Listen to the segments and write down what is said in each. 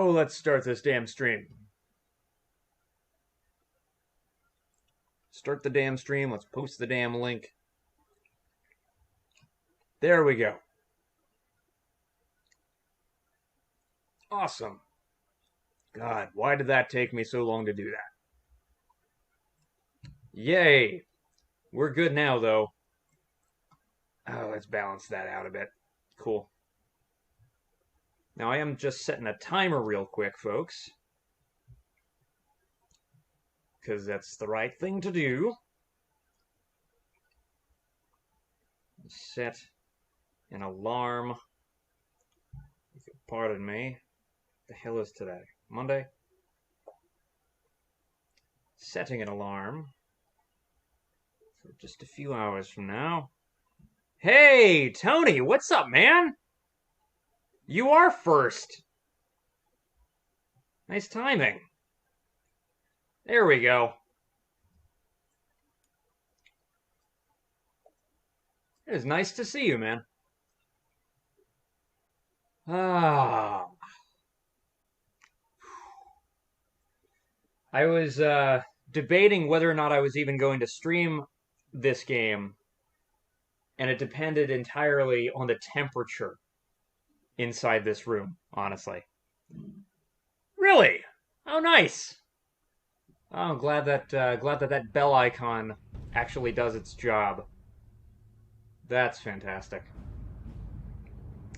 Now let's start this damn stream. Start the damn stream. Let's post the damn link. There we go. Awesome. God, why did that take me so long to do that? Yay. We're good now, though. Oh, let's balance that out a bit. Cool. Now, I am just setting a timer real quick, folks. Because that's the right thing to do. Set an alarm. If you'll pardon me. The hell is today? Monday? Setting an alarm for just a few hours from now. Hey, Tony, what's up, man? You are first. Nice timing. There we go. It is nice to see you, man. Ah. I was debating whether or not I was even going to stream this game, and it depended entirely on the temperature inside this room, honestly. Really? Oh, nice. Oh, I'm glad that that bell icon actually does its job. That's fantastic.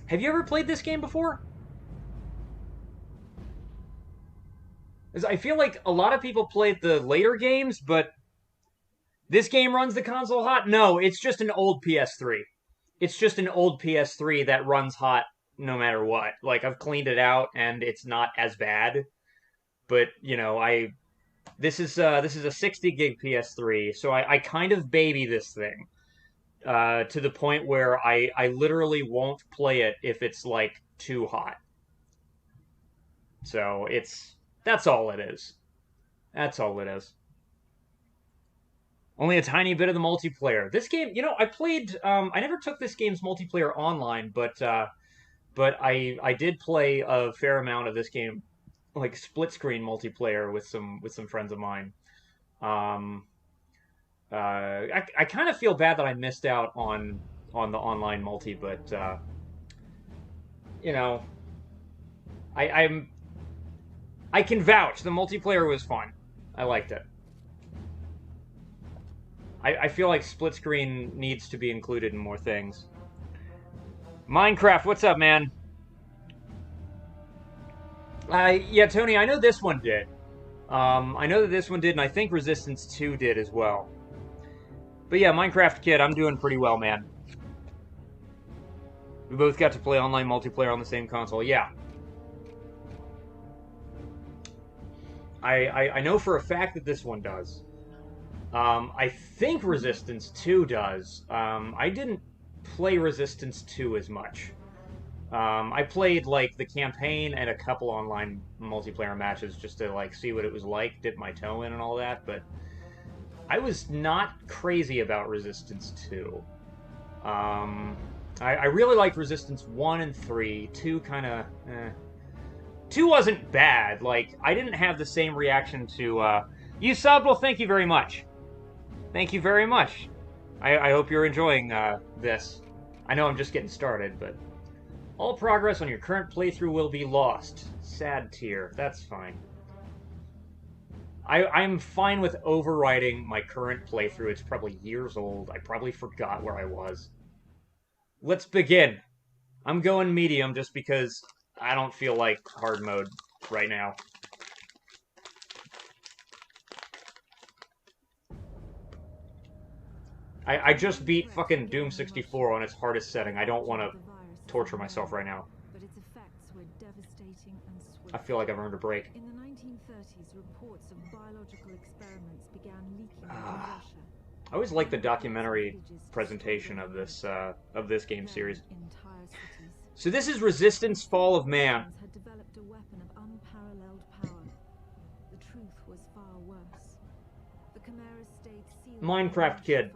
Have you ever played this game before? I feel like a lot of people played the later games, but this game runs the console hot? No, it's just an old PS3. It's just an old PS3 that runs hot no matter what. Like, I've cleaned it out, and it's not as bad. But, you know, this is a 60 gig PS3, so I kind of baby this thing. To the point where I literally won't play it if it's, like, too hot. So, that's all it is. That's all it is. Only a tiny bit of the multiplayer. This game, you know, I played, I never took this game's multiplayer online, but I did play a fair amount of this game, like, split-screen multiplayer with some friends of mine. I kind of feel bad that I missed out on the online multi, but you know, I can vouch the multiplayer was fun. I liked it. I feel like split screen needs to be included in more things. Minecraft, what's up, man? Yeah, Tony, I know this one did. I know that this one did, and I think Resistance 2 did as well. But yeah, Minecraft Kid, I'm doing pretty well, man. We both got to play online multiplayer on the same console. Yeah. I know for a fact that this one does. I think Resistance 2 does. I didn't play Resistance 2 as much. I played, like, the campaign and a couple online multiplayer matches just to, like, see what it was like, dip my toe in and all that, but I was not crazy about Resistance 2. I really liked Resistance 1 and 3. 2 kind of, 2 wasn't bad. Like, I didn't have the same reaction to, you subbed? Well, thank you very much. Thank you very much. I hope you're enjoying, this. I know I'm just getting started, but all progress on your current playthrough will be lost. Sad tear. That's fine. I'm fine with overwriting my current playthrough. It's probably years old. I probably forgot where I was. Let's begin. I'm going medium just because I don't feel like hard mode right now. I just beat fucking Doom 64 on its hardest setting. I don't want to torture myself right now. I feel like I've earned a break. In the 1930s, reports of biological experiments began leaking into Russia. I always like the documentary presentation of this game series. So this is Resistance: Fall of Man. Had developed a weapon of unparalleled power. The truth was far worse. The Chimera stayed sealed. Minecraft Kid.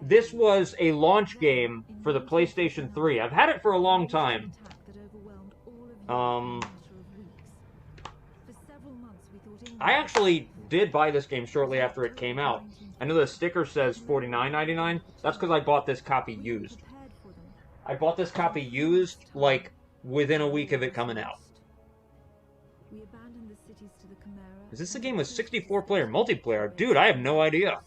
This was a launch game for the PlayStation 3. I've had it for a long time. I actually did buy this game shortly after it came out. I know the sticker says $49.99. That's because I bought this copy used. I bought this copy used, like, within a week of it coming out. Is this a game with 64-player multiplayer? Dude, I have no idea.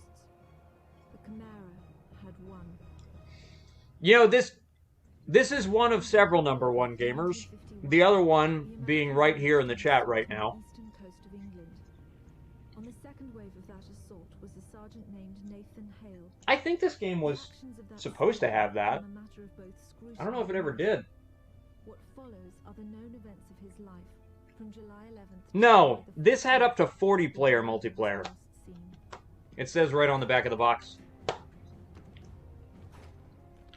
You know, this is one of several number one gamers. The other one being right here in the chat right now. I think this game was supposed to have that. I don't know if it ever did. No, this had up to 40-player multiplayer. It says right on the back of the box.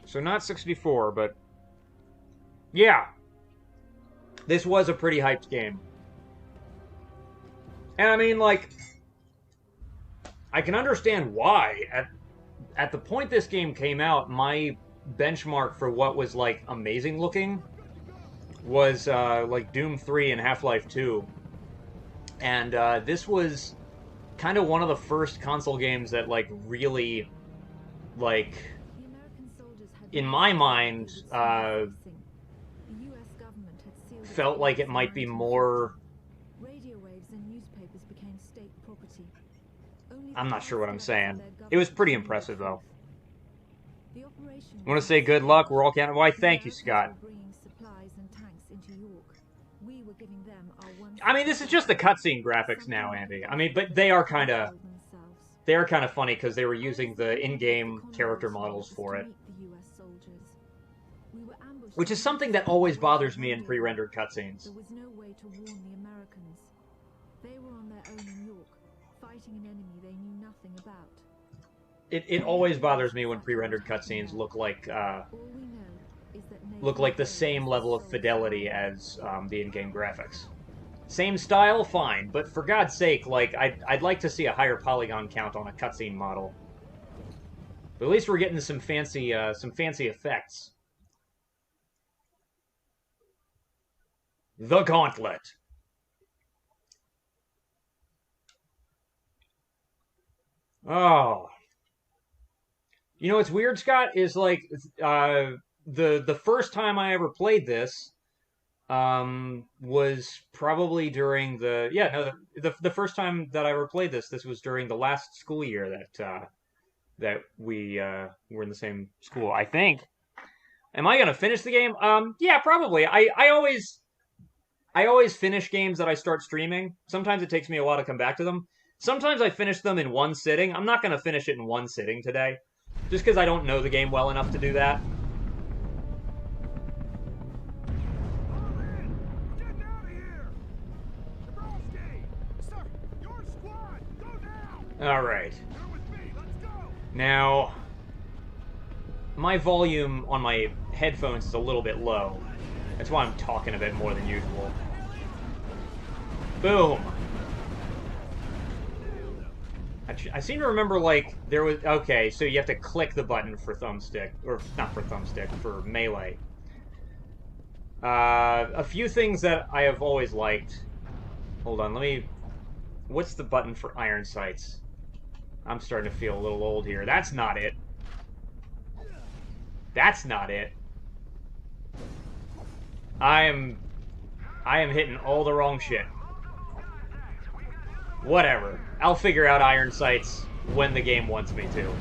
So not 64, but... yeah. This was a pretty hyped game. And I mean, like... I can understand why. At the point this game came out, my benchmark for what was, like, amazing looking was, like, Doom 3 and Half-Life 2. And, this was kind of one of the first console games that, like, really, like, in my mind, felt like it might be more... I'm not sure what I'm saying. It was pretty impressive, though. I want to say good luck. We're all counting. Why, thank you, Scott. I mean, this is just the cutscene graphics now, Andy. I mean, but they are kind of funny because they were using the in-game character models for it. Which is something that always bothers me in pre-rendered cutscenes. There was no way to warn the Americans. They were on their own in York, fighting an enemy they knew nothing about. It always bothers me when pre-rendered cutscenes look like the same level of fidelity as the in-game graphics. Same style, fine, but for God's sake, like I'd like to see a higher polygon count on a cutscene model. But at least we're getting some fancy effects. The Gauntlet. Oh. You know what's weird, Scott, is like the first time I ever played this was probably during the first time that I ever played this was during the last school year that we were in the same school, I think. Am I gonna finish the game? Yeah, probably. I always finish games that I start streaming. Sometimes it takes me a while to come back to them. Sometimes I finish them in one sitting. I'm not going to finish it in one sitting today, just because I don't know the game well enough to do that. Alright. Now, my volume on my headphones is a little bit low. That's why I'm talking a bit more than usual. Boom! I seem to remember, like, there was... okay, so you have to click the button for thumbstick. Or, not for thumbstick, for melee. A few things that I have always liked. Hold on, let me... what's the button for iron sights? I'm starting to feel a little old here. That's not it. That's not it. I am hitting all the wrong shit. Whatever. I'll figure out iron sights when the game wants me to.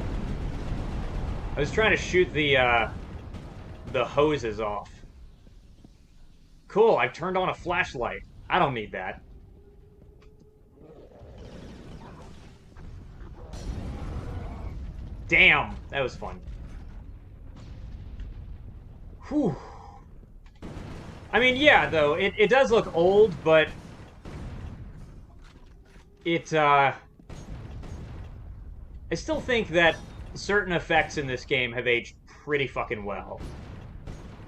I was trying to shoot the hoses off. Cool, I've turned on a flashlight. I don't need that. Damn, that was fun. Whew. I mean, yeah, though, it does look old, but I still think that certain effects in this game have aged pretty fucking well.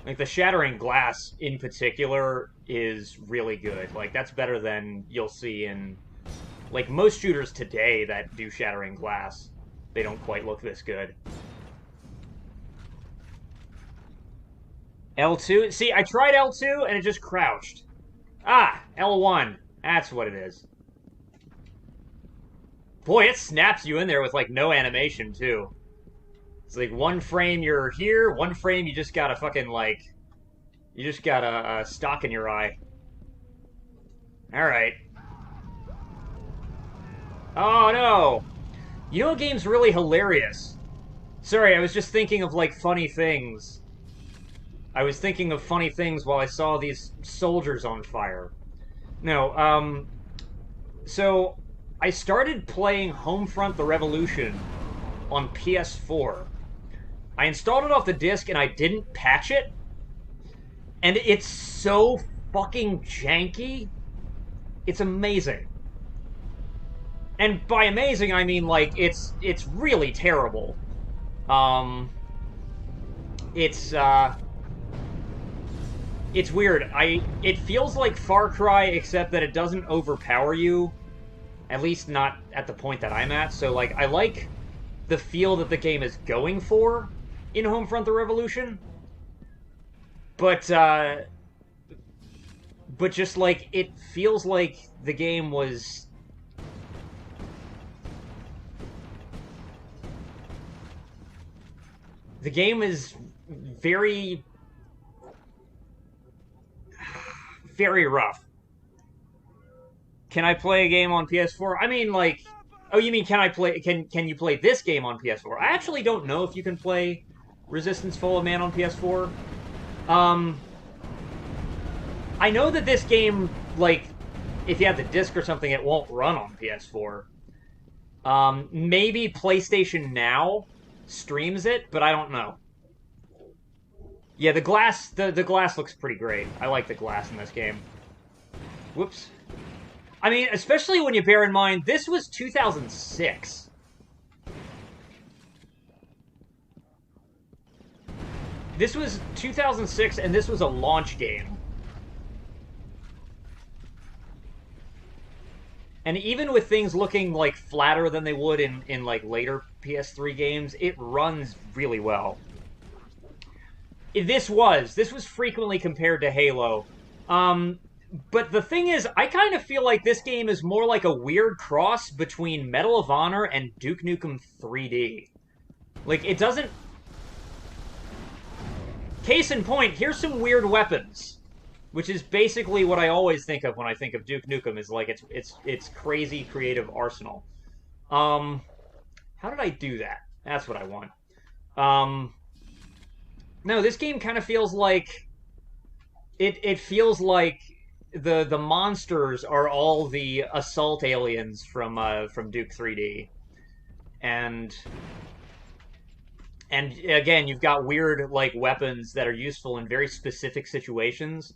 Like, the shattering glass, in particular, is really good. Like, that's better than you'll see in, like, most shooters today that do shattering glass. They don't quite look this good. L2? See, I tried L2, and it just crouched. Ah, L1. That's what it is. Boy, it snaps you in there with, like, no animation, too. It's like one frame you're here, one frame you just got a fucking, like... You just got a stock in your eye. Alright. Oh, no! You know what game's really hilarious? Sorry, I was just thinking of, like, funny things. I was thinking of funny things while I saw these soldiers on fire. No, so I started playing Homefront: The Revolution on PS4. I installed it off the disc and I didn't patch it. And it's so fucking janky. It's amazing. And by amazing, I mean, like, it's really terrible. It's weird. It feels like Far Cry, except that it doesn't overpower you. At least not at the point that I'm at. So, like, I like the feel that the game is going for in Homefront: The Revolution. But just, like, it feels like the game was... The game is very... very rough. Can I play a game on PS4? I mean, like... Oh, you mean, can you play this game on PS4? I actually don't know if you can play Resistance: Fall of Man on PS4. I know that this game, like, if you have the disc or something, it won't run on PS4. Maybe PlayStation Now streams it, but I don't know. Yeah, the glass looks pretty great. I like the glass in this game. Whoops. I mean, especially when you bear in mind, this was 2006. This was 2006, and this was a launch game. And even with things looking, like, flatter than they would in like, later PS3 games, it runs really well. This was frequently compared to Halo. But the thing is, I kind of feel like this game is more like a weird cross between Medal of Honor and Duke Nukem 3D. Like, it doesn't... Case in point, here's some weird weapons. Which is basically what I always think of when I think of Duke Nukem, is like it's crazy creative arsenal. How did I do that? That's what I want. No, this game kind of feels like it feels like the monsters are all the assault aliens from Duke 3D. And again, you've got weird, like, weapons that are useful in very specific situations.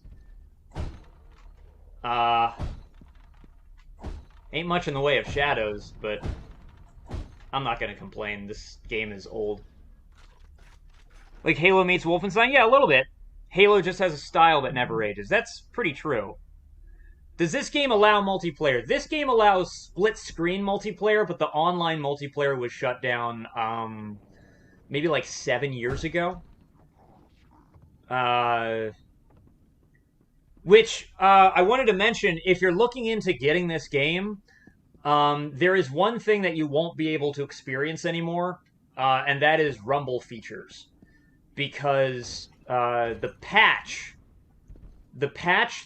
Ain't much in the way of shadows, but I'm not gonna complain. This game is old. Like Halo meets Wolfenstein? Yeah, a little bit. Halo just has a style that never ages. That's pretty true. Does this game allow multiplayer? This game allows split-screen multiplayer, but the online multiplayer was shut down, maybe like 7 years ago. Which, I wanted to mention, if you're looking into getting this game, there is one thing that you won't be able to experience anymore, and that is Rumble features. Because the patch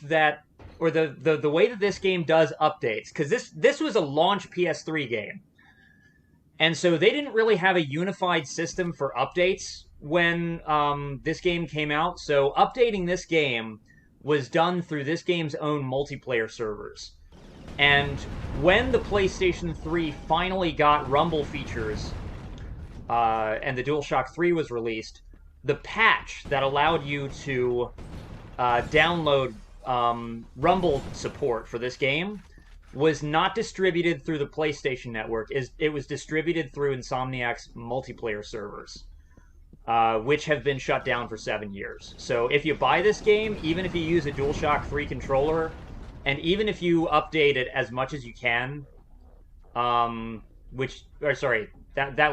that, or the way that this game does updates, because this was a launch PS3 game, and so they didn't really have a unified system for updates when this game came out. So updating this game was done through this game's own multiplayer servers. And when the PlayStation 3 finally got Rumble features, and the DualShock 3 was released, the patch that allowed you to download Rumble support for this game was not distributed through the PlayStation Network. It was distributed through Insomniac's multiplayer servers, which have been shut down for 7 years. So if you buy this game, even if you use a DualShock 3 controller, and even if you update it as much as you can, that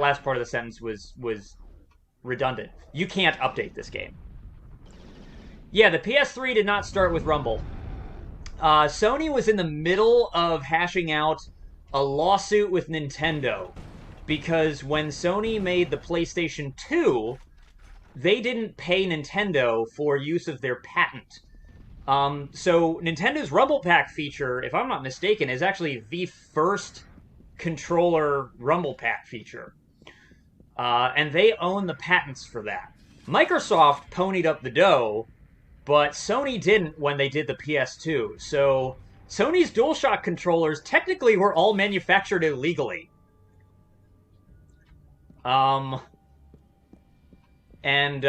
last part of the sentence was redundant. You can't update this game. Yeah, the PS3 did not start with Rumble. Sony was in the middle of hashing out a lawsuit with Nintendo because when Sony made the PlayStation 2, they didn't pay Nintendo for use of their patent. So Nintendo's Rumble Pack feature, if I'm not mistaken, is actually the first controller Rumble Pack feature. And they own the patents for that. Microsoft ponied up the dough, but Sony didn't when they did the PS2. So Sony's DualShock controllers technically were all manufactured illegally. And when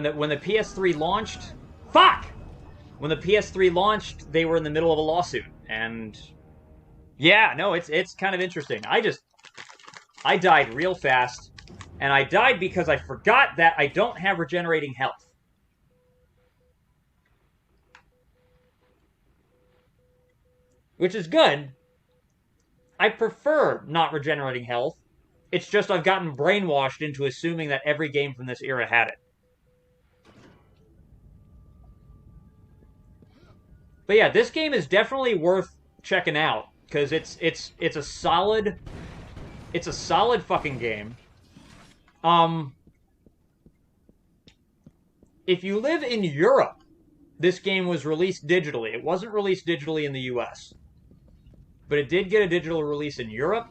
the PS3 launched, when the PS3 launched, they were in the middle of a lawsuit, and yeah, no, it's kind of interesting. I died real fast, and I died because I forgot that I don't have regenerating health. Which is good. I prefer not regenerating health. It's just I've gotten brainwashed into assuming that every game from this era had it. But yeah, this game is definitely worth checking out because it's a solid fucking game. If you live in Europe, this game was released digitally. It wasn't released digitally in the US. But it did get a digital release in Europe.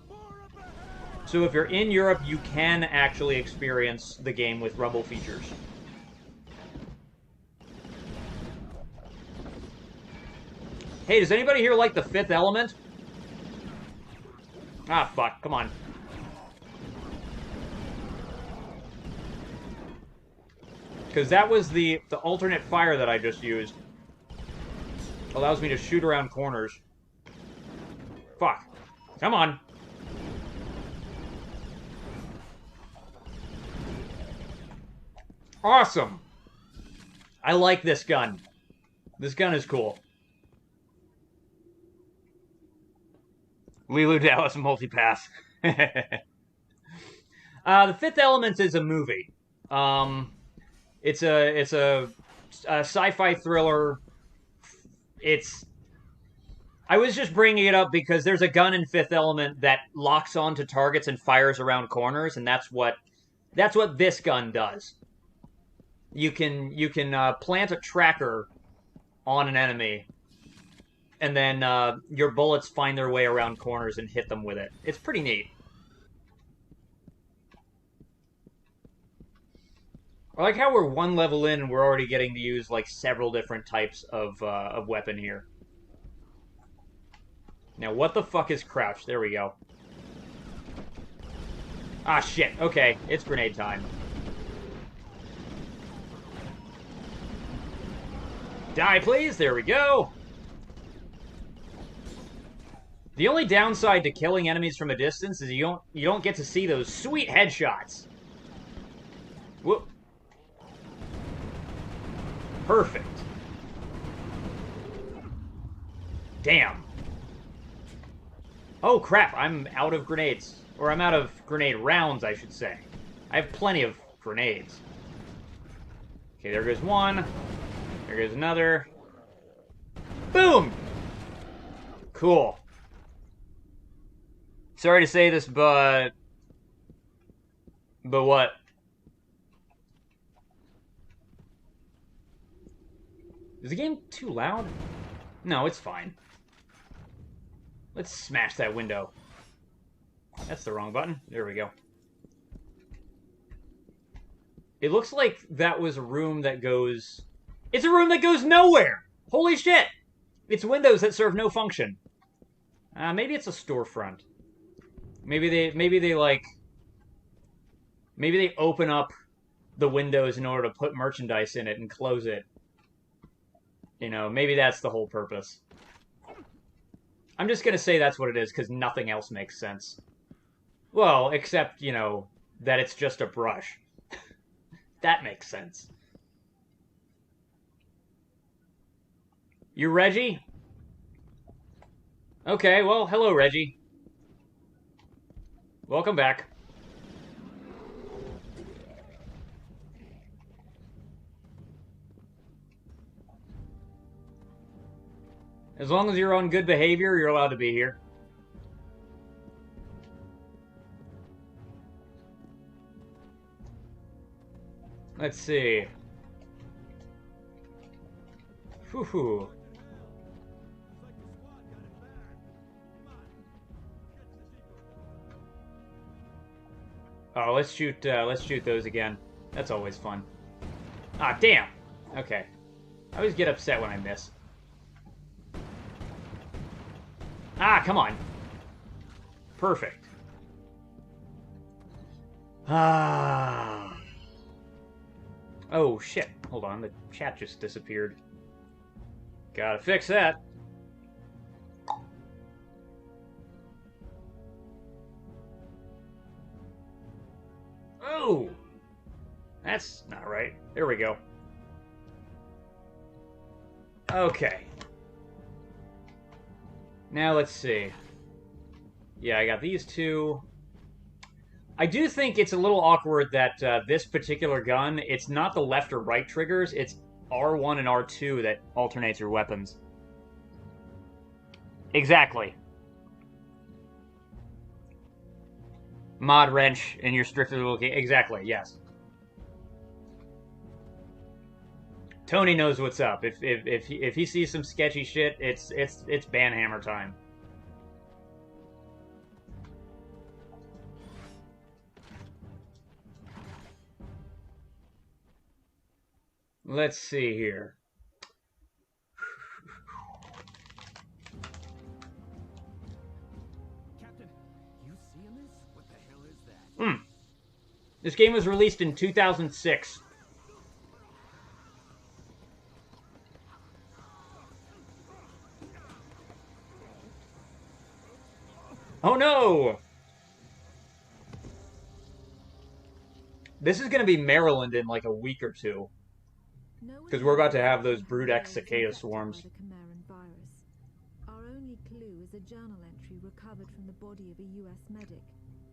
So if you're in Europe, you can actually experience the game with Rumble features. Hey, does anybody here like The Fifth Element? Ah, fuck. Come on. Because that was the alternate fire that I just used. Allows me to shoot around corners. Fuck. Come on. Awesome. I like this gun. This gun is cool. Lilu Dallas multipass. The Fifth Element is a movie. It's a sci-fi thriller. I was just bringing it up because there's a gun in Fifth Element that locks onto targets and fires around corners, and that's what this gun does. You can plant a tracker on an enemy, and then your bullets find their way around corners and hit them with it. It's pretty neat. I like how we're one level in and we're already getting to use like several different types of weapon here. Now, what the fuck is crouch? There we go. Ah, shit. Okay, it's grenade time. Die, please. There we go. The only downside to killing enemies from a distance is you don't get to see those sweet headshots. Whoop. Perfect. Damn. Oh, crap. I'm out of grenades. Or I'm out of grenade rounds, I should say. I have plenty of grenades. Okay, there goes one. There goes another. Boom! Cool. Sorry to say this, but what? Is the game too loud? No, it's fine. Let's smash that window. That's the wrong button. There we go. It looks like that was a room that goes... It's a room that goes nowhere! Holy shit! It's windows that serve no function. Maybe it's a storefront. Maybe they open up the windows in order to put merchandise in it and close it. You know, maybe that's the whole purpose. I'm just gonna say that's what it is, because nothing else makes sense. Well, except, you know, that it's just a brush. That makes sense. You Reggie? Okay, well, hello, Reggie. Welcome back. As long as you're on good behavior, you're allowed to be here. Let's see. Whew. Oh, let's shoot those again. That's always fun. Ah, damn! Okay. I always get upset when I miss. Ah, come on. Perfect. Ah. Oh, shit. Hold on, the chat just disappeared. Gotta fix that. Oh! That's not right. There we go. Okay. Now let's see. Yeah, I got these two. I do think it's a little awkward that this particular gun, it's not the left or right triggers, it's R1 and R2 that alternates your weapons. Exactly. Mod wrench and you're strictly looking. Exactly, yes. Tony knows what's up. If he sees some sketchy shit, it's banhammer time. Let's see here. Captain, you seeing this? What the hell is that? This game was released in 2006. Oh no! This is going to be Maryland in like a week or two. Because we're about to have those Brood X cicada swarms. Our only clue is a journal entry recovered from the body of a US medic.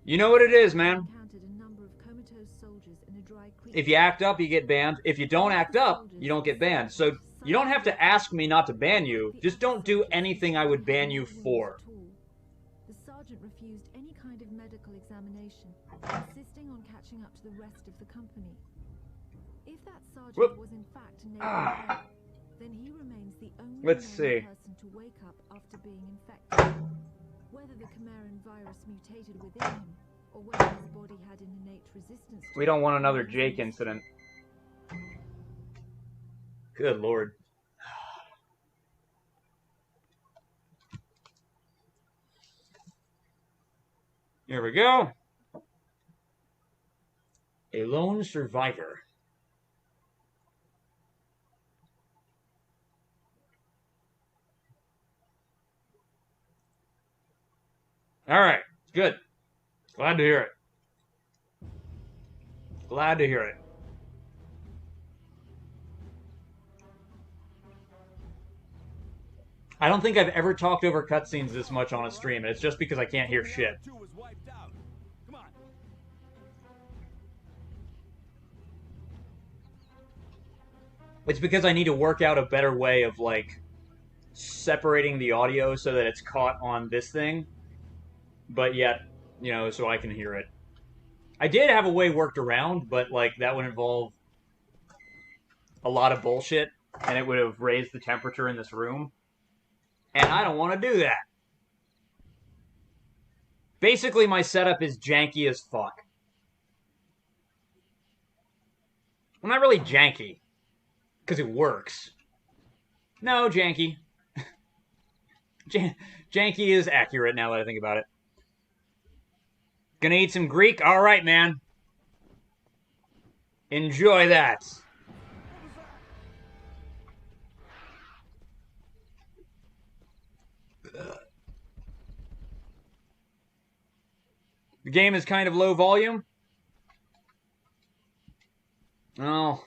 You know what it is, man. Encountered a number of comatose soldiers in a dry creek. If you act up, you get banned. If you don't act up, you don't get banned. So you don't have to ask me not to ban you. Just don't do anything I would ban you for. The sergeant refused any kind of medical examination, insisting on catching up to the rest of the company. If that sergeant was in fact a native, then he remains the only person to wake up after being infected. Whether the Chimeran virus mutated within him, or whether his body had an innate resistance to We don't want another Jake incident. Good lord. Here we go. A lone survivor. All right, good. Glad to hear it. Glad to hear it. I don't think I've ever talked over cutscenes this much on a stream, and it's just because I can't hear shit. It's because I need to work out a better way of, like, separating the audio so that it's caught on this thing, but yet, you know, so I can hear it. I did have a way worked around, but, like, that would involve a lot of bullshit, and it would have raised the temperature in this room. And I don't want to do that. Basically, my setup is janky as fuck. Well, not really janky, because it works. No, janky. Janky is accurate now that I think about it. Gonna eat some Greek? Alright, man. Enjoy that. The game is kind of low volume. Oh,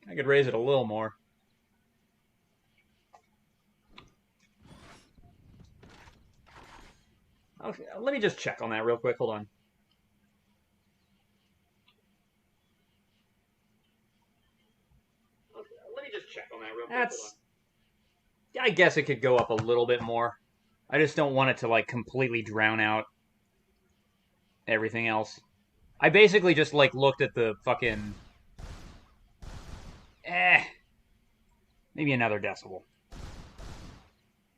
I could raise it a little more. Okay, let me just check on that real quick. Hold on. Okay, let me just check on that real quick. I guess it could go up a little bit more. I just don't want it to, like, completely drown out everything else. I basically just, like, looked at the fucking... Maybe another decibel.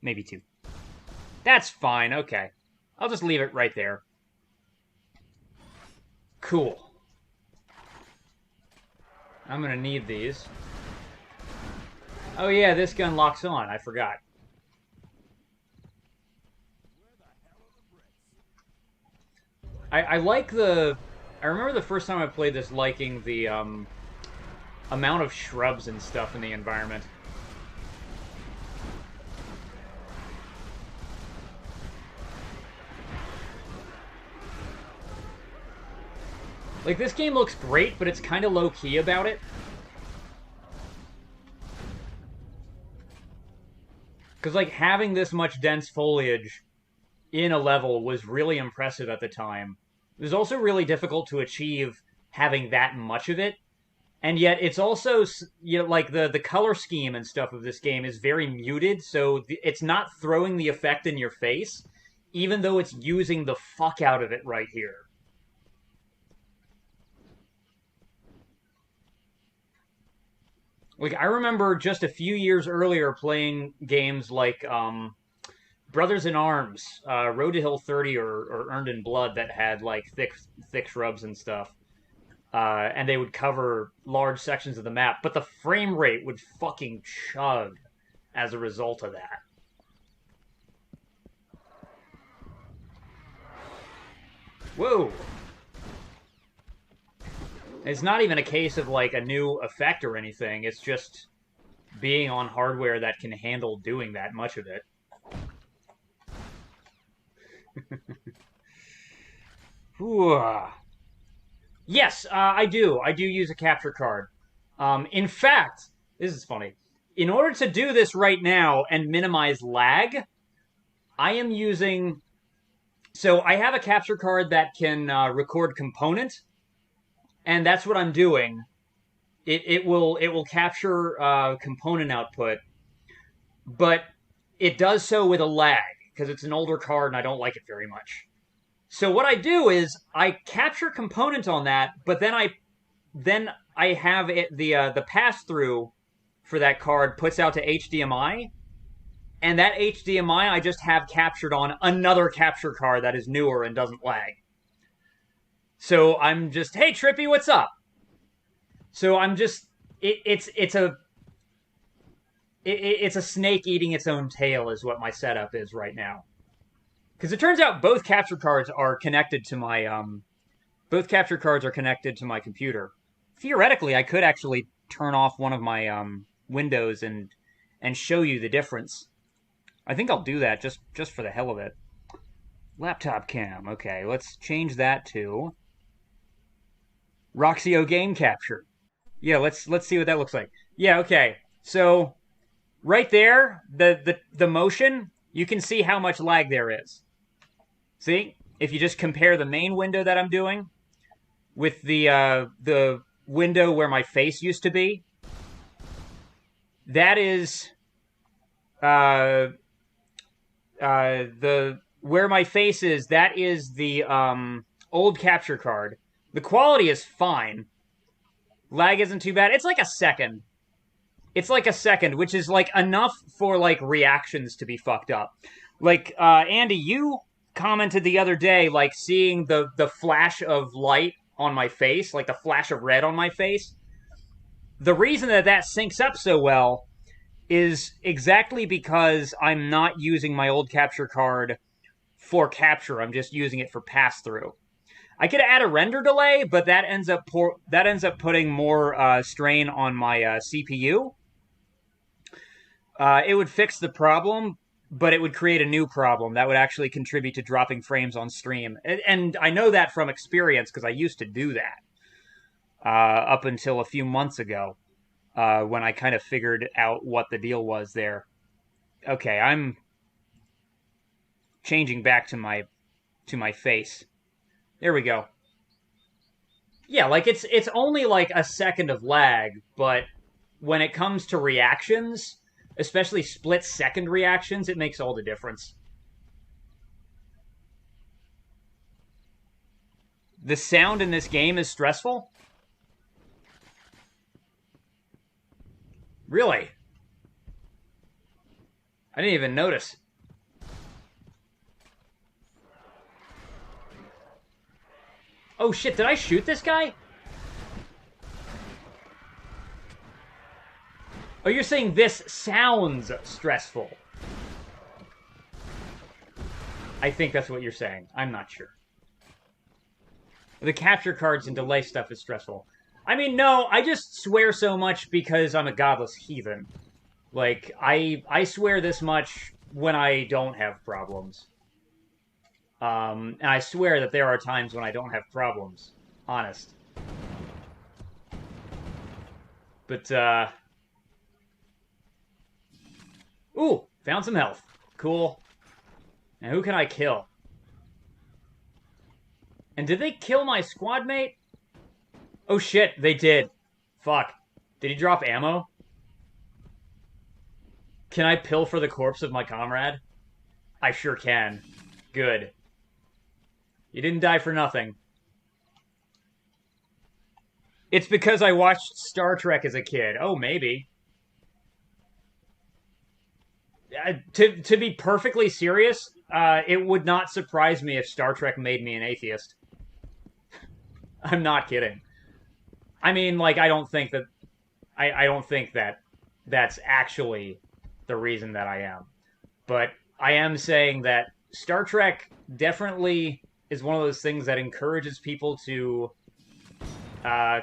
Maybe 2. That's fine, okay. I'll just leave it right there. Cool. I'm gonna need these. Oh yeah, this gun locks on. I forgot. I like the... I remember the first time I played this liking the amount of shrubs and stuff in the environment. Like, this game looks great, but it's kind of low-key about it. Because, like, having this much dense foliage in a level was really impressive at the time. It was also really difficult to achieve having that much of it. And yet, it's also, you know, like, the color scheme and stuff of this game is very muted, so it's not throwing the effect in your face, even though it's using the fuck out of it right here. Like, I remember just a few years earlier playing games like Brothers in Arms, Road to Hill 30, or Earned in Blood that had, like, thick shrubs and stuff. And they would cover large sections of the map, but the frame rate would fucking chug as a result of that. Whoa! It's not even a case of, like, a new effect or anything. It's just being on hardware that can handle doing that much of it. Yes, I do. I do use a capture card. In fact, this is funny. In order to do this right now and minimize lag, I am using... So I have a capture card that can record component, and that's what I'm doing. It will capture component output, but it does so with a lag, because it's an older card and I don't like it very much. So what I do is I capture component on that, but then I have it, the pass-through for that card puts out to HDMI, and that HDMI I just have captured on another capture card that is newer and doesn't lag. So I'm just, hey Trippy, what's up? So I'm just, it's a snake eating its own tail is what my setup is right now. Because it turns out both capture cards are connected to my computer. Theoretically, I could actually turn off one of my windows and show you the difference. I think I'll do that just for the hell of it. Laptop cam. Okay, let's change that to Roxio game capture. Yeah, let's see what that looks like. Yeah, okay. So right there, the motion, you can see how much lag there is. See? If you just compare the main window that I'm doing with the window where my face used to be, that is where my face is, that is the old capture card. The quality is fine. Lag isn't too bad. It's like a second. It's like a second, which is like enough for like reactions to be fucked up. Like Andy, you commented the other day, like seeing the flash of light on my face, like the flash of red on my face. The reason that syncs up so well is exactly because I'm not using my old capture card for capture. I'm just using it for pass-through. I could add a render delay, but that ends up putting more strain on my CPU. It would fix the problem, but it would create a new problem that would actually contribute to dropping frames on stream. And I know that from experience because I used to do that up until a few months ago when I kind of figured out what the deal was there. Okay, I'm changing back to my face. There we go. Yeah, like it's only like a second of lag, but when it comes to reactions, especially split-second reactions, it makes all the difference. The sound in this game is stressful? Really? I didn't even notice. Oh shit, did I shoot this guy? Oh, you're saying this sounds stressful. I think that's what you're saying. I'm not sure. The capture cards and delay stuff is stressful. I mean, no, I just swear so much because I'm a godless heathen. Like, I swear this much when I don't have problems. And I swear that there are times when I don't have problems. Honest. But, ooh, found some health. Cool. And who can I kill? And did they kill my squad mate? Oh shit, they did. Fuck. Did he drop ammo? Can I pilfer the corpse of my comrade? I sure can. Good. You didn't die for nothing. It's because I watched Star Trek as a kid. Oh, maybe. To be perfectly serious, it would not surprise me if Star Trek made me an atheist. I'm not kidding. I mean, like, I don't think that that's actually the reason that I am. But I am saying that Star Trek definitely is one of those things that encourages people to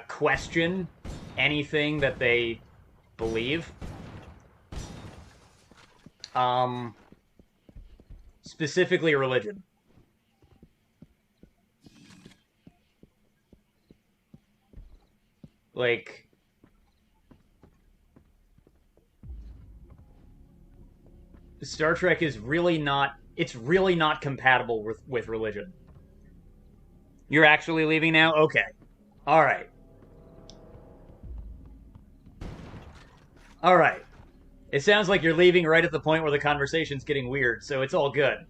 question anything that they believe. Specifically religion. Like, Star Trek is really not, it's really not compatible with religion. You're actually leaving now? Okay. Alright. Alright. It sounds like you're leaving right at the point where the conversation's getting weird, so it's all good.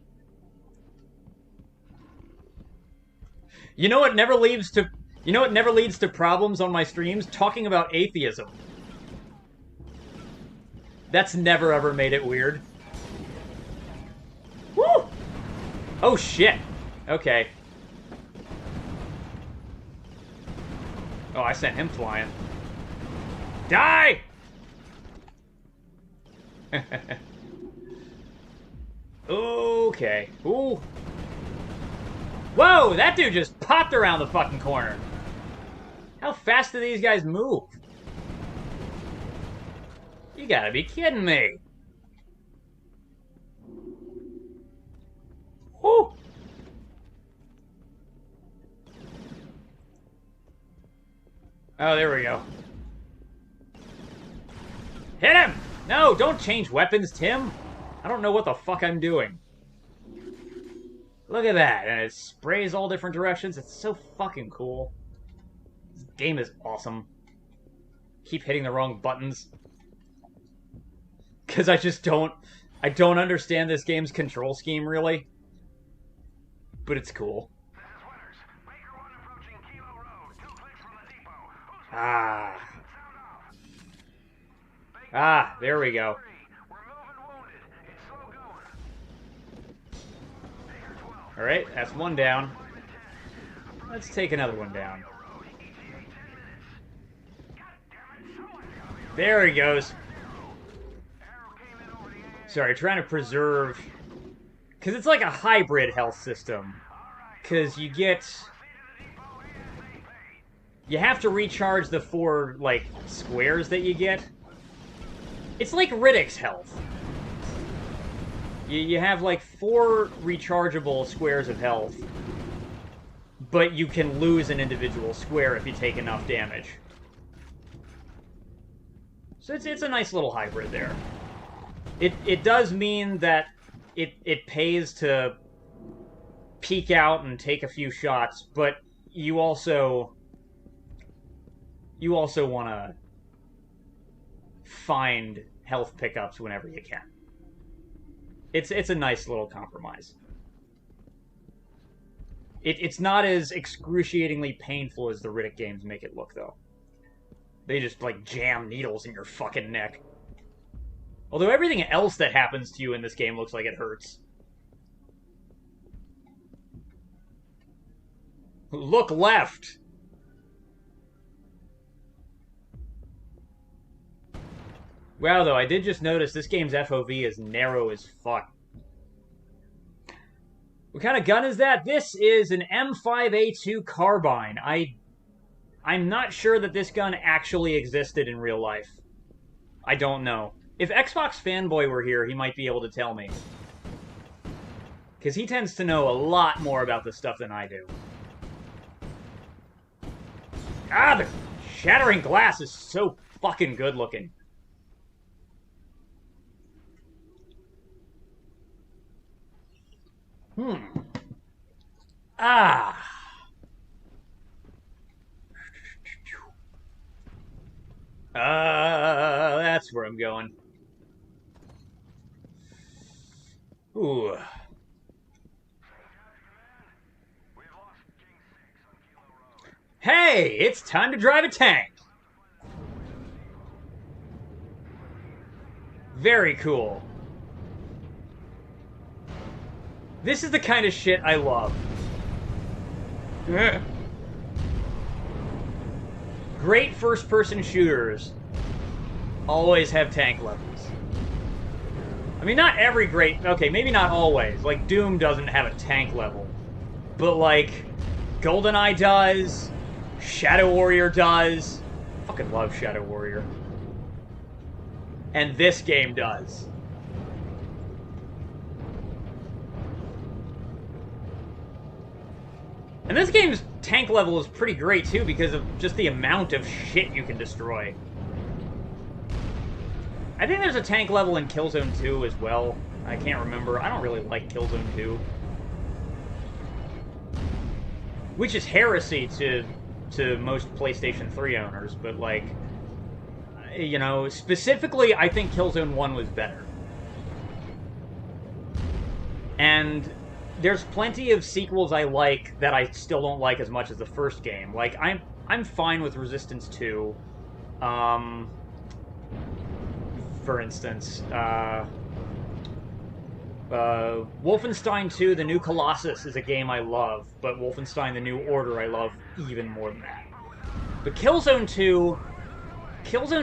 You know what never leads to problems on my streams? Talking about atheism. That's never ever made it weird. Woo! Oh shit. Okay. Oh, I sent him flying. Die! Okay. Ooh. Whoa, that dude just popped around the fucking corner. How fast do these guys move? You gotta be kidding me. Woo. Oh, there we go. Hit him! No, don't change weapons, Tim. I don't know what the fuck I'm doing. Look at that, and it sprays all different directions. It's so fucking cool. This game is awesome. Keep hitting the wrong buttons. Because I don't understand this game's control scheme, really. But it's cool. Ah. Ah, there we go. Alright, that's one down. Let's take another one down. There he goes. Sorry, trying to preserve... Because it's like a hybrid health system. Because you get... You have to recharge the 4, like, squares that you get. It's like Riddick's health. You have, like, 4 rechargeable squares of health. But you can lose an individual square if you take enough damage. So it's a nice little hybrid there. It does mean that it pays to peek out and take a few shots, but you also want to find health pickups whenever you can. It's a nice little compromise. It's not as excruciatingly painful as the Riddick games make it look, though. They just, like, jam needles in your fucking neck. Although everything else that happens to you in this game looks like it hurts. Look left! Wow, though, I did just notice this game's FOV is narrow as fuck. What kind of gun is that? This is an M5A2 carbine. I'm not sure that this gun actually existed in real life. I don't know. If Xbox Fanboy were here, he might be able to tell me. Because he tends to know a lot more about this stuff than I do. Ah, the shattering glass is so fucking good looking. Ah. That's where I'm going. Ooh. Hey, it's time to drive a tank. Very cool. This is the kind of shit I love. Great first-person shooters always have tank levels. I mean, not every great... Okay, maybe not always. Like, Doom doesn't have a tank level. But, like, GoldenEye does. Shadow Warrior does. Fucking love Shadow Warrior. And this game does. And this game's tank level is pretty great, too, because of just the amount of shit you can destroy. I think there's a tank level in Killzone 2 as well. I can't remember. I don't really like Killzone 2. Which is heresy to most PlayStation 3 owners, but, like, you know, specifically, I think Killzone 1 was better. And there's plenty of sequels I like that I still don't like as much as the first game. Like, I'm fine with Resistance 2. For instance, Wolfenstein 2, The New Colossus is a game I love, but Wolfenstein The New Order I love even more than that. But Killzone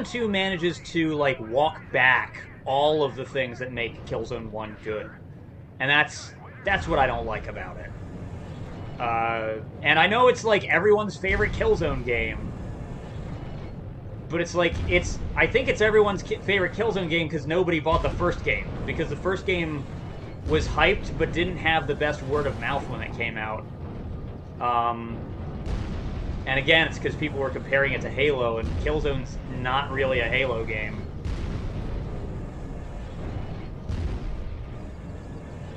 2 manages to, like, walk back all of the things that make Killzone 1 good. And that's what I don't like about it. And I know it's, like, everyone's favorite Killzone game. But it's like, I think it's everyone's favorite Killzone game because nobody bought the first game. Because the first game was hyped, but didn't have the best word of mouth when it came out. And again, it's because people were comparing it to Halo, and Killzone's not really a Halo game.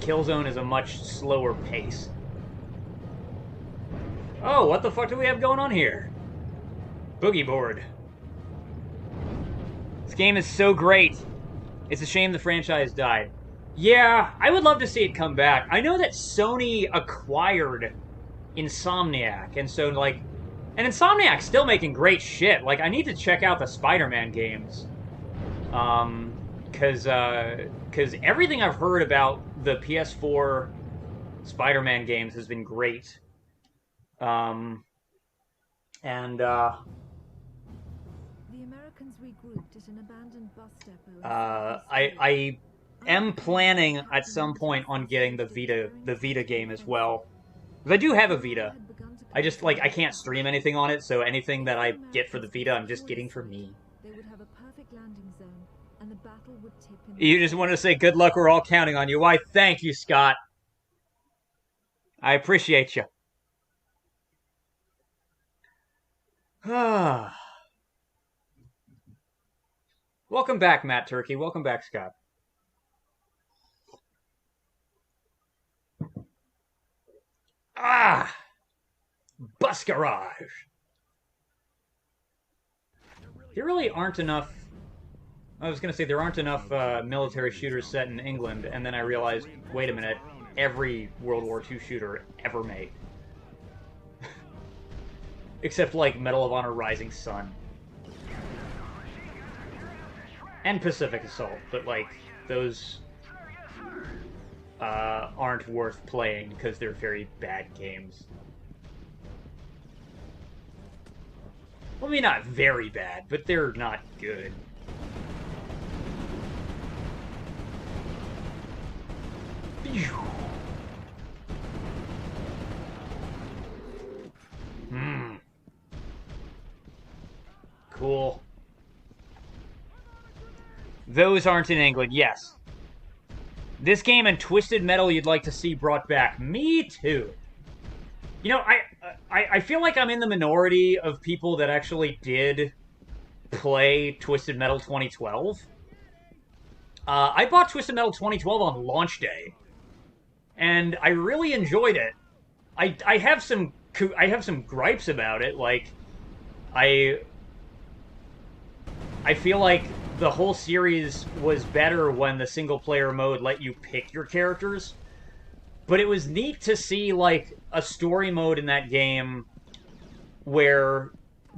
Killzone is a much slower pace. Oh, what the fuck do we have going on here? Boogie board. This game is so great. It's a shame the franchise died. Yeah, I would love to see it come back. I know that Sony acquired Insomniac, and so, like... And Insomniac's still making great shit. Like, I need to check out the Spider-Man games. Because everything I've heard about the PS4 Spider-Man games has been great. The Americans regrouped at an abandoned bus depot. I am planning at some point on getting the Vita game as well. Because I do have a Vita. I just, like, I can't stream anything on it, so anything that I get for the Vita, I'm just getting for me. They would have a perfect landing zone, and the battle would tip in. You just want to say good luck, we're all counting on you. Why, thank you, Scott. I appreciate you. Welcome back, Matt Turkey. Welcome back, Scott. Bus garage. There really aren't enough I was going to say there aren't enough military shooters set in England, and then I realized, wait a minute, every World War II shooter ever made. Except, like, Medal of Honor Rising Sun. And Pacific Assault, but, like, those aren't worth playing because they're very bad games. Well, I mean, not very bad, but they're not good. Cool. Those aren't in England, yes. This game and Twisted Metal you'd like to see brought back. Me too. You know, I feel like I'm in the minority of people that actually did play Twisted Metal 2012. I bought Twisted Metal 2012 on launch day, and I really enjoyed it. I have some gripes about it. Like, I feel like the whole series was better when the single-player mode let you pick your characters. But it was neat to see, like, a story mode in that game where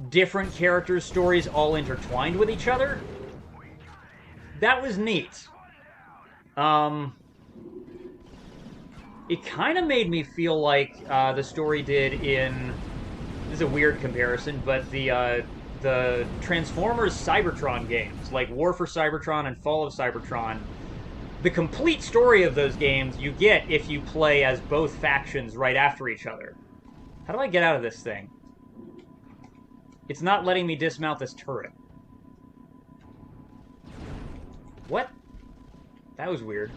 different characters' stories all intertwined with each other. That was neat. It kind of made me feel like the story did in... This is a weird comparison, but the Transformers Cybertron games, like War for Cybertron and Fall of Cybertron, the complete story of those games you get if you play as both factions right after each other. How do I get out of this thing? It's not letting me dismount this turret. What? That was weird.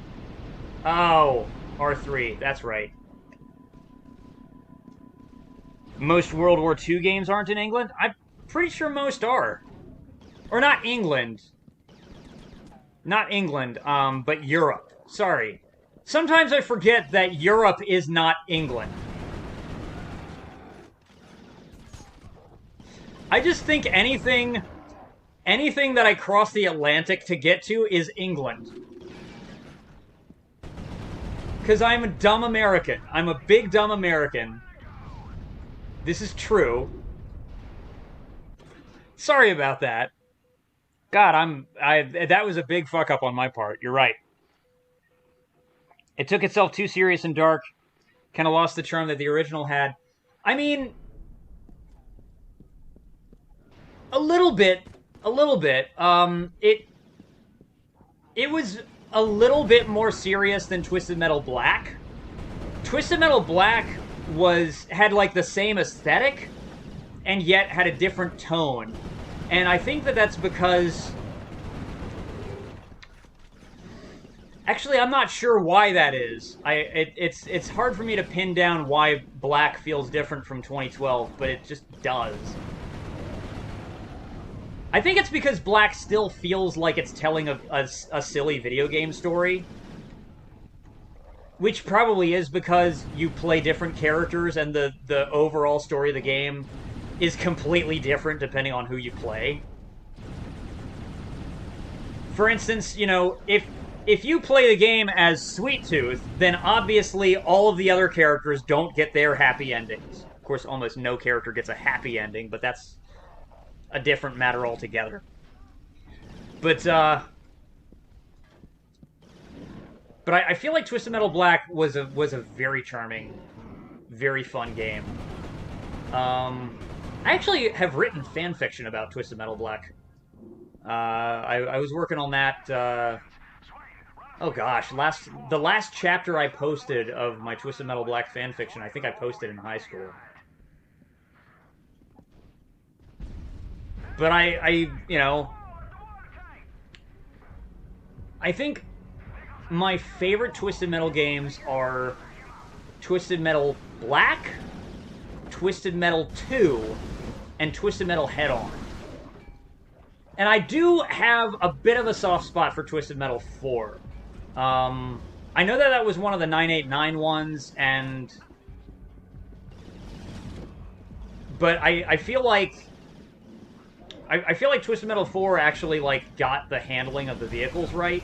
Oh, R3, that's right. Most World War II games aren't in England? I'm pretty sure most are. Or not England. Not England, but Europe. Sorry. Sometimes I forget that Europe is not England. I just think anything that I cross the Atlantic to get to is England. Because I'm a dumb American. I'm a big dumb American. This is true. Sorry about that. God, that was a big fuck up on my part. You're right. It took itself too serious and dark. Kind of lost the charm that the original had. I mean, a little bit. A little bit. It was a little bit more serious than Twisted Metal Black. Twisted Metal Black had like the same aesthetic, and yet had a different tone. And I think that that's because... Actually, I'm not sure why that is. It's hard for me to pin down why Black feels different from 2012, but it just does. I think it's because Black still feels like it's telling a silly video game story. Which probably is because you play different characters and the overall story of the game is completely different depending on who you play. For instance, you know, if you play the game as Sweet Tooth, then obviously all of the other characters don't get their happy endings. Of course, almost no character gets a happy ending, but that's a different matter altogether. But I feel like Twisted Metal Black was a very charming, very fun game. I actually have written fan fiction about Twisted Metal Black. I was working on that. Oh gosh, the last chapter I posted of my Twisted Metal Black fan fiction, I think I posted in high school. But you know, I think my favorite Twisted Metal games are Twisted Metal Black, Twisted Metal 2, and Twisted Metal Head-On. And I do have a bit of a soft spot for Twisted Metal 4. I know that was one of the 989 ones, but I feel like I feel like Twisted Metal 4 actually, like, got the handling of the vehicles right.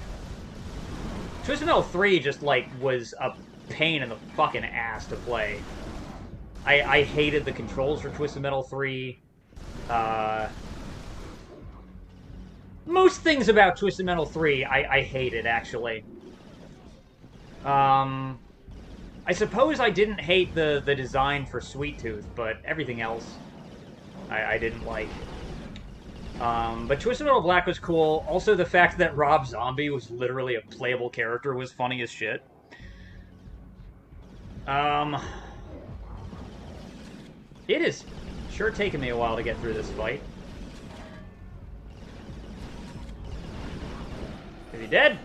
Twisted Metal 3 just, like, was a pain in the fucking ass to play. I hated the controls for Twisted Metal 3. Most things about Twisted Metal 3 I hated, actually. I suppose I didn't hate the design for Sweet Tooth, but everything else I didn't like. But Twisted Metal Black was cool. Also, the fact that Rob Zombie was literally a playable character was funny as shit. It is sure taken me a while to get through this fight. Is he dead?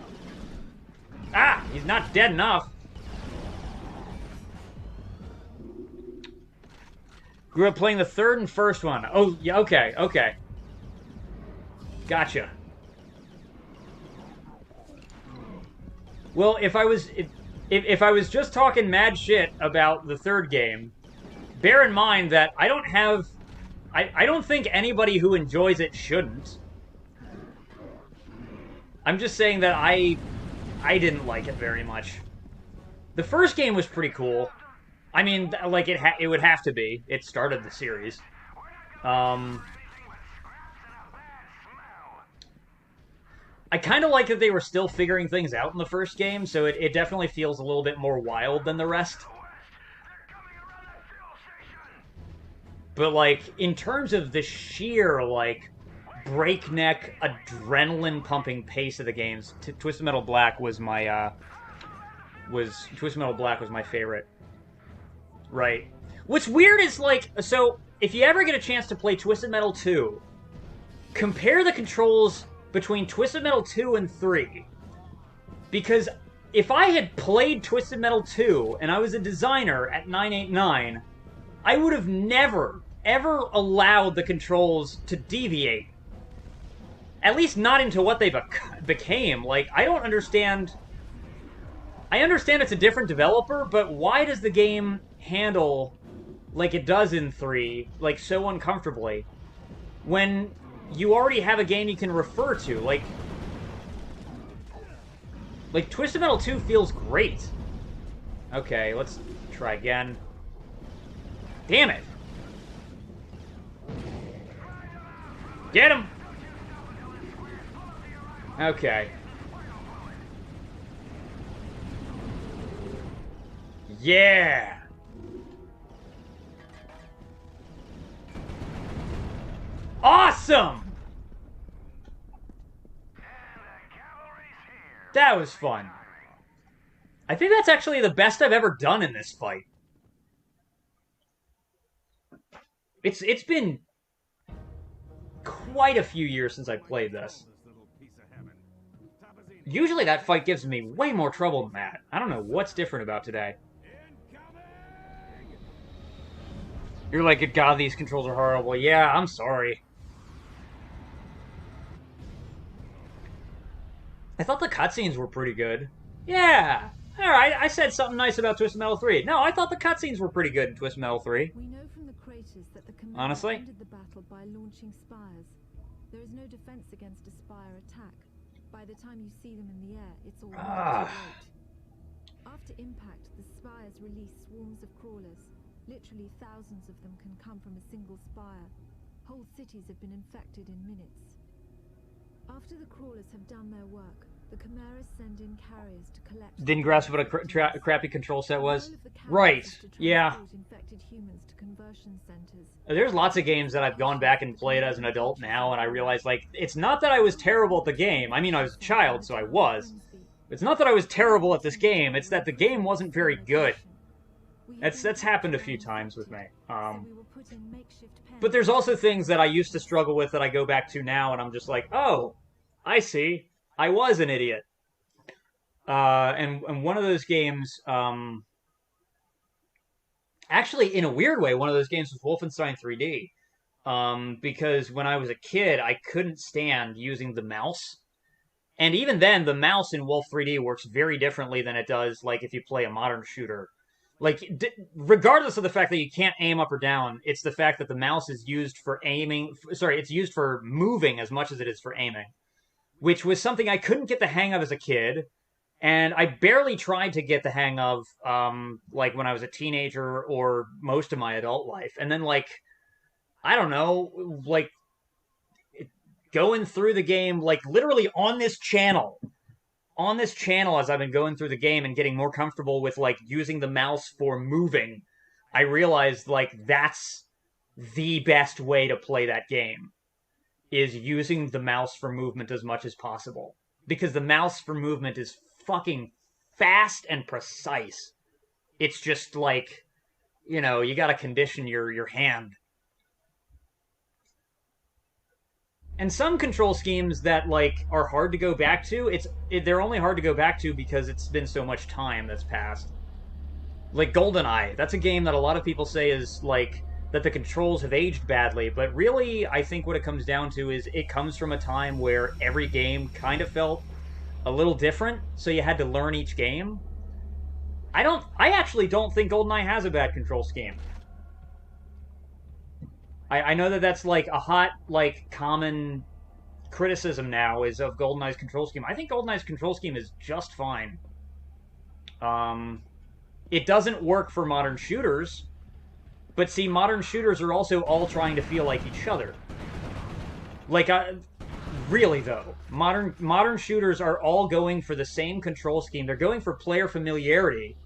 Ah! He's not dead enough. Grew up playing the third and first one. Oh, yeah, okay, okay. Gotcha. Well, if I was just talking mad shit about the third game, bear in mind that I don't think anybody who enjoys it shouldn't. I'm just saying that I didn't like it very much. The first game was pretty cool. I mean, like, it would have to be. It started the series. I kind of like that they were still figuring things out in the first game, so it definitely feels a little bit more wild than the rest. But, like, in terms of the sheer, like, breakneck, adrenaline-pumping pace of the games, Twisted Metal Black was my, Twisted Metal Black was my favorite. Right. What's weird is, like, so, if you ever get a chance to play Twisted Metal 2, compare the controls between Twisted Metal 2 and 3. Because if I had played Twisted Metal 2 and I was a designer at 989, I would have never, ever allowed the controls to deviate. At least not into what they became. Like, I don't understand... I understand it's a different developer, but why does the game handle like it does in 3, like, so uncomfortably, when you already have a game you can refer to? Like Twisted Metal 2 feels great. Okay, let's try again. Damn it! Get him! Okay. Yeah! Awesome! That was fun. I think that's actually the best I've ever done in this fight. It's been quite a few years since I played this. Usually that fight gives me way more trouble than that. I don't know what's different about today. You're like, God, these controls are horrible. Yeah, I'm sorry. I thought the cutscenes were pretty good. Yeah! Alright, I said something nice about Twisted Metal 3. No, I thought the cutscenes were pretty good in Twisted Metal 3. We know from the craters that the Chimera Honestly? ended the battle by launching spires. There is no defense against a spire attack. By the time you see them in the air, it's already too late. After impact, the spires release swarms of crawlers. Literally thousands of them can come from a single spire. Whole cities have been infected in minutes. After the crawlers have done their work, the Chimeras send in carriers to collect... Didn't grasp what a crappy control set was. Right, yeah. Infected humans to conversion centers. There's lots of games that I've gone back and played as an adult now, and I realize, like, it's not that I was terrible at the game. I mean, I was a child, so I was. It's not that I was terrible at this game, it's that the game wasn't very good. That's happened a few times with me. But there's also things that I used to struggle with that I go back to now, and I'm just like, oh, I see. I was an idiot. And one of those games, actually, in a weird way, one of those games was Wolfenstein 3D. Because when I was a kid, I couldn't stand using the mouse. And even then, the mouse in Wolf 3D works very differently than it does, like, if you play a modern shooter. Like, regardless of the fact that you can't aim up or down, it's the fact that the mouse is used for aiming. Sorry, it's used for moving as much as it is for aiming, which was something I couldn't get the hang of as a kid, and I barely tried to get the hang of, like, when I was a teenager or most of my adult life. And then, like, I don't know, like, going through the game, like, literally on this channel, as I've been going through the game and getting more comfortable with, like, using the mouse for moving, I realized, like, that's the best way to play that game, is using the mouse for movement as much as possible. Because the mouse for movement is fucking fast and precise. It's just, like, you know, you gotta condition your hand. And some control schemes that, like, are hard to go back to, they're only hard to go back to because it's been so much time that's passed. Like GoldenEye, that's a game that a lot of people say is, like, that the controls have aged badly, but really, I think what it comes down to is it comes from a time where every game kind of felt a little different, so you had to learn each game. I actually don't think GoldenEye has a bad control scheme. I know that that's, like, a hot, like, common criticism now is of GoldenEye's control scheme. I think GoldenEye's control scheme is just fine. It doesn't work for modern shooters, but see, modern shooters are also all trying to feel like each other. Like, really, though, modern shooters are all going for the same control scheme. They're going for player familiarity.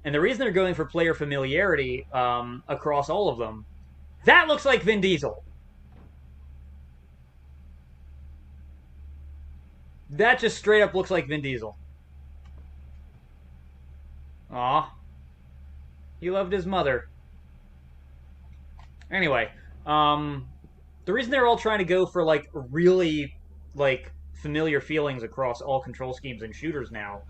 And the reason they're going for player familiarity across all of them, that looks like Vin Diesel. That just straight up looks like Vin Diesel. Aw. He loved his mother. Anyway, the reason they're all trying to go for, like, really, like, familiar feelings across all control schemes and shooters now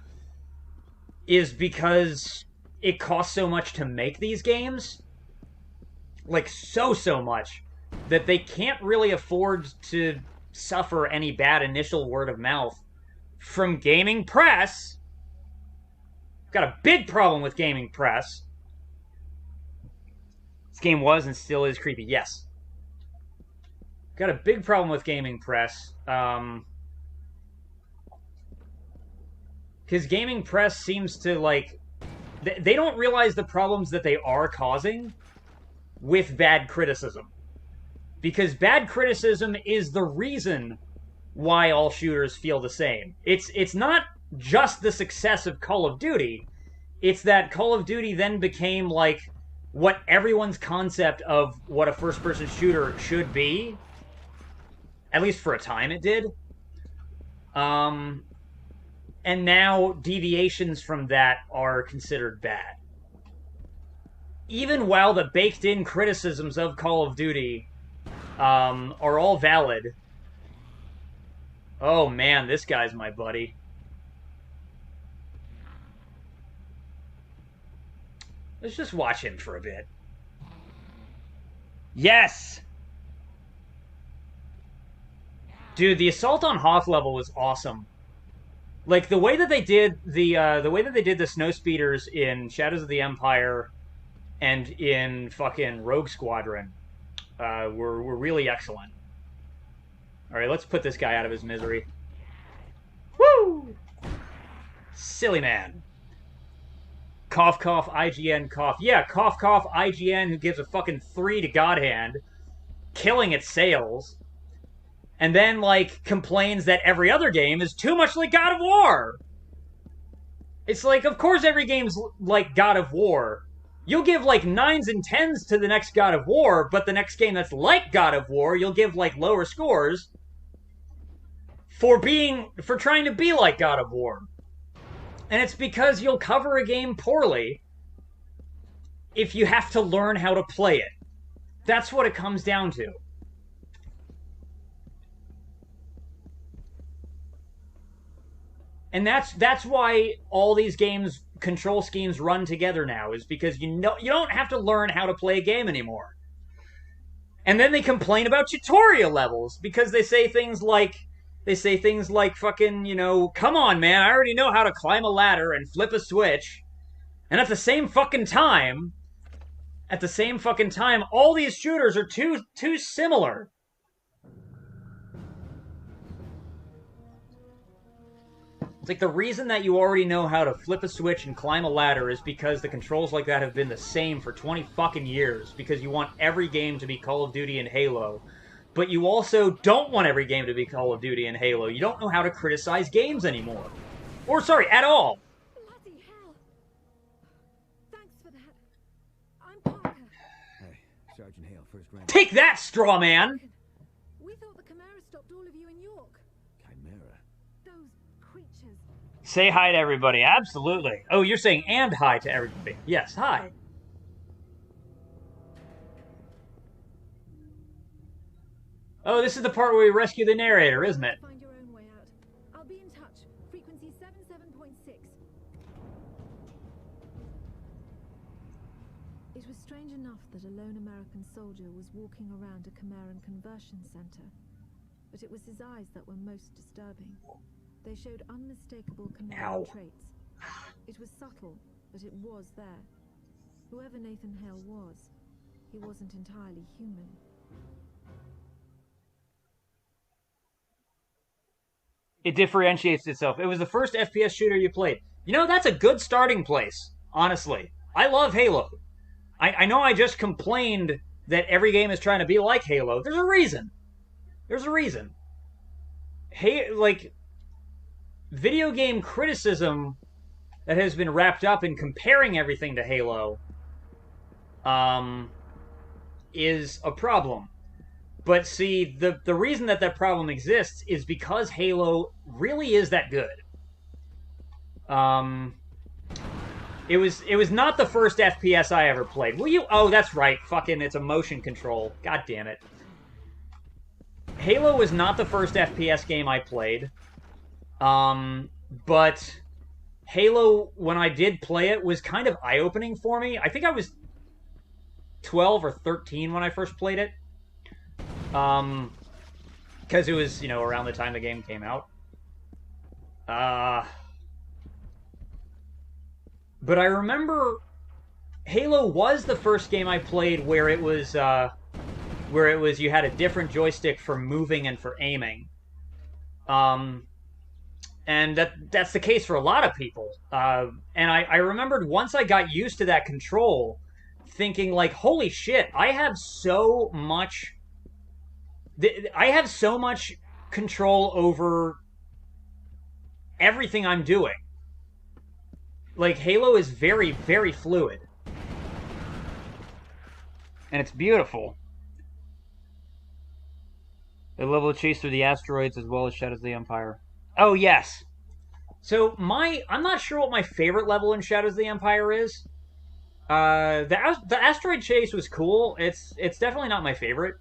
is because it costs so much to make these games. Like, so much, that they can't really afford to suffer any bad initial word of mouth from gaming press. Got a big problem with gaming press. This game was and still is creepy, yes. Got a big problem with gaming press. Because gaming press seems to, like... They don't realize the problems that they are causing with bad criticism. Because bad criticism is the reason why all shooters feel the same. It's not just the success of Call of Duty. It's that Call of Duty then became, like, what everyone's concept of what a first-person shooter should be. At least for a time it did. And now deviations from that are considered bad. Even while the baked-in criticisms of Call of Duty are all valid. Oh man, this guy's my buddy. Let's just watch him for a bit. Yes! Dude, the Assault on Hoth level was awesome. Like, the way that they did the snow speeders in Shadows of the Empire and in fucking Rogue Squadron were really excellent. Alright, let's put this guy out of his misery. Woo! Silly man. Cough, cough, IGN, cough. Yeah, cough, cough, IGN, who gives a fucking 3 to God Hand, killing its sales, and then, like, complains that every other game is too much like God of War! It's like, of course every game's like God of War. You'll give, like, 9s and 10s to the next God of War, but the next game that's like God of War, you'll give, like, lower scores for trying to be like God of War. And it's because you'll cover a game poorly if you have to learn how to play it. That's what it comes down to. And that's why all these games control schemes run together now, is because you don't have to learn how to play a game anymore. And then they complain about tutorial levels because they say things like fucking, you know, come on man, I already know how to climb a ladder and flip a switch. And at the same fucking time, all these shooters are too similar. It's like the reason that you already know how to flip a switch and climb a ladder is because the controls like that have been the same for 20 fucking years, because you want every game to be Call of Duty and Halo. But you also don't want every game to be Call of Duty and Halo. You don't know how to criticize games anymore. Or, sorry, at all. Bloody hell. Thanks for that. I'm Parker. Hey, Sergeant Hale, first rank. Take that, straw man! We thought the Chimera stopped all of you in York. Chimera. Those creatures. Say hi to everybody. Absolutely. Oh, you're saying and hi to everybody. Yes, hi. Oh, this is the part where we rescue the narrator, isn't it? Find your own way out. I'll be in touch. Frequency 77.6. It was strange enough that a lone American soldier was walking around a Chimeran conversion center. But it was his eyes that were most disturbing. They showed unmistakable Chimeran traits. It was subtle, but it was there. Whoever Nathan Hale was, he wasn't entirely human. It differentiates itself. It was the first FPS shooter you played. You know, that's a good starting place, honestly. I love Halo. I know I just complained that every game is trying to be like Halo. There's a reason. There's a reason. Hey, like, video game criticism that has been wrapped up in comparing everything to Halo is a problem. But see, the reason that problem exists is because Halo really is that good. It was not the first FPS I ever played. Will you? Oh, that's right. Fucking, it's a motion control. God damn it. Halo was not the first FPS game I played. But Halo, when I did play it, was kind of eye-opening for me. I think I was 12 or 13 when I first played it. Because it was, you know, around the time the game came out. But I remember Halo was the first game I played where it was you had a different joystick for moving and for aiming. And that's the case for a lot of people. And I remembered once I got used to that control, thinking like, holy shit, I have so much control over everything I'm doing. Like, Halo is very, very fluid. And it's beautiful. They level chase through the asteroids as well as Shadows of the Empire. Oh, yes. So, I'm not sure what my favorite level in Shadows of the Empire is. The asteroid chase was cool. It's definitely not my favorite.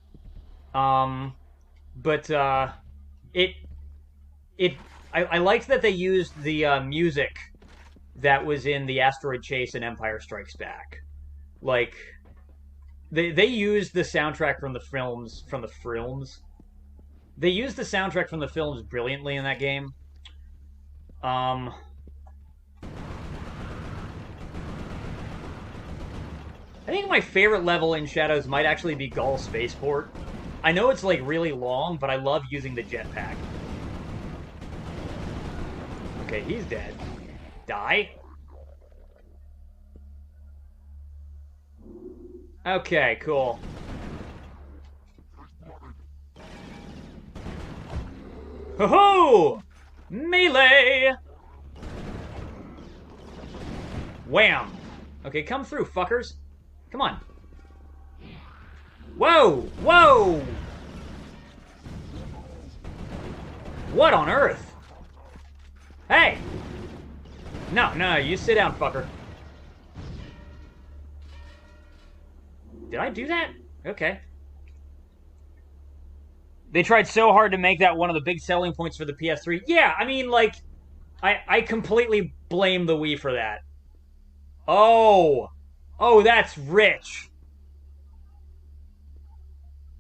I liked that they used the music that was in the asteroid chase in Empire Strikes Back. Like, they used the soundtrack from the films. They used the soundtrack from the films brilliantly in that game. I think my favorite level in Shadows might actually be Gull Spaceport. I know it's, like, really long, but I love using the jetpack. Okay, he's dead. Die. Okay, cool. Ho-ho! Melee! Wham! Okay, come through, fuckers. Come on. Whoa! Whoa! What on earth? Hey! No, you sit down, fucker. Did I do that? Okay. They tried so hard to make that one of the big selling points for the PS3. Yeah, I mean, like, I completely blame the Wii for that. Oh, that's rich.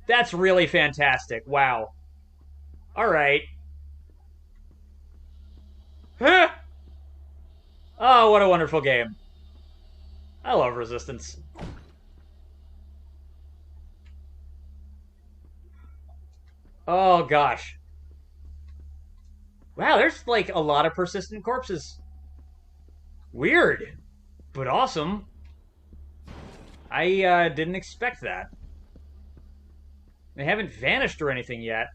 That's really fantastic. Wow. Alright. Huh? Oh, what a wonderful game. I love Resistance. Oh, gosh. Wow, there's, like, a lot of persistent corpses. Weird, but awesome. I didn't expect that. They haven't vanished or anything yet.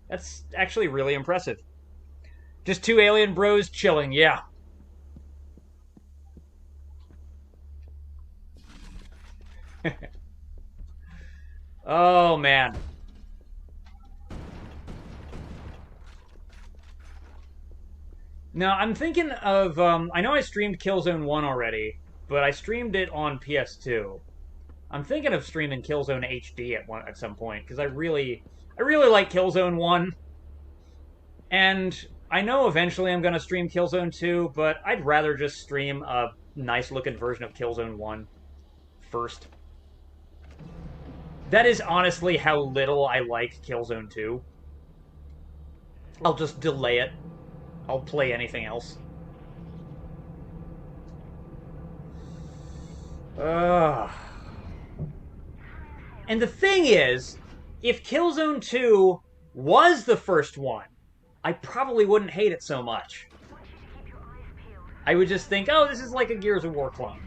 That's actually really impressive. Just two alien bros chilling, yeah. Oh, man. Now, I'm thinking of, I know I streamed Killzone 1 already, but I streamed it on PS2. I'm thinking of streaming Killzone HD at some point, because I really like Killzone 1. And I know eventually I'm going to stream Killzone 2, but I'd rather just stream a nice-looking version of Killzone 1 first. That is honestly how little I like Killzone 2. I'll just delay it. I'll play anything else. And the thing is, if Killzone 2 was the first one, I probably wouldn't hate it so much. I would just think, oh, this is like a Gears of War clone,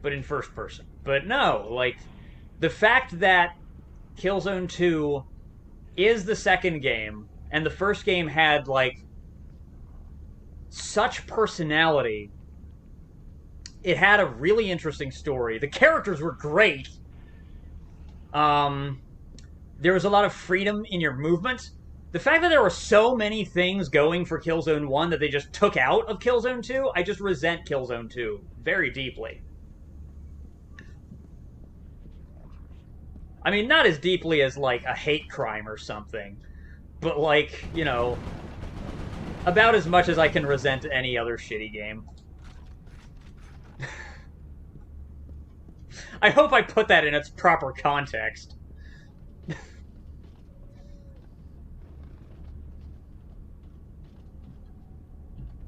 but in first person. But no, like, the fact that Killzone 2 is the second game, and the first game had, like, such personality. It had a really interesting story. The characters were great. There was a lot of freedom in your movement. The fact that there were so many things going for Killzone 1 that they just took out of Killzone 2, I just resent Killzone 2 very deeply. I mean, not as deeply as, like, a hate crime or something, but, like, you know, about as much as I can resent any other shitty game. I hope I put that in its proper context.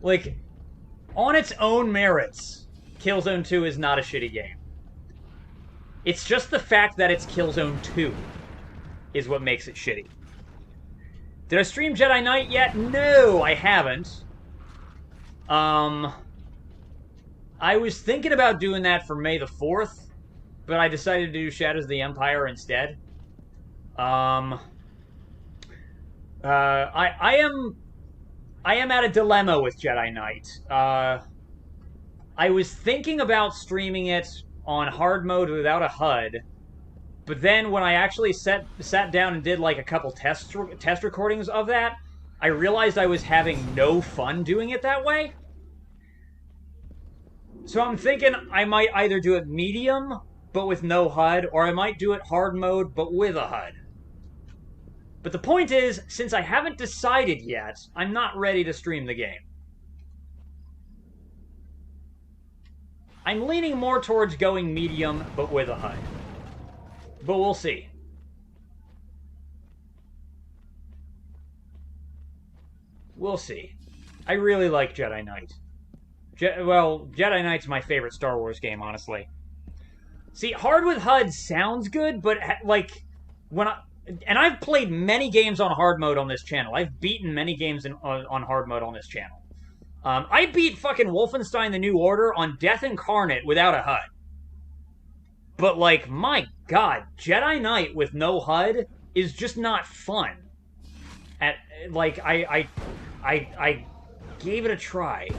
Like, on its own merits, Killzone 2 is not a shitty game. It's just the fact that it's Killzone 2 is what makes it shitty. Did I stream Jedi Knight yet? No, I haven't. I was thinking about doing that for May the 4th, but I decided to do Shadows of the Empire instead. I am at a dilemma with Jedi Knight. I was thinking about streaming it on hard mode without a HUD, but then when I actually sat down and did like a couple test recordings of that, I realized I was having no fun doing it that way. So I'm thinking I might either do it medium, but with no HUD, or I might do it hard mode, but with a HUD. But the point is, since I haven't decided yet, I'm not ready to stream the game. I'm leaning more towards going medium, but with a HUD. But we'll see. We'll see. I really like Jedi Knight. Jedi Knight's my favorite Star Wars game, honestly. See, hard with HUD sounds good, but, like, and I've played many games on hard mode on this channel. I've beaten many games on hard mode on this channel. I beat fucking Wolfenstein The New Order on Death Incarnate without a HUD. But, like, my god, Jedi Knight with no HUD is just not fun. I gave it a try,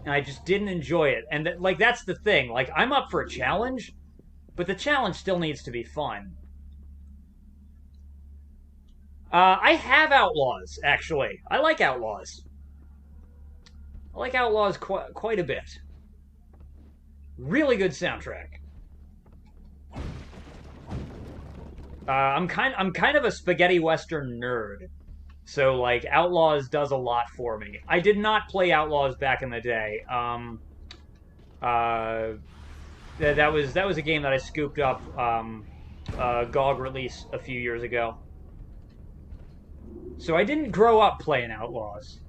and I just didn't enjoy it. And, that's the thing. Like, I'm up for a challenge, but the challenge still needs to be fun. I have Outlaws, actually. I like Outlaws. I like Outlaws quite a bit. Really good soundtrack. I'm kind of a spaghetti western nerd, so like Outlaws does a lot for me. I did not play Outlaws back in the day. That was a game that I scooped up GOG release a few years ago. So I didn't grow up playing Outlaws.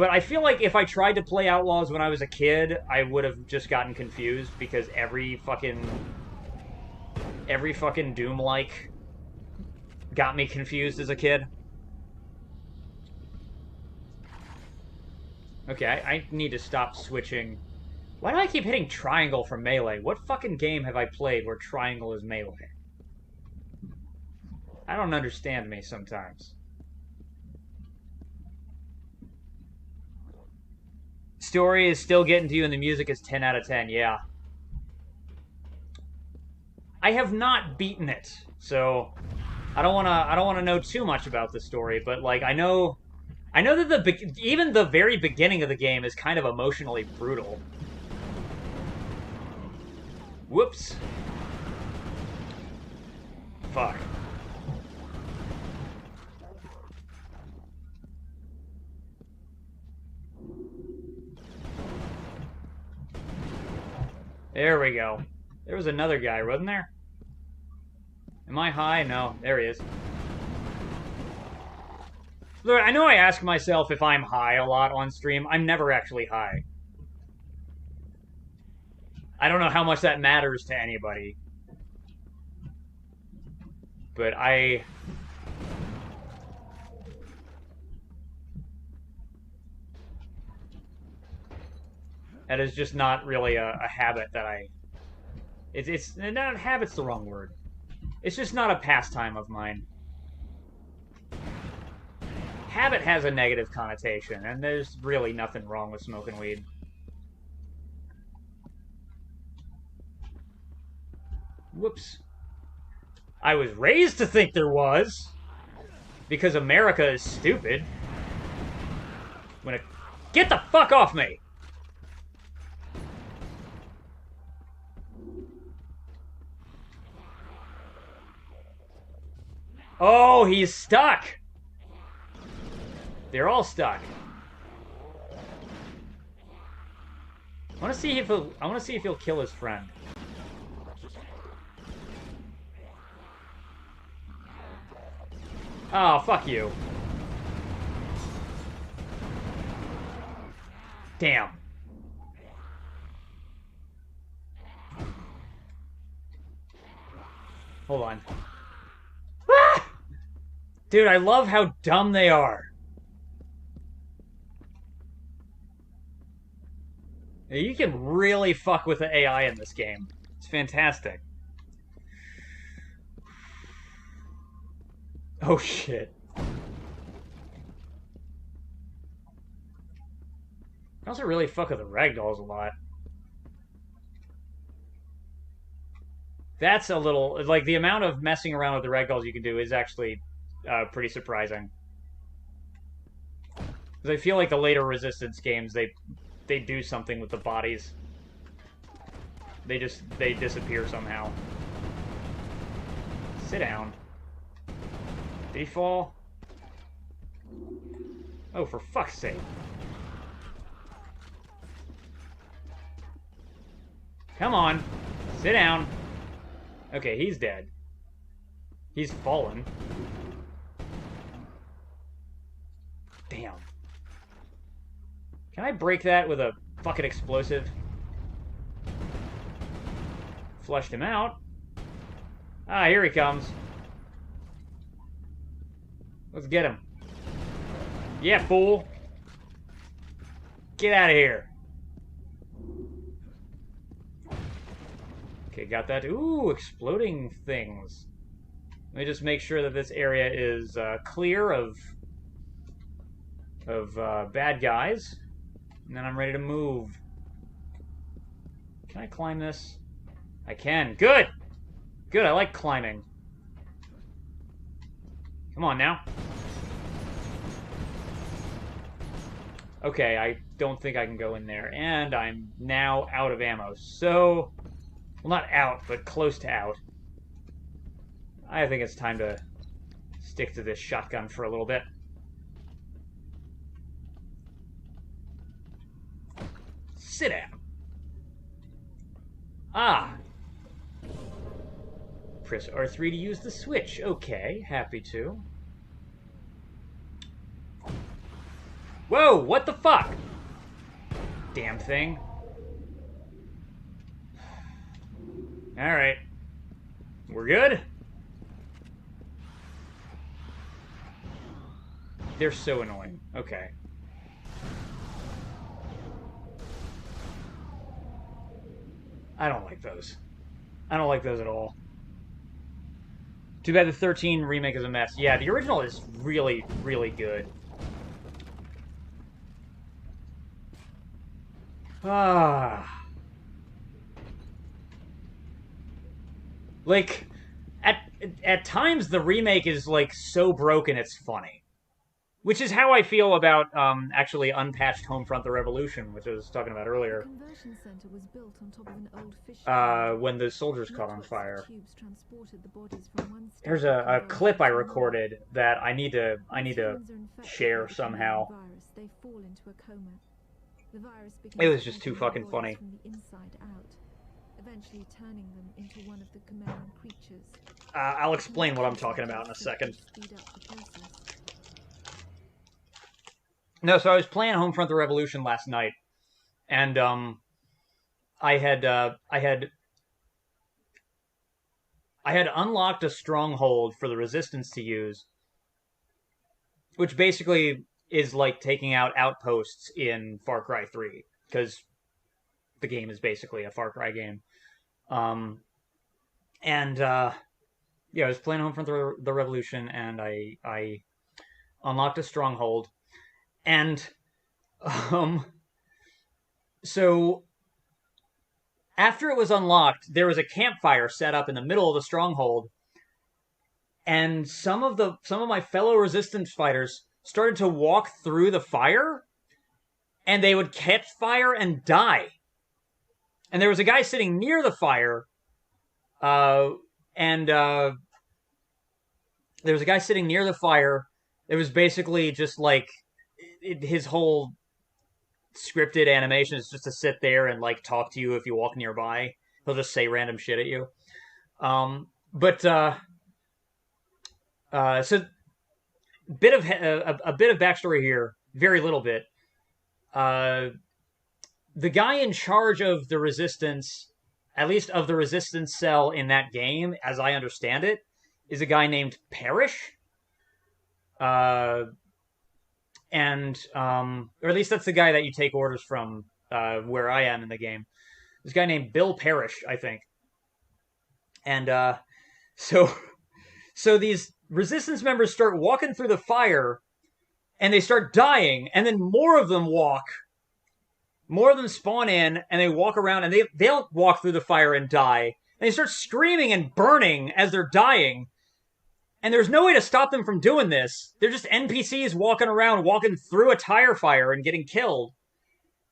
But I feel like if I tried to play Outlaws when I was a kid, I would have just gotten confused because every fucking Doom-like got me confused as a kid. Okay, I need to stop switching. Why do I keep hitting triangle for melee? What fucking game have I played where triangle is melee? I don't understand me sometimes. Story is still getting to you and the music is 10 out of 10, yeah. I have not beaten it, so I don't wanna know too much about the story, but like I know that even the very beginning of the game is kind of emotionally brutal. Whoops. Fuck. There we go. There was another guy, wasn't there? Am I high? No. There he is. Look, I know I ask myself if I'm high a lot on stream. I'm never actually high. I don't know how much that matters to anybody. But that is just not really a habit that it's not habit's the wrong word. It's just not a pastime of mine. Habit has a negative connotation, and there's really nothing wrong with smoking weed. Whoops. I was raised to think there was, because America is stupid. Get the fuck off me! Oh, he's stuck! They're all stuck. I want to see if he'll kill his friend. Oh, fuck you. Damn. Hold on. Ah! Dude, I love how dumb they are. You can really fuck with the AI in this game. It's fantastic. Oh shit. I also really fuck with the ragdolls a lot. That's a little... Like, the amount of messing around with the ragdolls you can do is actually pretty surprising. Because I feel like the later Resistance games, they do something with the bodies. They disappear somehow. Sit down. Did he fall? Oh, for fuck's sake. Come on. Sit down. Okay, he's dead. He's fallen. Damn. Can I break that with a fucking explosive? Flushed him out. Ah, here he comes. Let's get him. Yeah, fool. Get out of here. Okay, got that. Ooh, exploding things. Let me just make sure that this area is clear of bad guys. And then I'm ready to move. Can I climb this? I can. Good! Good, I like climbing. Come on now. Okay, I don't think I can go in there. And I'm now out of ammo. So, well, not out, but close to out. I think it's time to stick to this shotgun for a little bit. Sit down. Ah. Press R3 to use the switch. Okay, happy to. Whoa, what the fuck? Damn thing. Alright. We're good? They're so annoying. Okay. I don't like those. I don't like those at all. Too bad the 13 remake is a mess. Yeah, the original is really, really good. Ah. Like, at times the remake is, like, so broken it's funny. Which is how I feel about, actually unpatched Homefront: The Revolution, which I was talking about earlier. Conversion center was built on top of an old fish When the soldiers caught on fire. tubes transported the bodies from one Here's a clip I recorded that I need to share somehow. They fall into a coma. The virus It was just too fucking funny. from the inside out, eventually turning them into one of the Chimeran creatures. I'll explain what I'm talking about in a second. Speed up the process. No, so I was playing Homefront: The Revolution last night, and I had unlocked a stronghold for the Resistance to use, which basically is like taking out outposts in Far Cry 3, because the game is basically a Far Cry game. Yeah, I was playing Homefront: The Revolution, and I unlocked a stronghold. And, so after it was unlocked, there was a campfire set up in the middle of the stronghold, and some of my fellow resistance fighters started to walk through the fire, and they would catch fire and die. And there was a guy sitting near the fire, there was a guy sitting near the fire. It was basically just like his whole scripted animation is just to sit there and like talk to you if you walk nearby. He'll just say random shit at you. So a bit of backstory here, very little bit. The guy in charge of the resistance, at least of the resistance cell in that game, as I understand it, is a guy named Parrish. Or at least that's the guy that you take orders from, where I am in the game. This guy named Bill Parrish, I think. And, so these resistance members start walking through the fire, and they start dying, and then more of them spawn in, and they walk around, and they don't walk through the fire and die, and they start screaming and burning as they're dying. And there's no way to stop them from doing this. They're just NPCs walking around, walking through a tire fire and getting killed.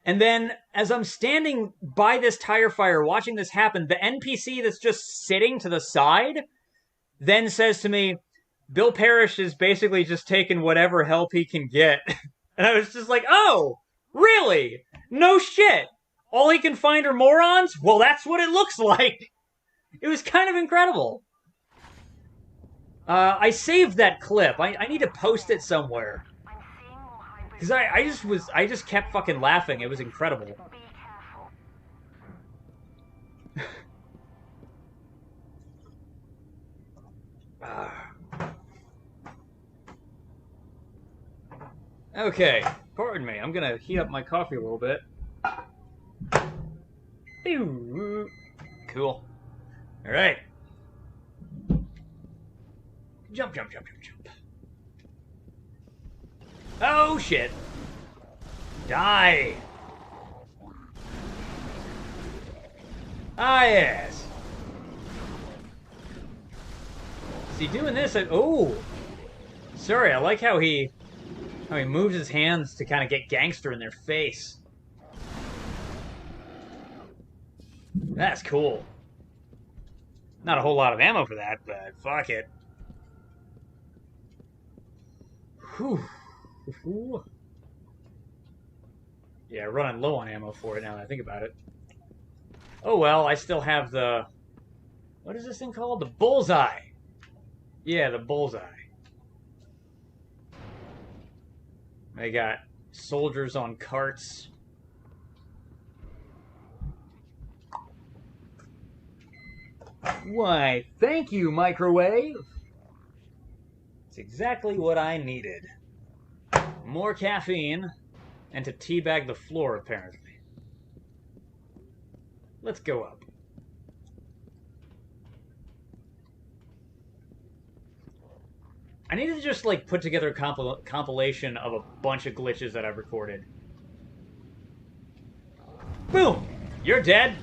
And then, as I'm standing by this tire fire watching this happen, the NPC that's just sitting to the side then says to me, Bill Parrish is basically just taking whatever help he can get. And I was just like, oh, really? No shit. All he can find are morons? Well, that's what it looks like. It was kind of incredible. I saved that clip. I need to post it somewhere. Because I just kept fucking laughing. It was incredible. Okay, pardon me. I'm gonna heat up my coffee a little bit. Cool. Alright. Jump, jump, jump, jump, jump. Oh, shit. Die. Ah, yes. Is he doing this? Oh. Sorry, I like how he moves his hands to kind of get gangster in their face. That's cool. Not a whole lot of ammo for that, but fuck it. Whew. Yeah, running low on ammo for it now that I think about it. Oh well, I still have the... What is this thing called? The bullseye! Yeah, the bullseye. I got Soldiers on carts. Why, thank you, microwave. It's exactly what I needed. More caffeine, and to teabag the floor, apparently. Let's go up. I need to just, like, put together a compilation of a bunch of glitches that I've recorded. Boom! You're dead!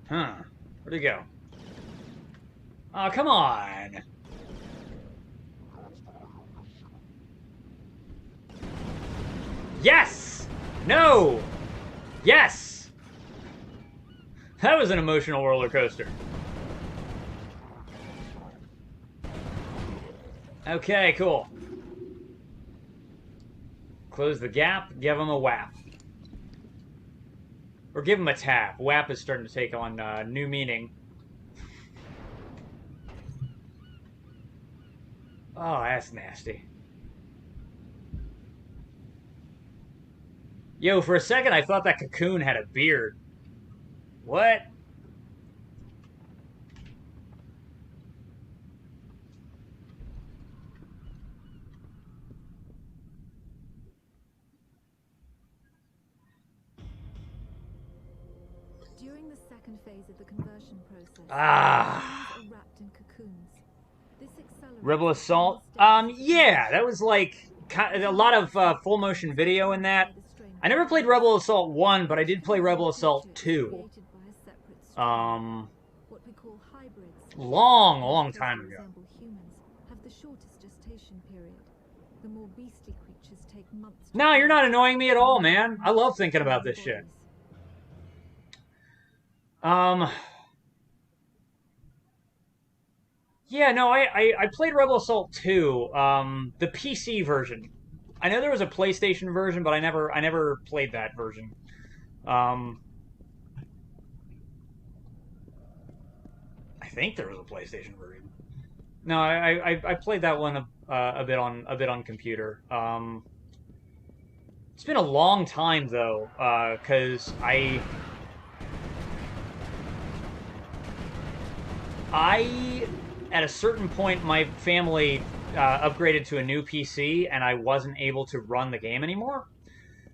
Huh. Where'd he go? Oh, come on! Yes! No! Yes! That was an emotional roller coaster. Okay, cool. Close the gap, give him a whap. Or give him a tap. Whap is starting to take on new meaning. Oh, that's nasty. Yo, for a second I thought that cocoon had a beard. What? During the second phase of the conversion process, Ah. humans are wrapped in cocoons. This accelerates Rebel the Assault? final stage Yeah, that was like a lot of full motion video in that. I never played Rebel Assault 1, but I did play Rebel Assault 2. created by a separate strain. What we call hybrids. Long time ago. Resemble humans, have the shortest gestation period. The more beastly creatures take months. No, you're not annoying me at all, man. I love thinking about this shit. Yeah, no, I played Rebel Assault 2, the PC version. I know there was a PlayStation version, but I never played that version. I think there was a PlayStation version. No, I played that one a bit on computer. It's been a long time though, because I at a certain point my family upgraded to a new PC and I wasn't able to run the game anymore.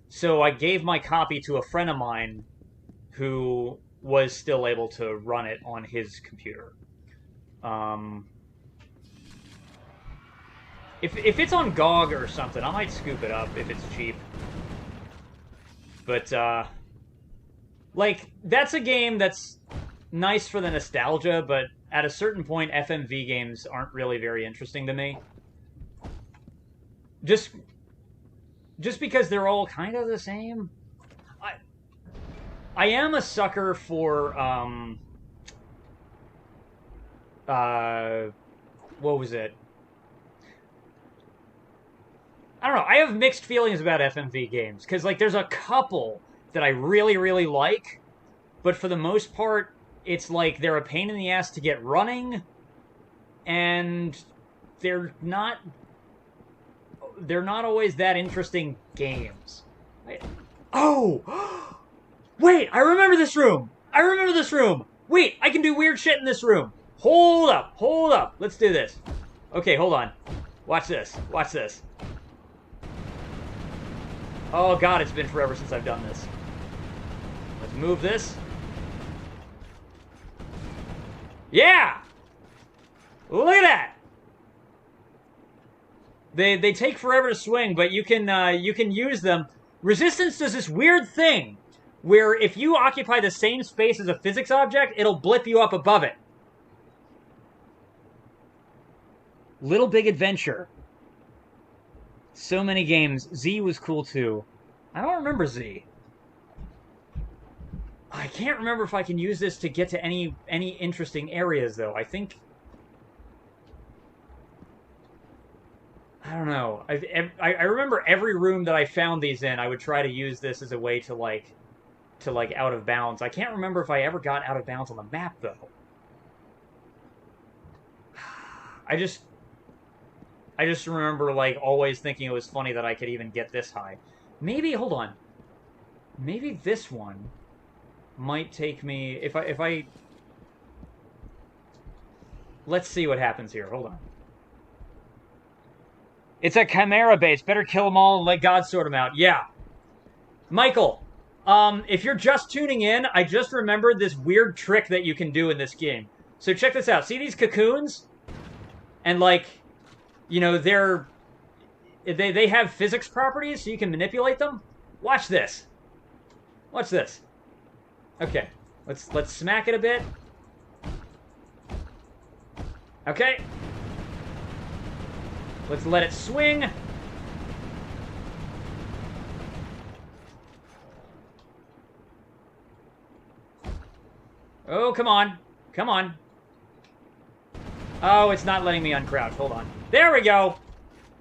So I gave my copy to a friend of mine who was still able to run it on his computer. If it's on GOG or something, I might scoop it up if it's cheap. But, like, that's a game that's nice for the nostalgia, but at a certain point, FMV games aren't really very interesting to me. Just because they're all kind of the same. I am a sucker for, what was it? I don't know. I have mixed feelings about FMV games, because, like, there's a couple that I really like, but for the most part, it's like they're a pain in the ass to get running, and they're not always that interesting games. Oh! Wait, I remember this room! Wait, I can do weird shit in this room! Hold up! Let's do this. Okay, hold on. Watch this. Oh god, it's been forever since I've done this. Let's move this. Yeah! Look at that! They take forever to swing, but you can use them. Resistance does this weird thing where if you occupy the same space as a physics object, it'll blip you up above it. Little Big Adventure. So many games. Z was cool too. I don't remember Z. I can't remember if I can use this to get to any interesting areas though. I think I don't know. I remember every room that I found these in, I would try to use this as a way to like out of bounds. I can't remember if I ever got out of bounds on the map though. I just remember, like, always thinking it was funny that I could even get this high. Maybe, hold on. Maybe this one might take me... If I... Let's see what happens here. Hold on. It's a Chimera base. Better kill them all and let God sort them out. Yeah. Michael, if you're just tuning in, I just remembered this weird trick that you can do in this game. So check this out. See these cocoons? And, like, you know, they have physics properties, so you can manipulate them. Watch this. Watch this. Okay. Let's smack it a bit. Okay. Let's let it swing. Oh, come on. Come on. Oh, it's not letting me uncrouch. Hold on. There we go.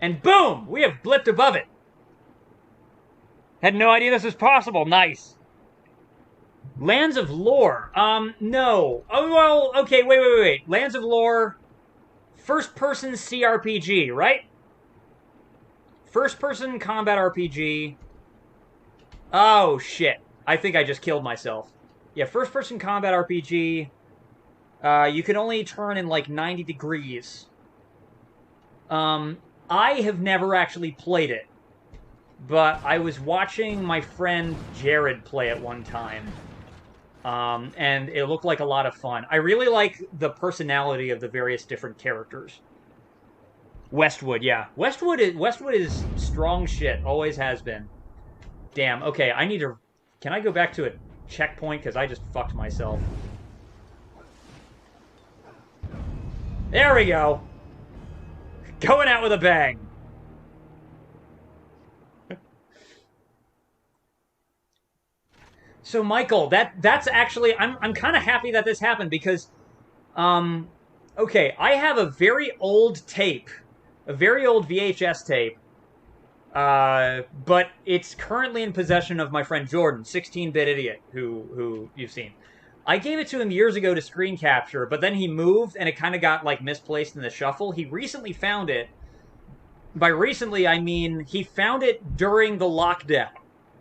And boom! We have blipped above it. Had no idea this was possible. Nice. Lands of Lore. No. Oh, well, okay, wait. Lands of Lore, first-person CRPG, right? First-person combat RPG. Oh, shit. I think I just killed myself. Yeah, first-person combat RPG. You can only turn in, like, 90 degrees. I have never actually played it. But I was watching my friend Jared play it one time. And it looked like a lot of fun. I really like the personality of the various different characters. Westwood, yeah. Westwood is strong shit. Always has been. Damn, okay, I need to... Can I go back to a checkpoint? Because I just fucked myself. There we go. Going out with a bang. So, Michael, that's actually... I'm kind of happy that this happened because... okay, I have a very old tape. A very old VHS tape. But it's currently in possession of my friend Jordan, 16-bit idiot, who you've seen. I gave it to him years ago to screen capture, but then he moved and it kind of got, like, misplaced in the shuffle. He recently found it. By recently, I mean he found it during the lockdown.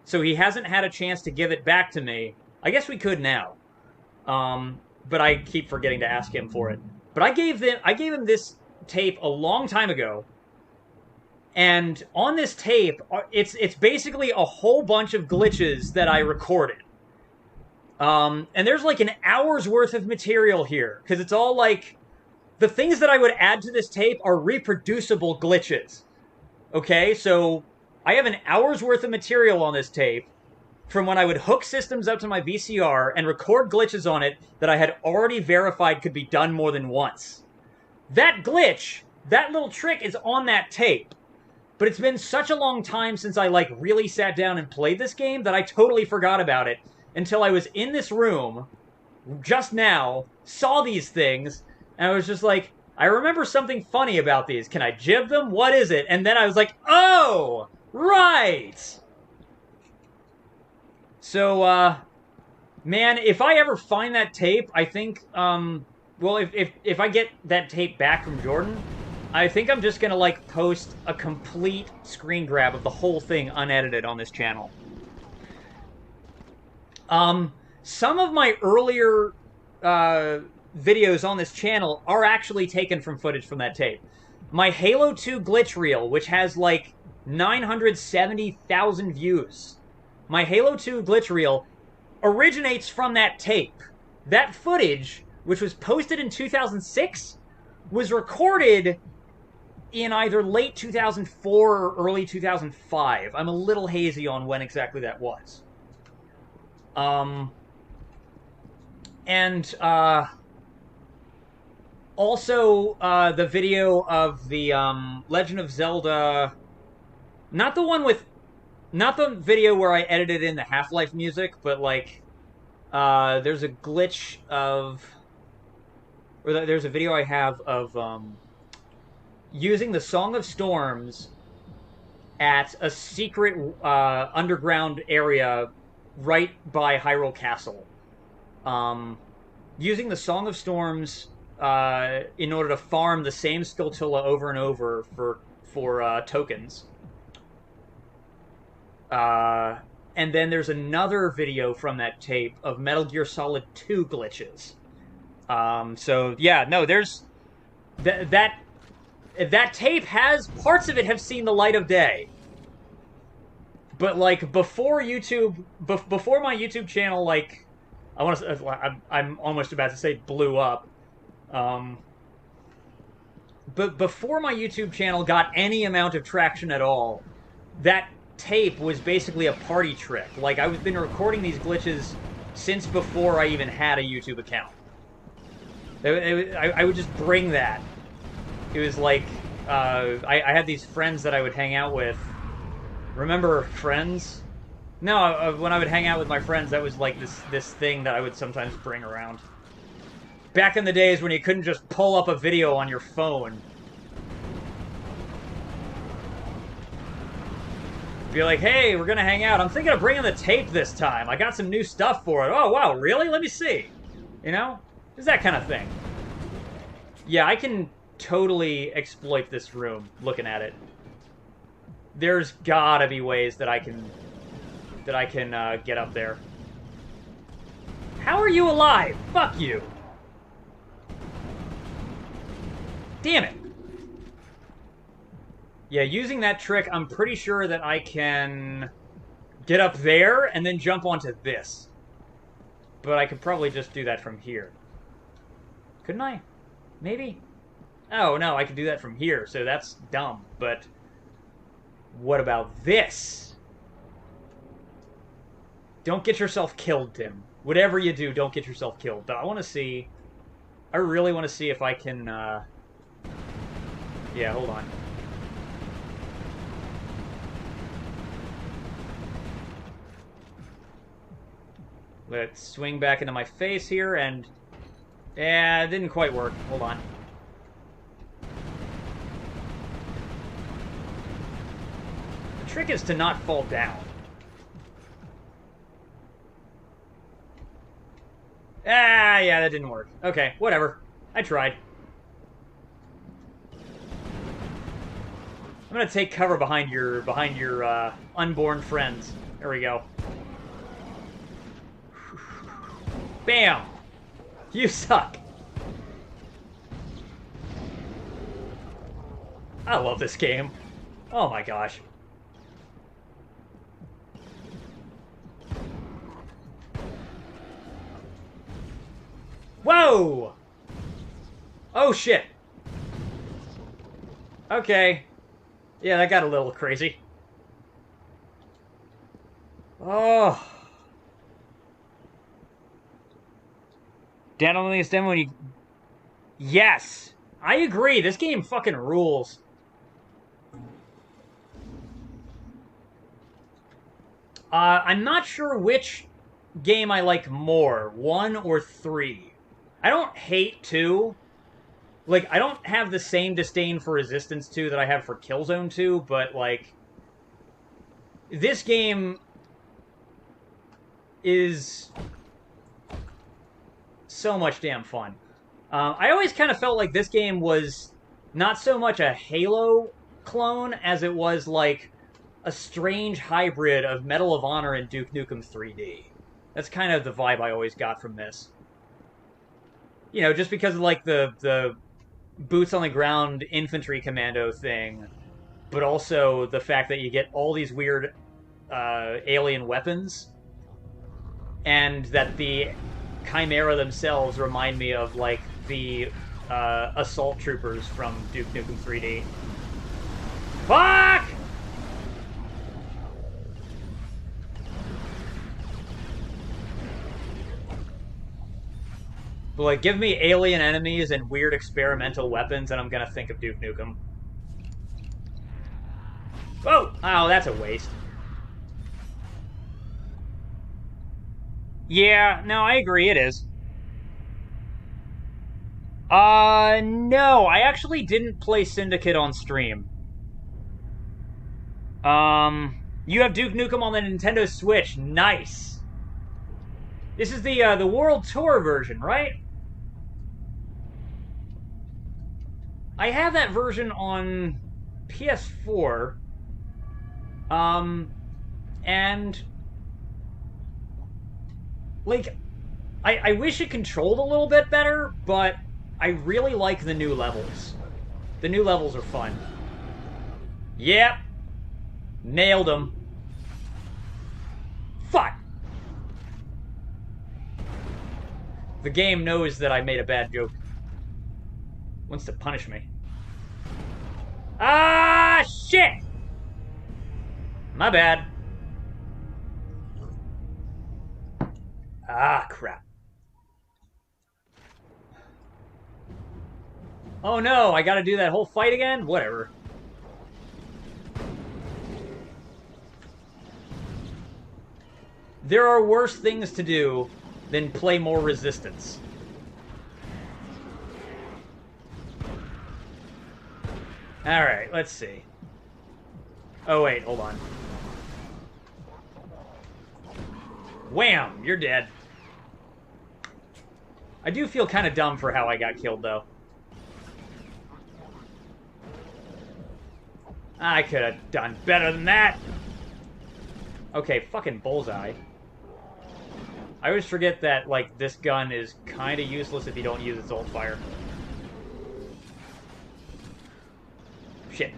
So he hasn't had a chance to give it back to me. I guess we could now. But I keep forgetting to ask him for it. But I gave him this tape a long time ago. And on this tape, it's basically a whole bunch of glitches that I recorded. And there's like an hour's worth of material here. Because it's all like... The things that I would add to this tape are reproducible glitches. Okay, so... I have an hour's worth of material on this tape from when I would hook systems up to my VCR and record glitches on it that I had already verified could be done more than once. That glitch, that little trick is on that tape. But it's been such a long time since I, like, really sat down and played this game that I totally forgot about it until I was in this room just now, saw these things, and I was just like, I remember something funny about these. Can I jib them? What is it? And then I was like, oh! Right! So, man, if I ever find that tape, I think, well, if I get that tape back from Jordan, I think I'm just gonna, like, post a complete screen grab of the whole thing unedited on this channel. Some of my earlier, videos on this channel are actually taken from footage from that tape. My Halo 2 glitch reel, which has, like, 970,000 views. My Halo 2 glitch reel originates from that tape. That footage, which was posted in 2006, was recorded in either late 2004 or early 2005. I'm a little hazy on when exactly that was. Also, the video of the, Legend of Zelda... Not the video where I edited in the Half-Life music, but, like, there's a glitch of... Or there's a video I have of, using the Song of Storms at a secret, underground area right by Hyrule Castle. Using the Song of Storms in order to farm the same Skulltula over and over for tokens. And then there's another video from that tape of Metal Gear Solid 2 glitches. So yeah, no, there's that tape has parts of it have seen the light of day. But like before YouTube, before my YouTube channel, like I'm almost about to say blew up. But before my YouTube channel got any amount of traction at all, that tape was basically a party trick. Like, I've been recording these glitches since before I even had a YouTube account. I would just bring that. It was like, I had these friends that I would hang out with. Remember Friends? No, when I would hang out with my friends, that was like this thing that I would sometimes bring around. Back in the days when you couldn't just pull up a video on your phone. Be like, hey, we're gonna hang out. I'm thinking of bringing the tape this time. I got some new stuff for it. Oh, wow, really? Let me see. You know? It's that kind of thing. Yeah, I can totally exploit this room looking at it. There's gotta be ways that I can get up there. How are you alive? Fuck you. Damn it. Yeah, using that trick, I'm pretty sure that I can get up there and then jump onto this. But I could probably just do that from here. Couldn't I? Maybe? Oh, no, I could do that from here, so that's dumb. But what about this? Don't get yourself killed, Tim. Whatever you do, don't get yourself killed. But I want to see... I really want to see if I can... Yeah, hold on. Let's swing back into my face here, and... Yeah, it didn't quite work. Hold on. The trick is to not fall down. Ah, yeah, that didn't work. Okay, whatever. I tried. I'm gonna take cover behind your unborn friends. There we go. Bam! You suck. I love this game. Oh my gosh. Whoa! Oh shit. Okay. Yeah, that got a little crazy. Oh. Downloading this demo when you... Yes! I agree, this game fucking rules. I'm not sure which game I like more, 1 or 3. I don't hate 2. Like, I don't have the same disdain for Resistance 2 that I have for Killzone 2, but, like... This game... is... so much damn fun. I always kind of felt like this game was not so much a Halo clone as it was like a strange hybrid of Medal of Honor and Duke Nukem 3D. That's kind of the vibe I always got from this. You know, just because of like the boots on the ground infantry commando thing, but also the fact that you get all these weird alien weapons, and that the Chimera themselves remind me of, like, the assault troopers from Duke Nukem 3D. Fuck! But, like, give me alien enemies and weird experimental weapons, and I'm gonna think of Duke Nukem. Whoa! Oh, that's a waste. Yeah, no, I agree, it is. No, I actually didn't play Syndicate on stream. You have Duke Nukem on the Nintendo Switch. Nice. This is the World Tour version, right? I have that version on PS4. And like, I wish it controlled a little bit better, but I really like the new levels. The new levels are fun. Yep. Nailed them. Fuck. The game knows that I made a bad joke. Wants to punish me. Ah, shit! My bad. Ah, crap. Oh no, I gotta do that whole fight again? Whatever. There are worse things to do than play more Resistance. Alright, let's see. Oh wait, hold on. Wham! You're dead. I do feel kind of dumb for how I got killed, though. I could have done better than that. Okay, fucking bullseye. I always forget that, like, this gun is kind of useless if you don't use its ult fire. Shit.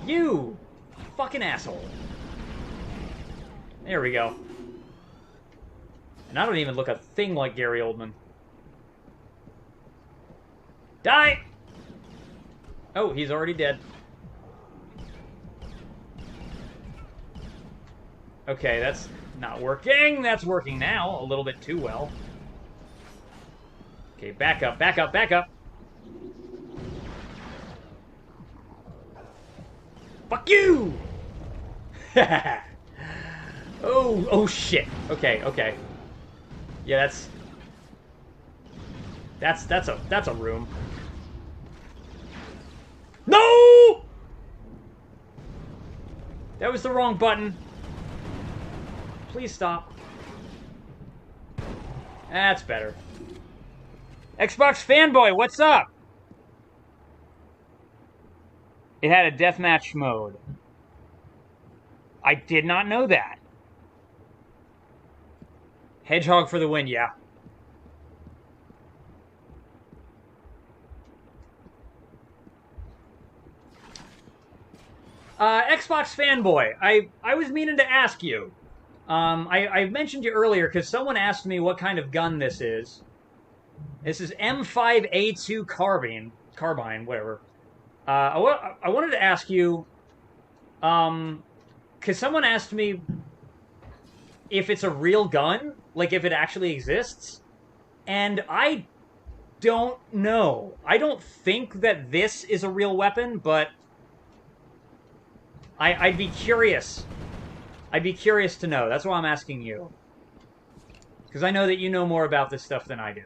You! Fucking asshole. There we go. And I don't even look a thing like Gary Oldman. Die! Oh, he's already dead. Okay, that's not working. That's working now. A little bit too well. Okay, back up, back up, back up. Fuck you! Oh shit. Okay, okay. Yeah, that's a room. No! That was the wrong button. Please stop. That's better. Xbox fanboy, what's up? It had a deathmatch mode. I did not know that. Hedgehog for the win, yeah. Xbox fanboy, I was meaning to ask you. I mentioned you earlier because someone asked me what kind of gun this is. This is M5A2 carbine, whatever. I wanted to ask you, because someone asked me if it's a real gun, like if it actually exists, and I don't know. I don't think that this is a real weapon, but I'd be curious. I'd be curious to know. That's why I'm asking you. Because I know that you know more about this stuff than I do.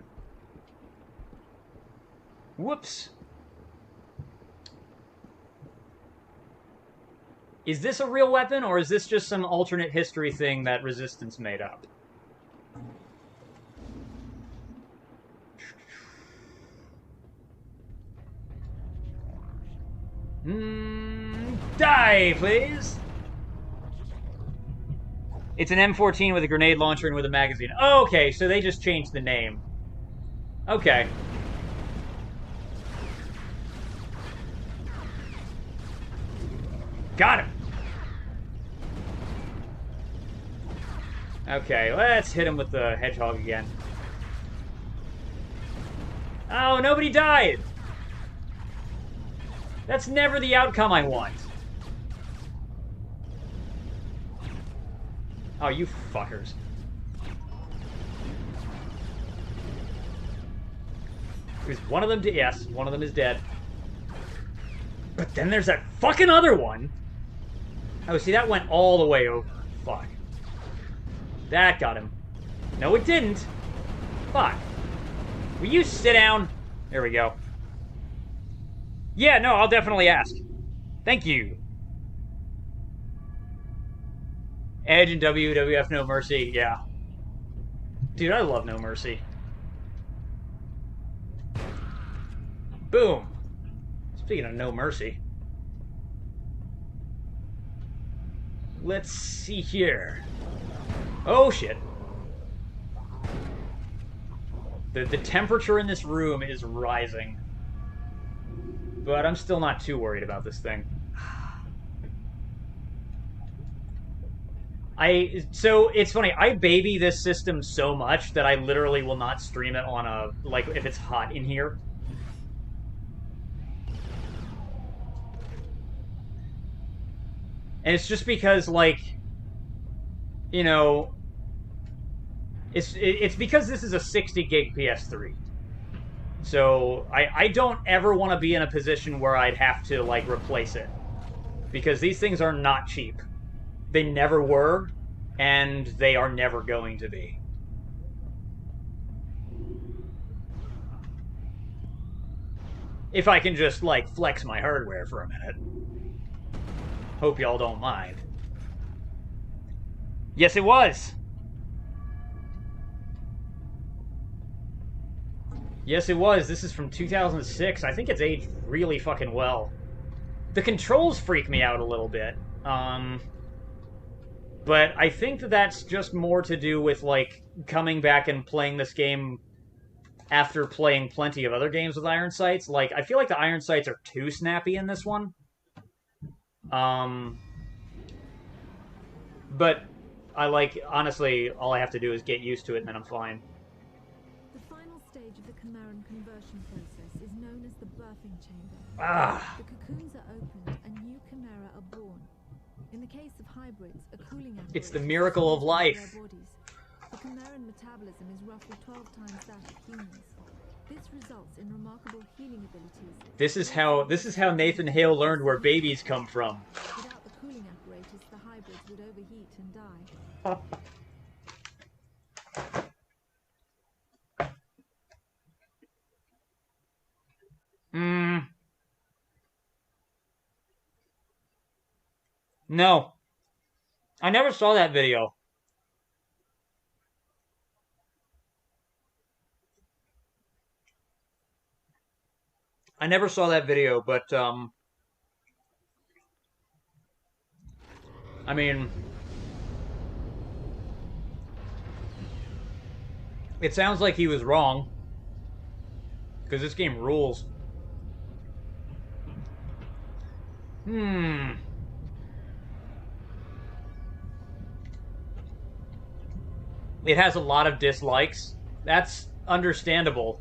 Whoops. Is this a real weapon, or is this just some alternate history thing that Resistance made up? Die, please! It's an M14 with a grenade launcher and with a magazine. Oh, okay, so they just changed the name. Okay. Got him! Okay, let's hit him with the hedgehog again. Oh, nobody died! That's never the outcome I want. Oh, you fuckers. Is one of them dead? Yes, one of them is dead. But then there's that fucking other one. Oh, see, that went all the way over. Fuck. That got him. No, it didn't. Fuck. Will you sit down? There we go. Yeah, no, I'll definitely ask. Thank you. Edge and WWF No Mercy, yeah. Dude, I love No Mercy. Boom. Speaking of no mercy. Let's see here. Oh, shit. The temperature in this room is rising. But I'm still not too worried about this thing. So, it's funny, I baby this system so much that I literally will not stream it on a, like, if it's hot in here. And it's just because, like, you know, it's because this is a 60 gig PS3. So, I don't ever want to be in a position where I'd have to, like, replace it. Because these things are not cheap. They never were, and they are never going to be. If I can just, like, flex my hardware for a minute. Hope y'all don't mind. Yes, it was! Yes, it was. This is from 2006. I think it's aged really fucking well. The controls freak me out a little bit. But I think that that's just more to do with, like, coming back and playing this game after playing plenty of other games with iron sights. Like, I feel like the iron sights are too snappy in this one. But I like, honestly, all I have to do is get used to it and then I'm fine. The final stage of the Chimeran conversion process is known as the birthing chamber. Ah. The cocoons are opened and new Chimera are born. In the case of hybrids, a cooling apparatus It's the miracle of life. their bodies. The Chimeran metabolism is roughly 12 times that of humans. This results in remarkable healing abilities. This is how Nathan Hale learned where babies come from. Without the cooling apparatus, the hybrids would overheat and die. No. I never saw that video. I never saw that video, but, I mean, it sounds like he was wrong, because this game rules. It has a lot of dislikes. That's understandable.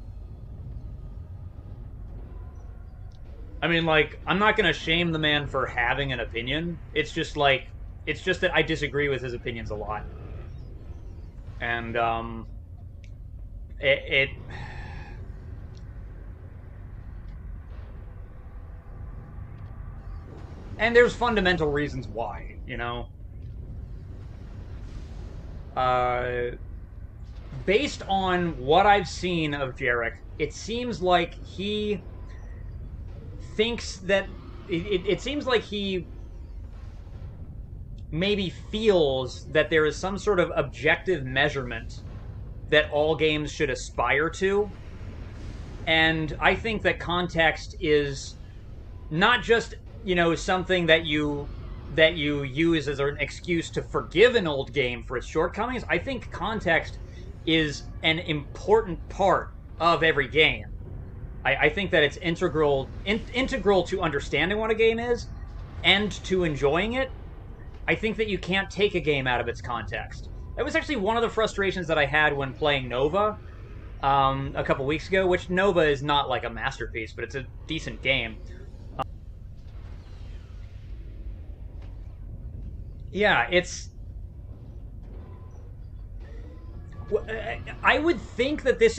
I mean, like, I'm not gonna shame the man for having an opinion. It's just, like, it's just that I disagree with his opinions a lot. And, and there's fundamental reasons why, you know? Based on what I've seen of Jarek, it seems like he thinks that it seems like he maybe feels that there is some sort of objective measurement that all games should aspire to. And I think that context is not just, you know, something that you use as an excuse to forgive an old game for its shortcomings. I think context is an important part of every game. I think that it's integral to understanding what a game is and to enjoying it. I think that you can't take a game out of its context. That was actually one of the frustrations that I had when playing Nova a couple weeks ago, which Nova is not like a masterpiece, but it's a decent game. Yeah, it's... I would think that this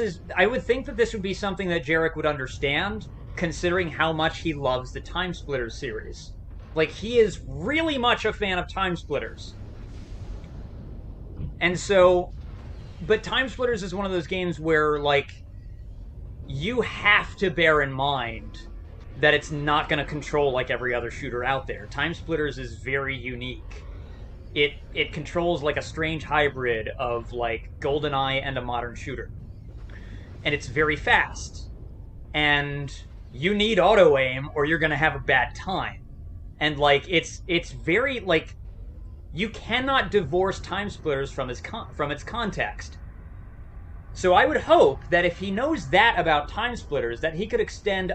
would be something that Jarek would understand, considering how much he loves the Time Splitters series. Like, he is really much a fan of Time Splitters. And so... But Time Splitters is one of those games where, like, you have to bear in mind that it's not going to control like every other shooter out there. Time Splitters is very unique. It controls like a strange hybrid of like GoldenEye and a modern shooter. And it's very fast. And you need auto aim or you're gonna have a bad time. And like it's very like you cannot divorce Time Splitters from its context. So I would hope that if he knows that about Time Splitters, that he could extend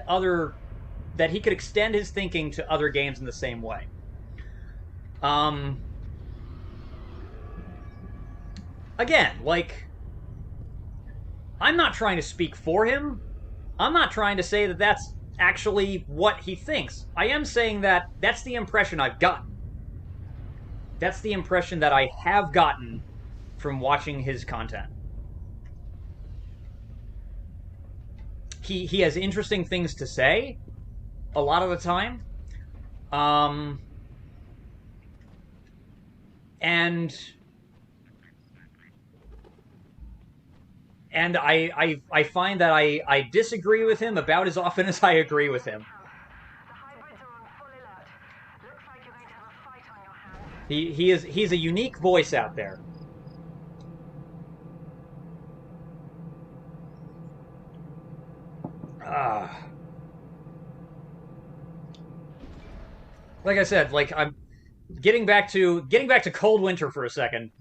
his thinking to other games in the same way. Again, like, I'm not trying to speak for him. I'm not trying to say that that's actually what he thinks. I am saying that that's the impression I've gotten. That's the impression that I have gotten from watching his content. He has interesting things to say a lot of the time. And I find that I disagree with him about as often as I agree with him. He's a unique voice out there. Like I said, like I'm getting back to Cold Winter for a second.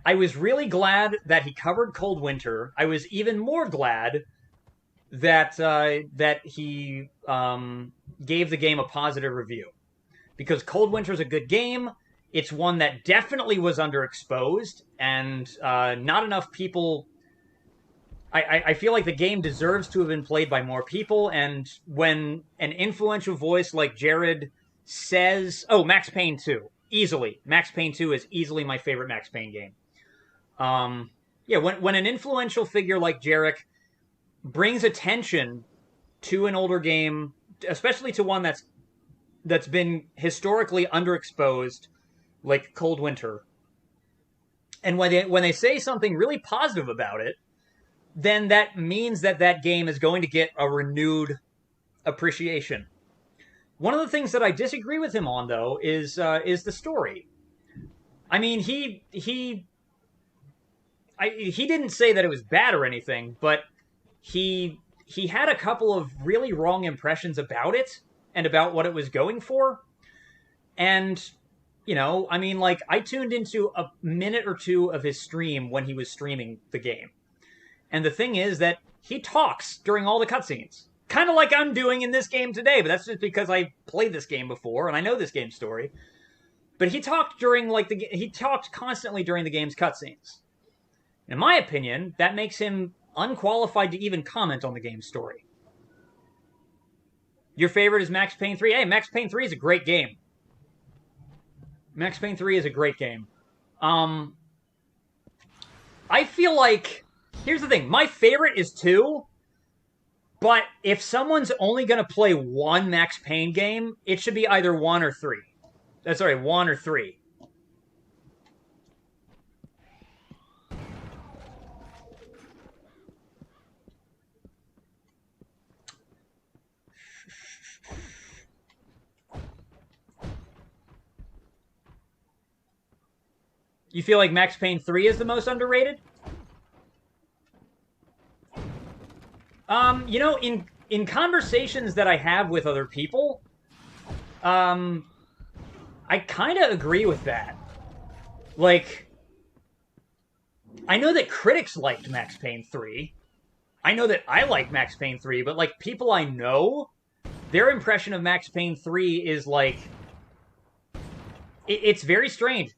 I was really glad that he covered Cold Winter. I was even more glad that that he gave the game a positive review, because Cold Winter is a good game. It's one that definitely was underexposed, and not enough people. I feel like the game deserves to have been played by more people, and when an influential voice like Jared says, "Oh, Max Payne 2, easily. Max Payne 2 is easily my favorite Max Payne game." Yeah, when an influential figure like Jarek brings attention to an older game, especially to one that's been historically underexposed, like Cold Winter, and when they say something really positive about it, then that means that game is going to get a renewed appreciation. One of the things that I disagree with him on, though, is the story. I mean, he didn't say that it was bad or anything, but he had a couple of really wrong impressions about it and about what it was going for. And, you know, I mean, like, I tuned into a minute or two of his stream when he was streaming the game. And the thing is that he talks during all the cutscenes. Kind of like I'm doing in this game today, but that's just because I played this game before and I know this game's story. But he talked constantly during the game's cutscenes. In my opinion, that makes him unqualified to even comment on the game's story. Your favorite is Max Payne 3? Hey, Max Payne 3 is a great game. Max Payne 3 is a great game. I feel like, here's the thing, my favorite is 2, but if someone's only going to play one Max Payne game, it should be either 1 or 3. Sorry, 1 or 3. You feel like Max Payne 3 is the most underrated? You know, in conversations that I have with other people, I kind of agree with that. Like, I know that critics liked Max Payne 3. I know that I like Max Payne 3, but, like, people I know, their impression of Max Payne 3 is, like, it's very strange.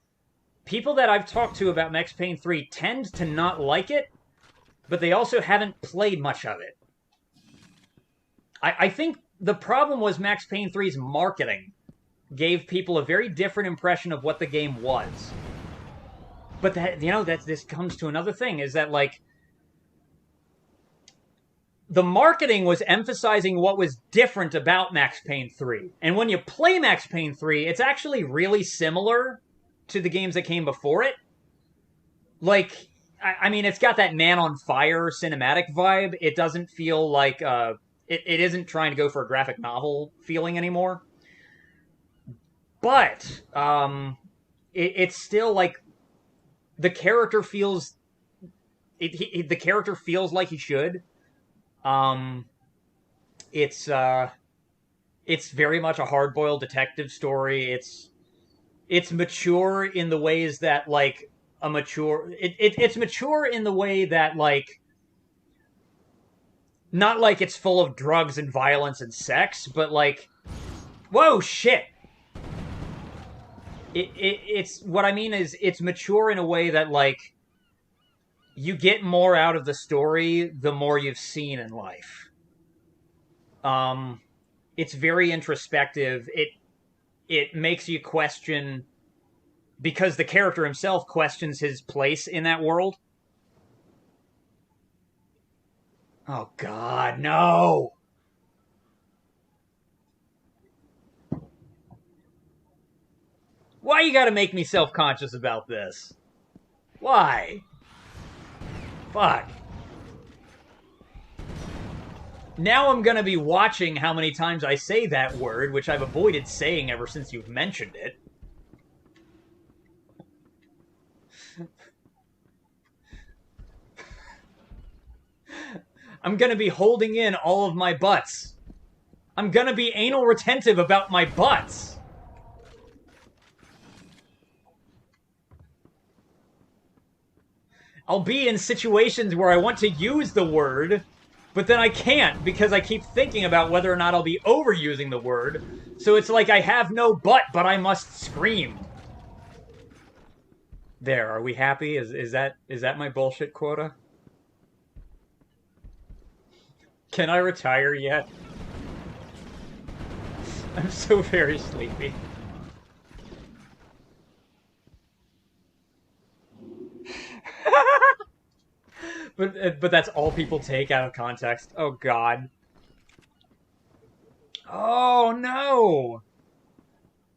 People that I've talked to about Max Payne 3 tend to not like it, but they also haven't played much of it. I think the problem was Max Payne 3's marketing gave people a very different impression of what the game was. But that, you know, this comes to another thing, is that, like, the marketing was emphasizing what was different about Max Payne 3. And when you play Max Payne 3, it's actually really similar to the games that came before it. Like, I mean, it's got that Man on Fire cinematic vibe. It doesn't feel like, it isn't trying to go for a graphic novel feeling anymore. But, it's still, like, the character feels, the character feels like he should. It's very much a hard-boiled detective story. It's mature in the ways that, like, a mature... It's mature in the way that, like... Not like it's full of drugs and violence and sex, but, like... Whoa, shit! It's... What I mean is, it's mature in a way that, like... You get more out of the story the more you've seen in life. It's very introspective. It makes you question, because the character himself questions his place in that world. Oh God, no! Why you gotta make me self-conscious about this? Why? Fuck. Now I'm gonna be watching how many times I say that word, which I've avoided saying ever since you've mentioned it. I'm gonna be holding in all of my butts. I'm gonna be anal retentive about my butts. I'll be in situations where I want to use the word, but then I can't because I keep thinking about whether or not I'll be overusing the word. So it's like I have no butt, but I must scream. There, are we happy? Is that my bullshit quota? Can I retire yet? I'm so very sleepy. But that's all people take out of context. Oh God. Oh no.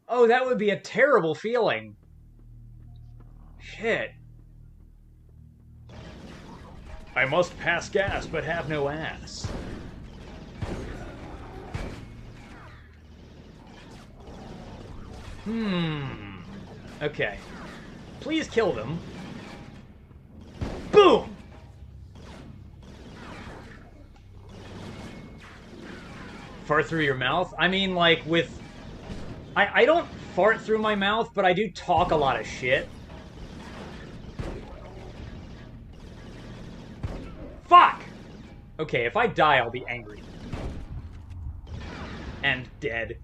Oh, that would be a terrible feeling. Shit. I must pass gas, but have no ass. Okay. Please kill them. Boom! Fart through your mouth? I mean, like, with... I don't fart through my mouth, but I do talk a lot of shit. Fuck! Okay, if I die, I'll be angry. And dead.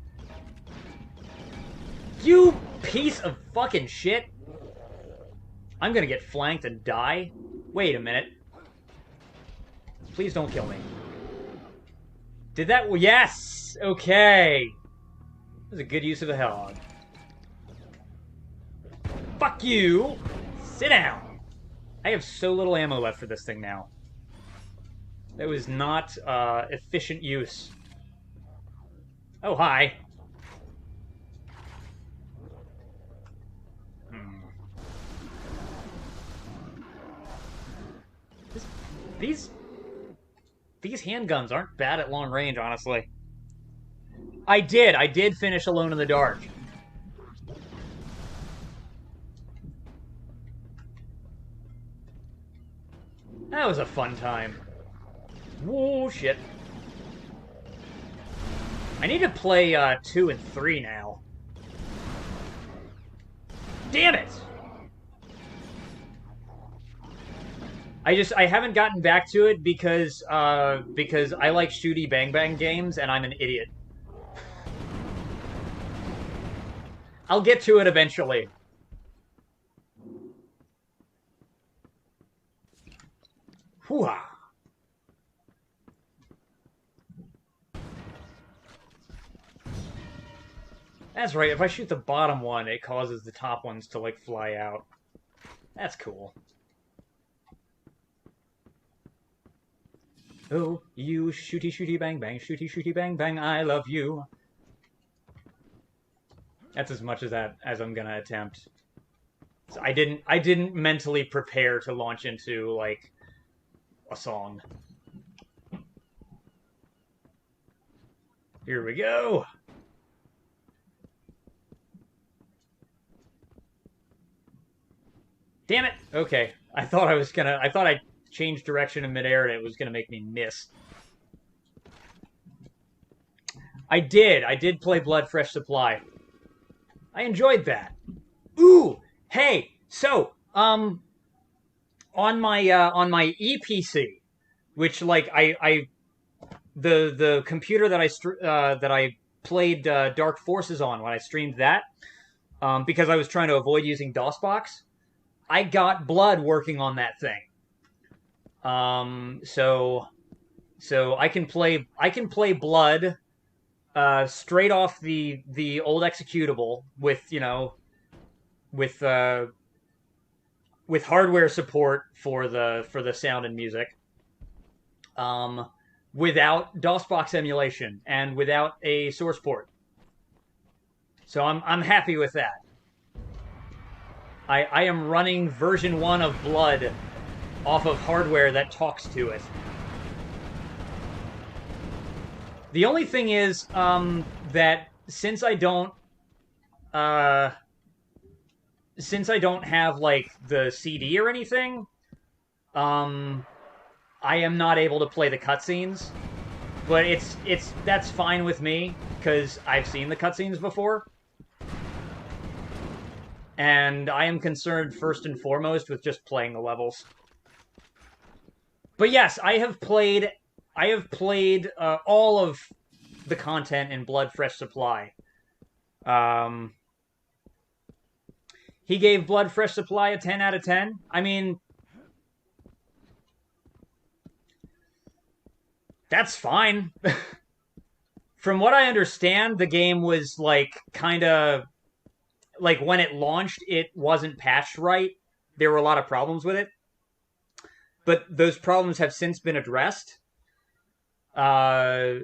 You piece of fucking shit! I'm gonna get flanked and die? Wait a minute. Please don't kill me. Did that... Yes! Okay! That was a good use of a hog. Fuck you! Sit down! I have so little ammo left for this thing now. That was not efficient use. Oh, hi. These handguns aren't bad at long range, honestly. I did finish Alone in the Dark. That was a fun time. Whoa, shit. I need to play 2 and 3 now. Damn it! I haven't gotten back to it because I like shooty bang bang games and I'm an idiot. I'll get to it eventually. Hoo-ha. That's right, if I shoot the bottom one, it causes the top ones to, like, fly out. That's cool. Oh, you shooty shooty bang bang, shooty bang bang, I love you. That's as much as I'm gonna attempt. So I didn't mentally prepare to launch into, like, a song. Here we go. Damn it! Okay. I thought I changed direction in midair and it was gonna make me miss. I did play Blood Fresh Supply. I enjoyed that. Ooh, hey, so on my EPC, which like the computer that I played Dark Forces on when I streamed that, because I was trying to avoid using DOSBox, I got Blood working on that thing. So I can play Blood straight off the old executable with, you know, with hardware support for the sound and music, without DOSBox emulation and without a source port. So I'm happy with that. I am running version 1 of Blood off of hardware that talks to it. The only thing is that since I don't have like the CD or anything, I am not able to play the cutscenes. But that's fine with me because I've seen the cutscenes before. And I am concerned first and foremost with just playing the levels. But yes, I have played all of the content in Blood Fresh Supply. He gave Blood Fresh Supply a 10 out of 10. I mean, that's fine. From what I understand, the game was like kind of like when it launched, it wasn't patched right. There were a lot of problems with it. But those problems have since been addressed. I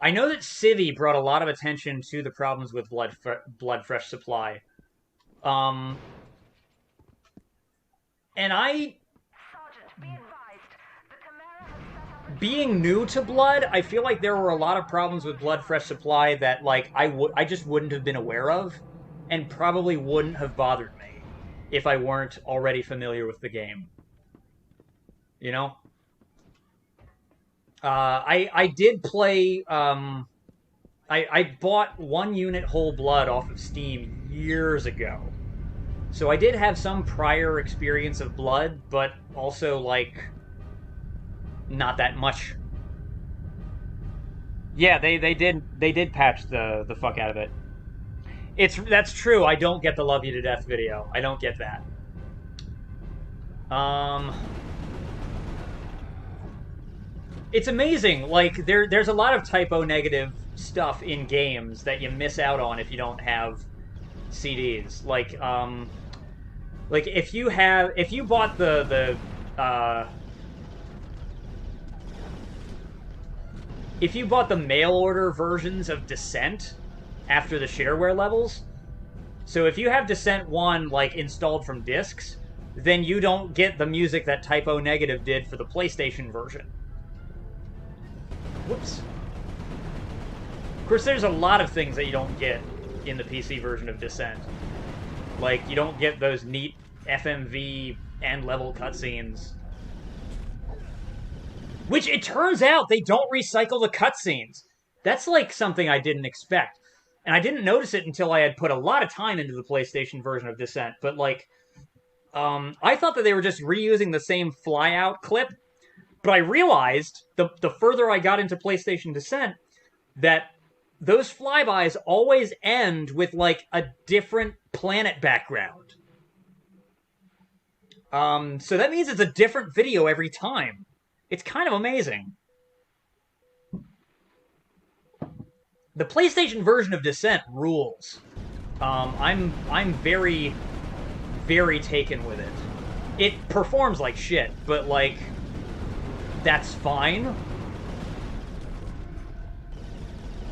know that Civvy brought a lot of attention to the problems with Blood Fresh Supply. And being new to Blood, I feel like there were a lot of problems with Blood Fresh Supply that like I just wouldn't have been aware of, and probably wouldn't have bothered me if I weren't already familiar with the game. You know? I did play, I bought 1 unit Whole Blood off of Steam years ago. So I did have some prior experience of Blood, but also, like, not that much. Yeah, they did patch the fuck out of it. That's true, I don't get the Love You to Death video. I don't get that. It's amazing. Like there's a lot of typo negative stuff in games that you miss out on if you don't have CDs. Like if you bought if you bought the mail order versions of Descent after the shareware levels, so if you have Descent 1 like installed from discs, then you don't get the music that Typo Negative did for the PlayStation version. Whoops. Of course, there's a lot of things that you don't get in the PC version of Descent. Like, you don't get those neat FMV end-level cutscenes. Which, it turns out, they don't recycle the cutscenes. That's, like, something I didn't expect. And I didn't notice it until I had put a lot of time into the PlayStation version of Descent. But, like, I thought that they were just reusing the same fly-out clip. But I realized, the further I got into PlayStation Descent, that those flybys always end with, like, a different planet background. So that means it's a different video every time. It's kind of amazing. The PlayStation version of Descent rules. I'm very, very taken with it. It performs like shit, but, like, that's fine.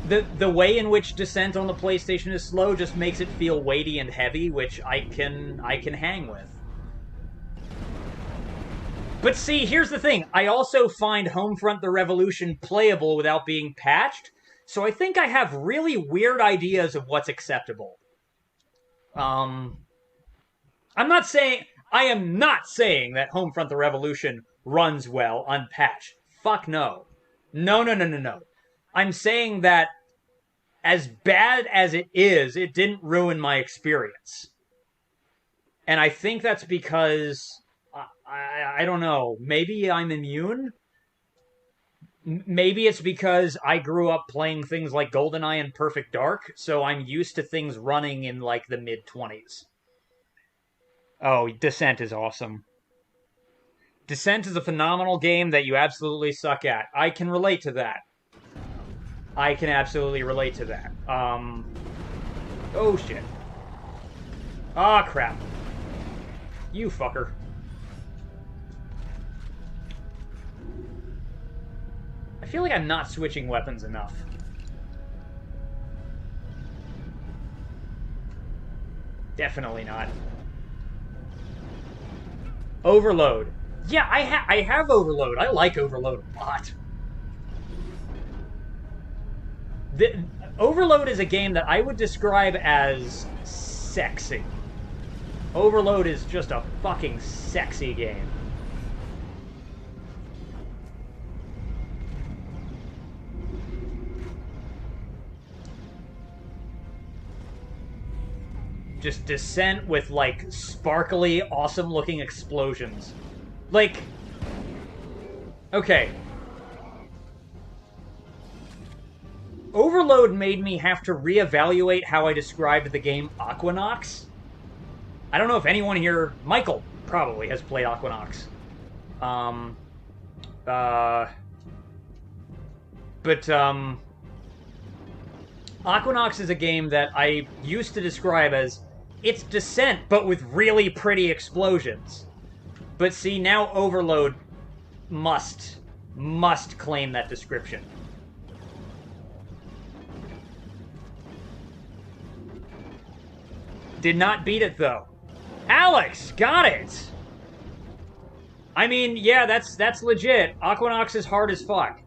The way in which Descent on the PlayStation is slow just makes it feel weighty and heavy, which I can hang with. But see, here's the thing. I also find Homefront the Revolution playable without being patched, so I think I have really weird ideas of what's acceptable. I am not saying that Homefront the Revolution runs well unpatched. Fuck no. No. I'm saying that as bad as it is, it didn't ruin my experience. And I think that's because, I don't know, maybe I'm immune? Maybe it's because I grew up playing things like GoldenEye and Perfect Dark, so I'm used to things running in, like, the mid-20s. Oh, Descent is awesome. Descent is a phenomenal game that you absolutely suck at. I can relate to that. I can absolutely relate to that. Oh, shit. Ah, crap. You fucker. I feel like I'm not switching weapons enough. Definitely not. Overload. Yeah, I have Overload. I like Overload a lot. Overload is a game that I would describe as sexy. Overload is just a fucking sexy game. Just Descent with, like, sparkly, awesome-looking explosions. Like... Okay. Overload made me have to reevaluate how I described the game Aquanox. I don't know if anyone here... Michael probably has played Aquanox. Aquanox is a game that I used to describe as it's Descent, but with really pretty explosions. But see, now Overload must claim that description. Did not beat it, though. Alex, got it! I mean, yeah, that's legit. Aquanox is hard as fuck.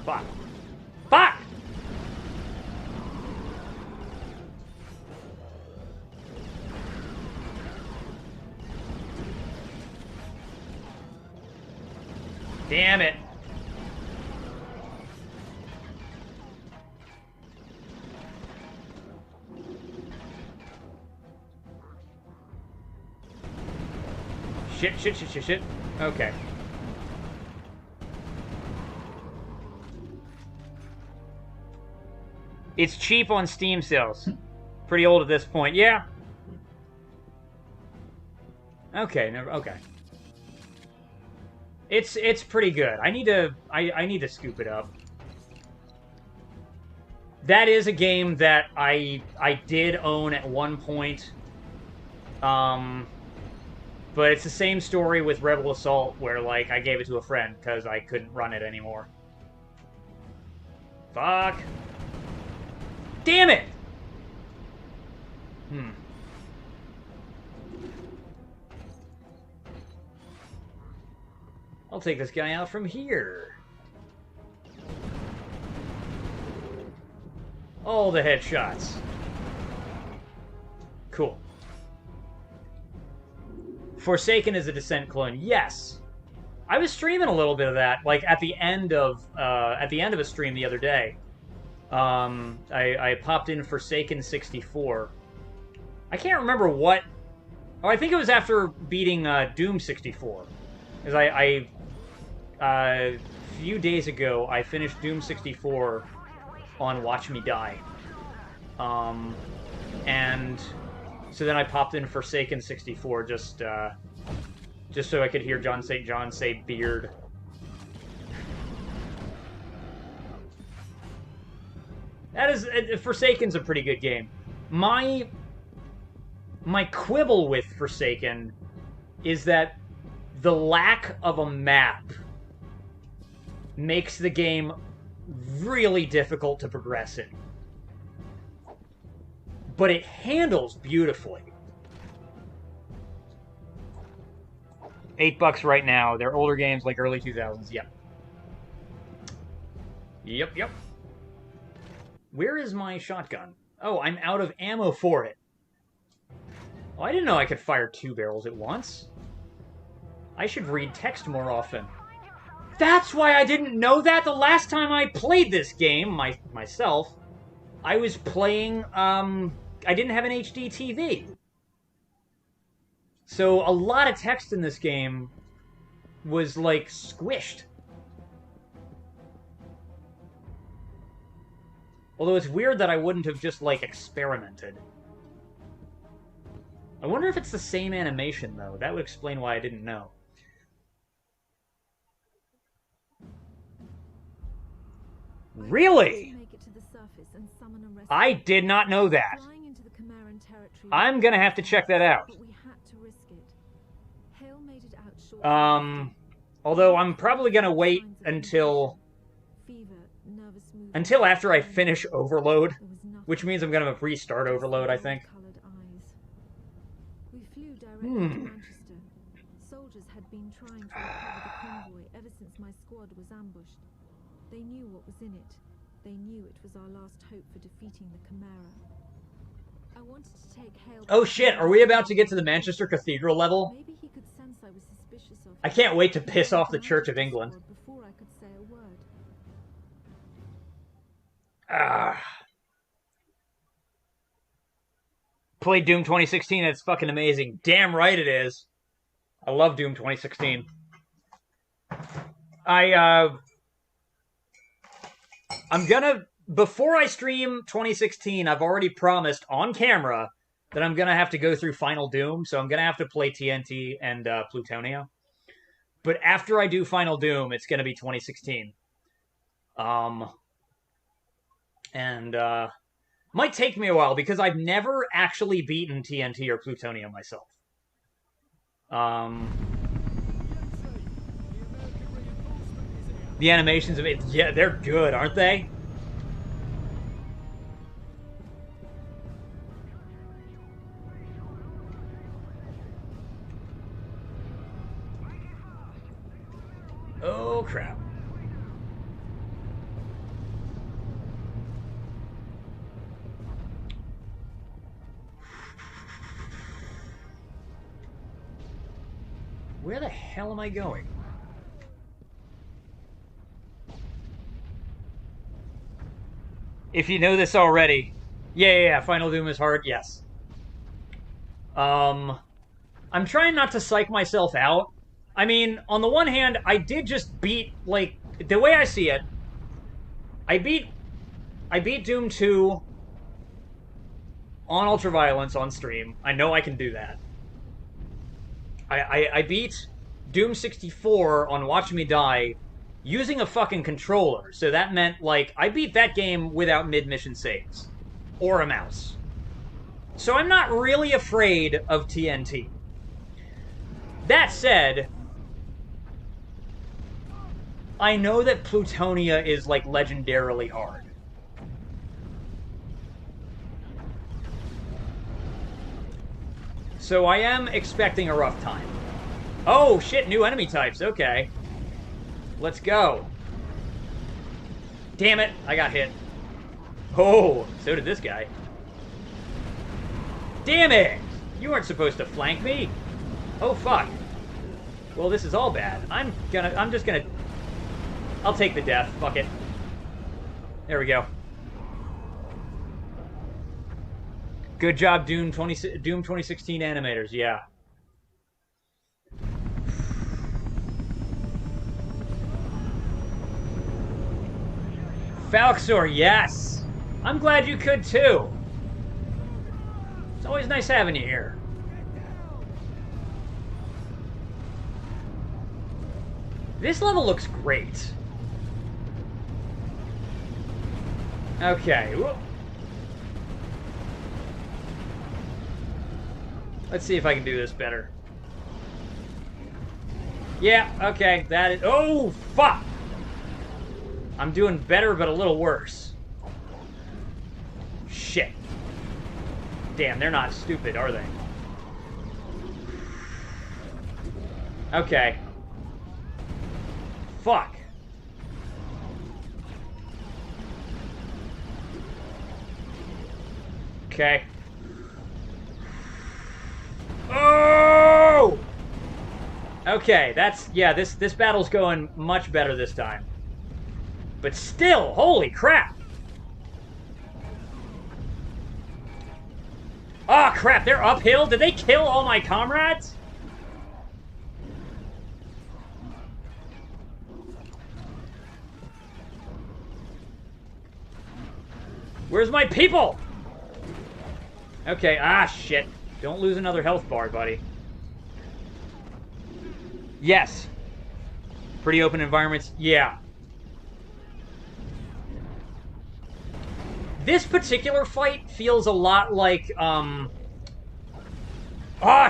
Fuck. Fuck! Damn it. Shit. Okay. It's cheap on Steam sales. Pretty old at this point. Yeah. Okay, okay. It's pretty good. I need to scoop it up. That is a game that I did own at one point. But it's the same story with Rebel Assault, where, like, I gave it to a friend because I couldn't run it anymore. Fuck. Damn it! I'll take this guy out from here. All the headshots. Cool. Forsaken is a Descent clone. Yes. I was streaming a little bit of that, like at the end of a stream the other day. I popped in Forsaken 64. I can't remember what. Oh, I think it was after beating Doom 64, because a few days ago I finished Doom 64 on Watch Me Die, and so then I popped in Forsaken 64 just so I could hear John St. John say beard. That is, Forsaken's a pretty good game. My quibble with Forsaken is that the lack of a map makes the game really difficult to progress in. But it handles beautifully. $8 right now. They're older games like early 2000s. Yep. Yep. Where is my shotgun? Oh, I'm out of ammo for it. Oh, I didn't know I could fire 2 barrels at once. I should read text more often. That's why I didn't know that the last time I played this game, myself, I was playing, I didn't have an HD TV. So a lot of text in this game was, like, squished. Although it's weird that I wouldn't have just, like, experimented. I wonder if it's the same animation, though. That would explain why I didn't know. Really? I did not know that. I'm gonna have to check that out. Although I'm probably gonna wait until after I finish Overload, which means I'm gonna restart Overload, I think. We flew directly to Manchester. Soldiers had been trying to recover the convoy ever since my squad was ambushed. They knew what was in it. They knew it was our last hope for defeating the Chimera. I wanted to take Hale. Oh shit, are we about to get to the Manchester Cathedral level? Maybe he could sense I was suspicious of him. I can't wait to piss off the Church of England. Before I could say a word. Played Doom 2016, it's fucking amazing. Damn right it is. I love Doom 2016. I'm gonna, before I stream 2016, I've already promised on camera that I'm gonna have to go through Final Doom, so I'm gonna have to play TNT and Plutonia. But after I do Final Doom, it's gonna be 2016. Might take me a while, because I've never actually beaten TNT or Plutonia myself. The animations of it, yeah, they're good, aren't they? Oh, crap. Where the hell am I going? If you know this already. Yeah, Final Doom is hard, yes. I'm trying not to psych myself out. I mean, on the one hand, I did just beat, like, the way I see it, I beat Doom 2 on Ultraviolence on stream. I know I can do that. I beat Doom 64 on Watch Me Die using a fucking controller. So that meant, like, I beat that game without mid-mission saves. Or a mouse. So I'm not really afraid of TNT. That said, I know that Plutonia is, like, legendarily hard. So I am expecting a rough time. Oh, shit, new enemy types. Okay. Let's go. Damn it, I got hit. Oh, so did this guy. Damn it! You weren't supposed to flank me. Oh, fuck. Well, this is all bad. I'll take the death. Fuck it. There we go. Good job, Doom 2016 animators, yeah. Falxor, yes! I'm glad you could too. It's always nice having you here. This level looks great. Okay. Whoop. Let's see if I can do this better. Yeah, okay, that is... Oh, fuck! I'm doing better, but a little worse. Shit. Damn, they're not stupid, are they? Okay. Fuck. Okay. Oh! Okay, that's... Yeah, this battle's going much better this time. But still, holy crap! Oh, crap, they're uphill? Did they kill all my comrades? Where's my people? Okay, shit. Don't lose another health bar, buddy. Yes. Pretty open environments? Yeah. This particular fight feels a lot like,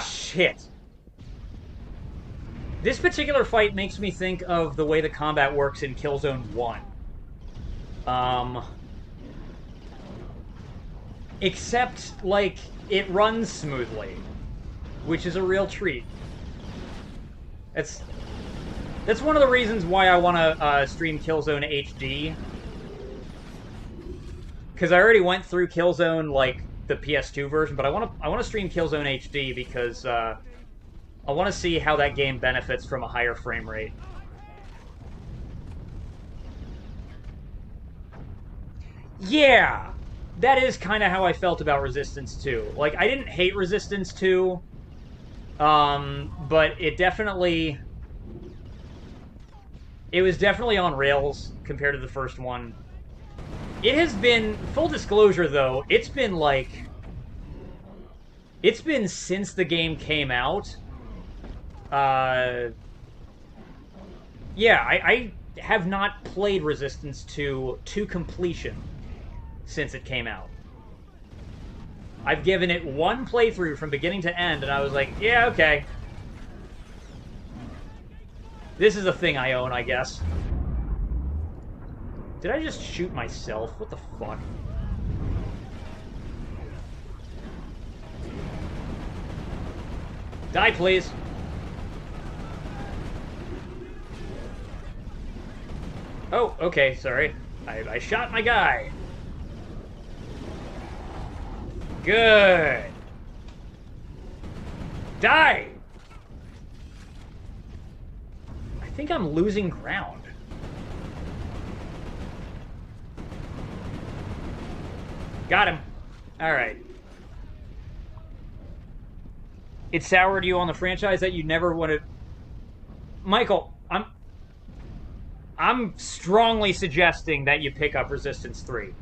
shit. This particular fight makes me think of the way the combat works in Killzone 1. Except, like, it runs smoothly, which is a real treat. That's one of the reasons why I want to stream Killzone HD. Because I already went through Killzone, like, the PS2 version, but I want to stream Killzone HD because I want to see how that game benefits from a higher frame rate. Yeah! That is kind of how I felt about Resistance 2. Like, I didn't hate Resistance 2, but it definitely... It was definitely on rails compared to the first one. It has been... Full disclosure, though, it's been, like... It's been since the game came out. Yeah, I have not played Resistance 2 to completion since it came out. I've given it one playthrough from beginning to end, and I was like, yeah, okay. This is a thing I own, I guess. Did I just shoot myself? What the fuck? Die, please. Oh, okay, sorry. I shot my guy. Good. Die! I think I'm losing ground. Got him. Alright. It soured you on the franchise that you never would have... Michael, I'm strongly suggesting that you pick up Resistance 3.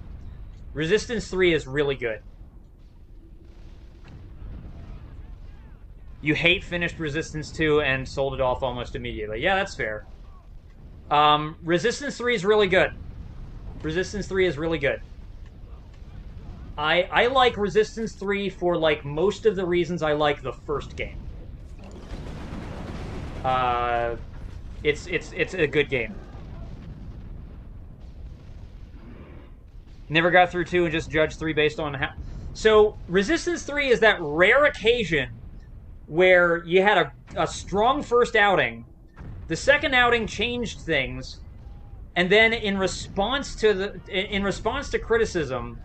Resistance 3 is really good. You finished Resistance 2 and sold it off almost immediately. Yeah, that's fair. Resistance 3 is really good. Resistance 3 is really good. I like Resistance 3 for, like, most of the reasons I like the first game. It's a good game. Never got through 2 and just judged 3 based on how... So, Resistance 3 is that rare occasion where you had a strong first outing, the second outing changed things, and then in response to criticism,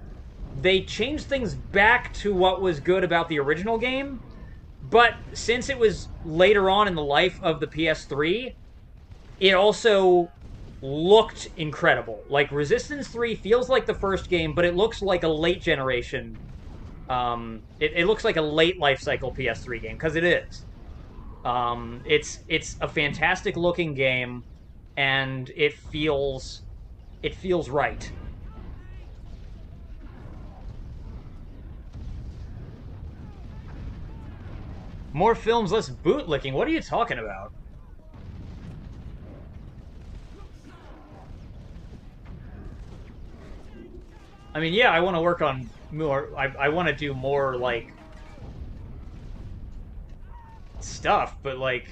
they changed things back to what was good about the original game, but since it was later on in the life of the PS3, it also looked incredible. Like, Resistance 3 feels like the first game, but it looks like a late generation. It looks like a late life cycle PS3 game, because it is. It's a fantastic looking game, and it feels right. More films, less bootlicking. What are you talking about? I mean, yeah, I want to work on more. I want to do more, like, stuff, but, like,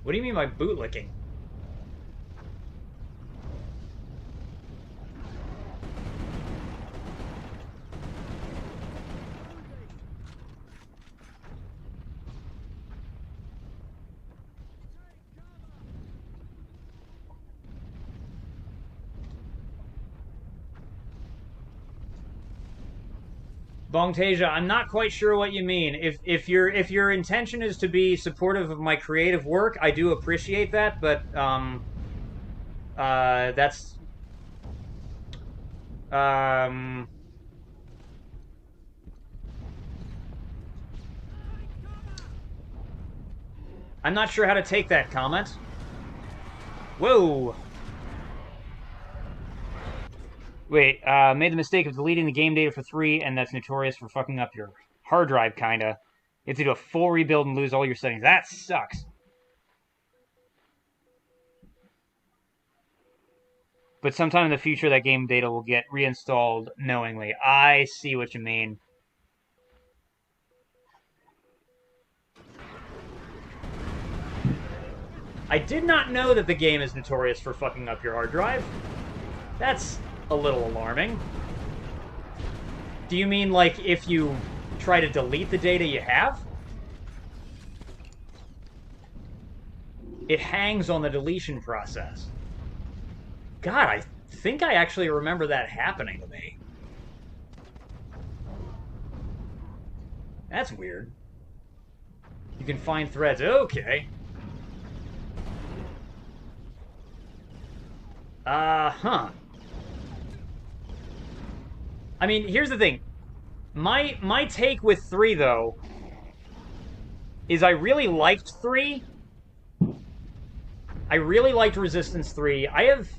what do you mean by bootlicking? Bongtasia, I'm not quite sure what you mean. If your intention is to be supportive of my creative work, I do appreciate that, but that's I'm not sure how to take that comment. Whoa. Wait, made the mistake of deleting the game data for 3, and that's notorious for fucking up your hard drive, kinda. You have to do a full rebuild and lose all your settings. That sucks. But sometime in the future, that game data will get reinstalled knowingly. I see what you mean. I did not know that the game is notorious for fucking up your hard drive. That's a little alarming. Do you mean, like, if you try to delete the data you have? It hangs on the deletion process. God, I think I actually remember that happening to me. That's weird. You can find threads. Okay. Huh. I mean, here's the thing. My take with 3, though, is I really liked 3. I really liked Resistance 3. I have...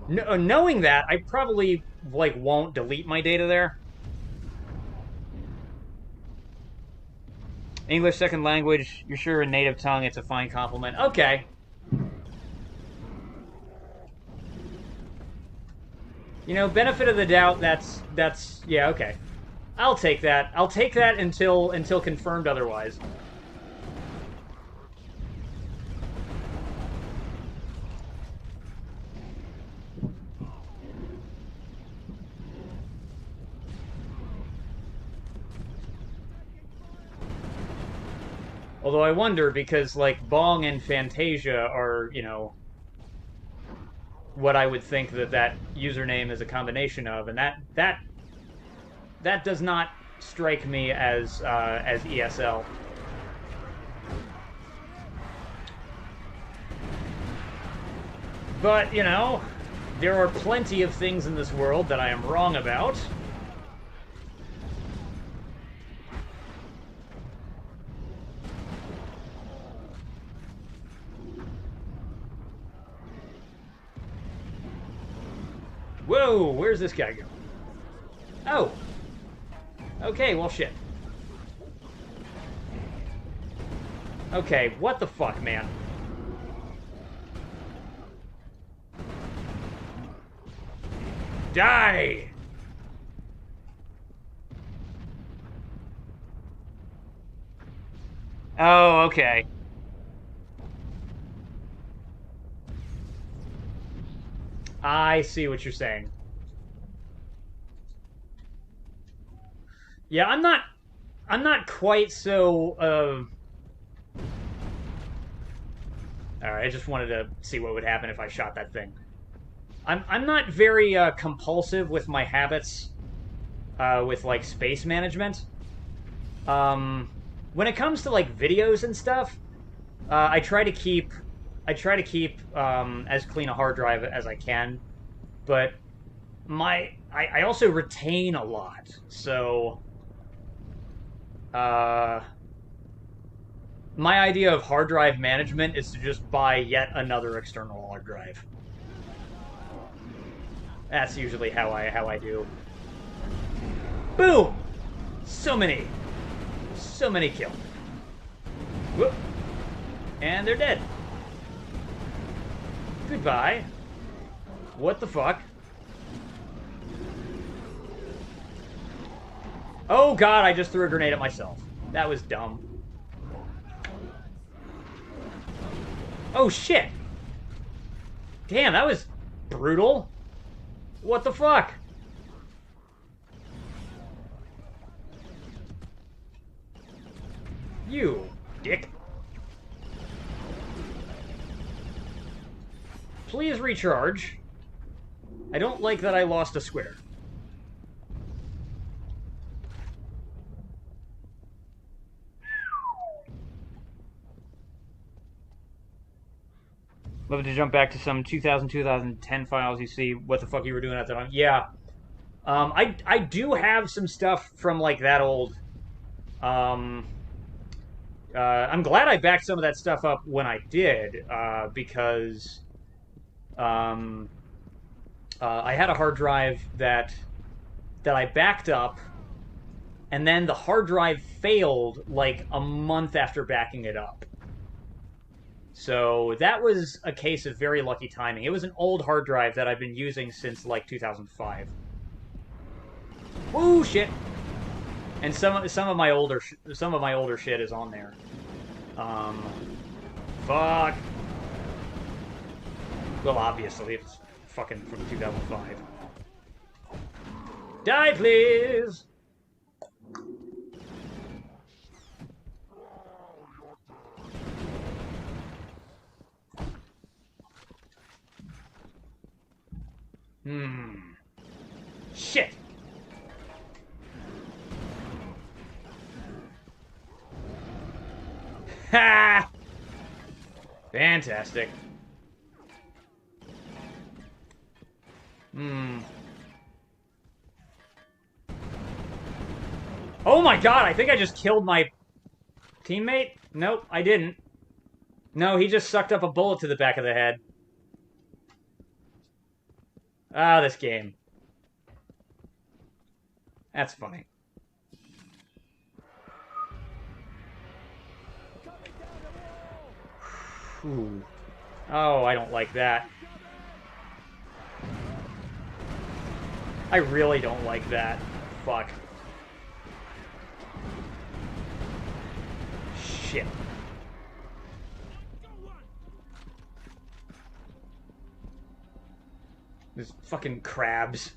knowing that, I probably, like, won't delete my data there. English second language. You're sure a native tongue. It's a fine compliment. Okay. You know, benefit of the doubt, that's yeah, okay. I'll take that. I'll take that until confirmed otherwise. Although I wonder, because, like, Bong and Fantasia are, you know, what I would think that username is a combination of, and that does not strike me as ESL. But, you know, there are plenty of things in this world that I am wrong about. Whoa, where's this guy going? Oh. Okay, well, shit. Okay, what the fuck, man? Die! Oh, okay. I see what you're saying. Yeah, I'm not quite so, Alright, I just wanted to see what would happen if I shot that thing. I'm not very, compulsive with my habits, with, like, space management. When it comes to, like, videos and stuff, I try to keep as clean a hard drive as I can, but I also retain a lot, so my idea of hard drive management is to just buy yet another external hard drive. That's usually how I do. Boom! So many kills. Whoop! And they're dead. Goodbye. What the fuck? Oh god, I just threw a grenade at myself. That was dumb. Oh shit! Damn, that was brutal. What the fuck? You dick. Please recharge. I don't like that I lost a square. Love to jump back to some 2010 files. You see what the fuck you were doing at the time. Yeah. I do have some stuff from, like, that old... I'm glad I backed some of that stuff up when I did, because... I had a hard drive that I backed up, and then the hard drive failed, like, a month after backing it up. So that was a case of very lucky timing. It was an old hard drive that I've been using since, like, 2005. Woo, shit! And some of my older shit is on there. Fuck. Well, obviously, it's fucking from 2005. Die, please! Shit! Ha! Fantastic. Oh my god, I think I just killed my teammate? Nope, I didn't. No, he just sucked up a bullet to the back of the head. Ah, this game. That's funny. Ooh. Oh, I don't like that. I really don't like that. Fuck. Shit. These fucking crabs.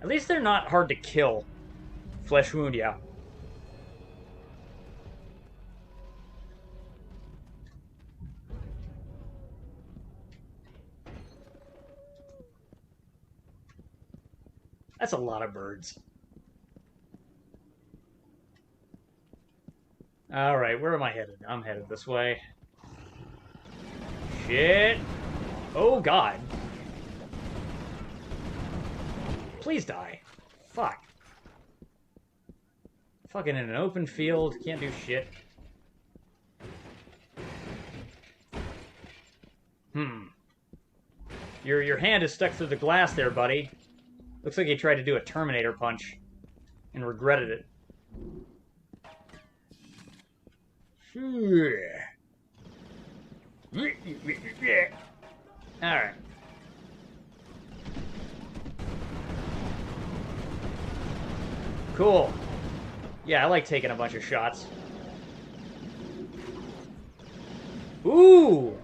At least they're not hard to kill. Flesh wound, yeah. That's a lot of birds. Alright, where am I headed? I'm headed this way. Shit. Oh, God. Please die. Fuck. Fucking in an open field. Can't do shit. Your hand is stuck through the glass there, buddy. Looks like he tried to do a Terminator punch and regretted it. Alright. Cool. Yeah, I like taking a bunch of shots. Ooh!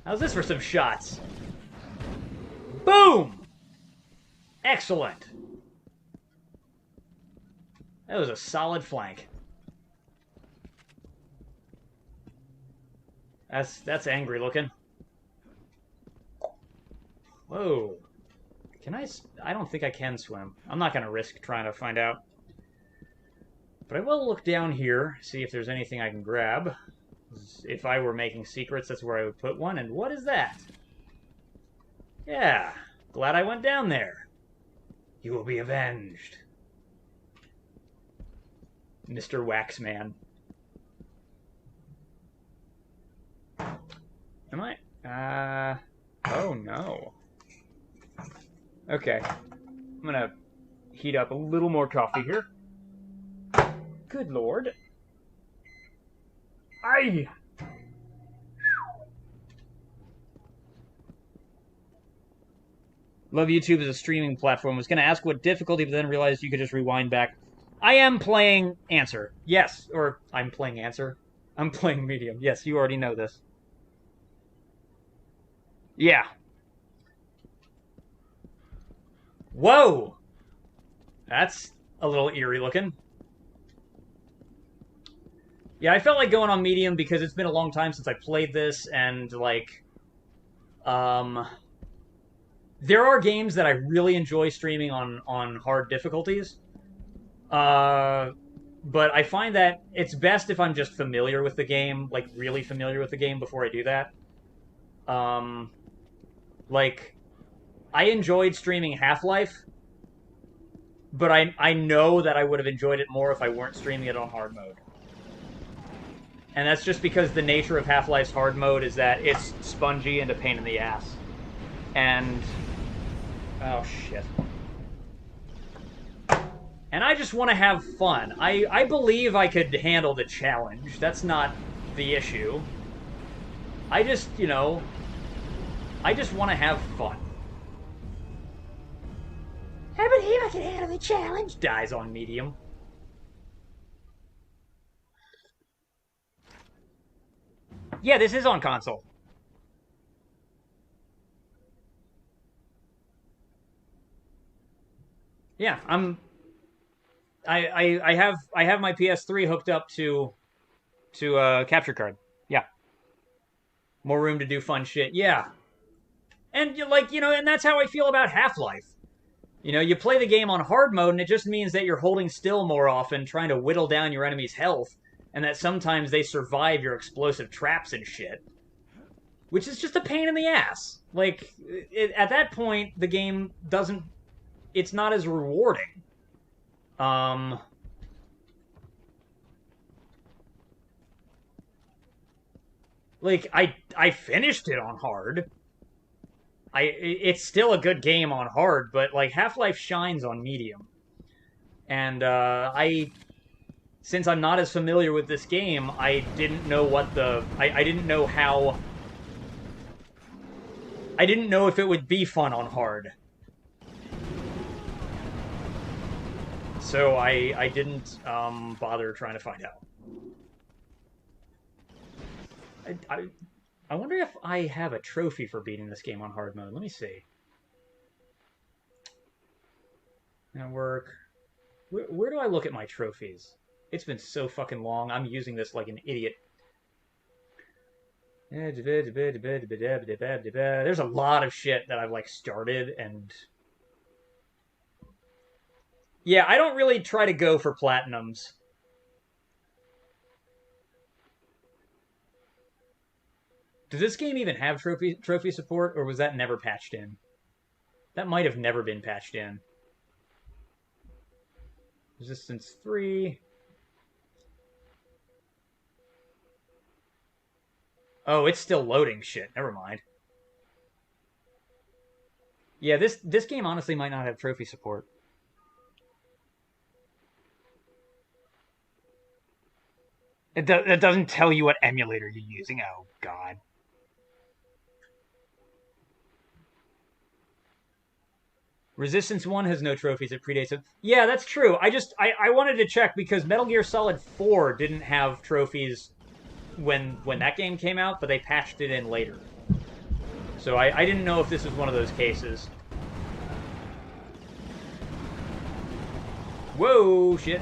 How's this for some shots? Boom! Excellent. That was a solid flank. That's angry looking. Whoa. Can I don't think I can swim. I'm not going to risk trying to find out. But I will look down here, see if there's anything I can grab. If I were making secrets, that's where I would put one. And what is that? Yeah, glad I went down there. You will be avenged. Mr. Waxman. Am I? Oh no. Okay. I'm gonna heat up a little more coffee here. Good lord. Aye! Love YouTube as a streaming platform. Was gonna ask what difficulty, but then realized you could just rewind back. I am playing Answer. Yes, or I'm playing Answer. I'm playing Medium. Yes, you already know this. Yeah. Whoa! That's a little eerie looking. Yeah, I felt like going on Medium because it's been a long time since I played this, and, like, there are games that I really enjoy streaming on hard difficulties. But I find that it's best if I'm just familiar with the game, like really familiar with the game before I do that. Um, like, I enjoyed streaming Half-Life, but I know that I would have enjoyed it more if I weren't streaming it on hard mode. And that's just because the nature of Half-Life's hard mode is that it's spongy and a pain in the ass. And... oh, shit. And I just want to have fun. I believe I could handle the challenge. That's not the issue. I just, you know... I just want to have fun. I believe I can handle the challenge. Dies on medium. Yeah, this is on console. Yeah, I have my PS3 hooked up to capture card. Yeah. More room to do fun shit. Yeah. And like, you know, and that's how I feel about Half-Life. You know, you play the game on hard mode and it just means that you're holding still more often, trying to whittle down your enemy's health, and that sometimes they survive your explosive traps and shit. Which is just a pain in the ass. Like, at that point, the game doesn't... it's not as rewarding. Like, I finished it on hard. It's still a good game on hard, but, like, Half-Life shines on medium. And, since I'm not as familiar with this game, I didn't know what the... I didn't know how... I didn't know if it would be fun on hard. So I didn't bother trying to find out. I wonder if I have a trophy for beating this game on hard mode. Let me see. Network. Where do I look at my trophies? It's been so fucking long. I'm using this like an idiot. There's a lot of shit that I've like started and... yeah, I don't really try to go for platinums. Does this game even have trophy support, or was that never patched in? That might have never been patched in. Resistance 3. Oh, it's still loading shit. Never mind. Yeah, this game honestly might not have trophy support. It doesn't tell you what emulator you're using. Oh, God. Resistance 1 has no trophies. It predates it. Yeah, that's true. I wanted to check because Metal Gear Solid 4 didn't have trophies when that game came out, but they patched it in later. So I didn't know if this was one of those cases. Whoa, shit.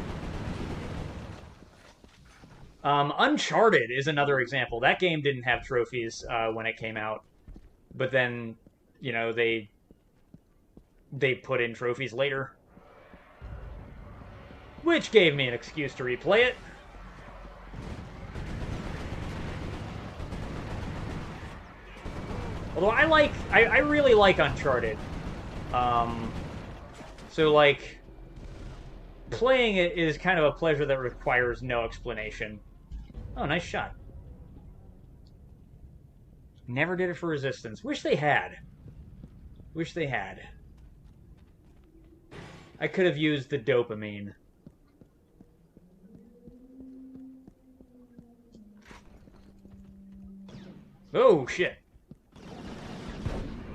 Uncharted is another example. That game didn't have trophies when it came out. But then, you know, they put in trophies later. Which gave me an excuse to replay it. Although I really like Uncharted. So, like, playing it is kind of a pleasure that requires no explanation. Oh, nice shot. Never did it for Resistance. Wish they had. Wish they had. I could have used the dopamine. Oh, shit.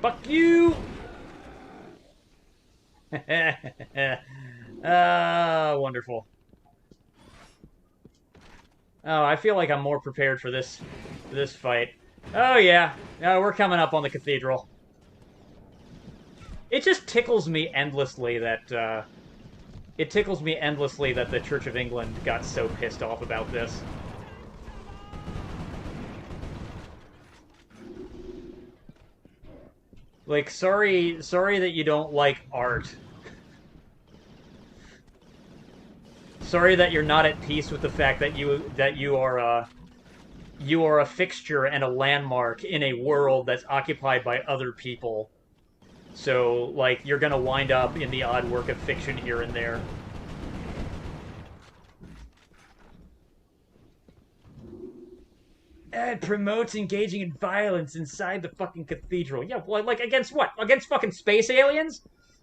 Fuck you! Ah, wonderful. Oh, I feel like I'm more prepared for this fight. Oh, yeah. We're coming up on the cathedral. It just tickles me endlessly that, it tickles me endlessly that the Church of England got so pissed off about this. Like, sorry that you don't like art. Sorry that you're not at peace with the fact that you are a fixture and a landmark in a world that's occupied by other people. So, like, you're gonna wind up in the odd work of fiction here and there. It promotes engaging in violence inside the fucking cathedral. Yeah, well, like, against what? Against fucking space aliens?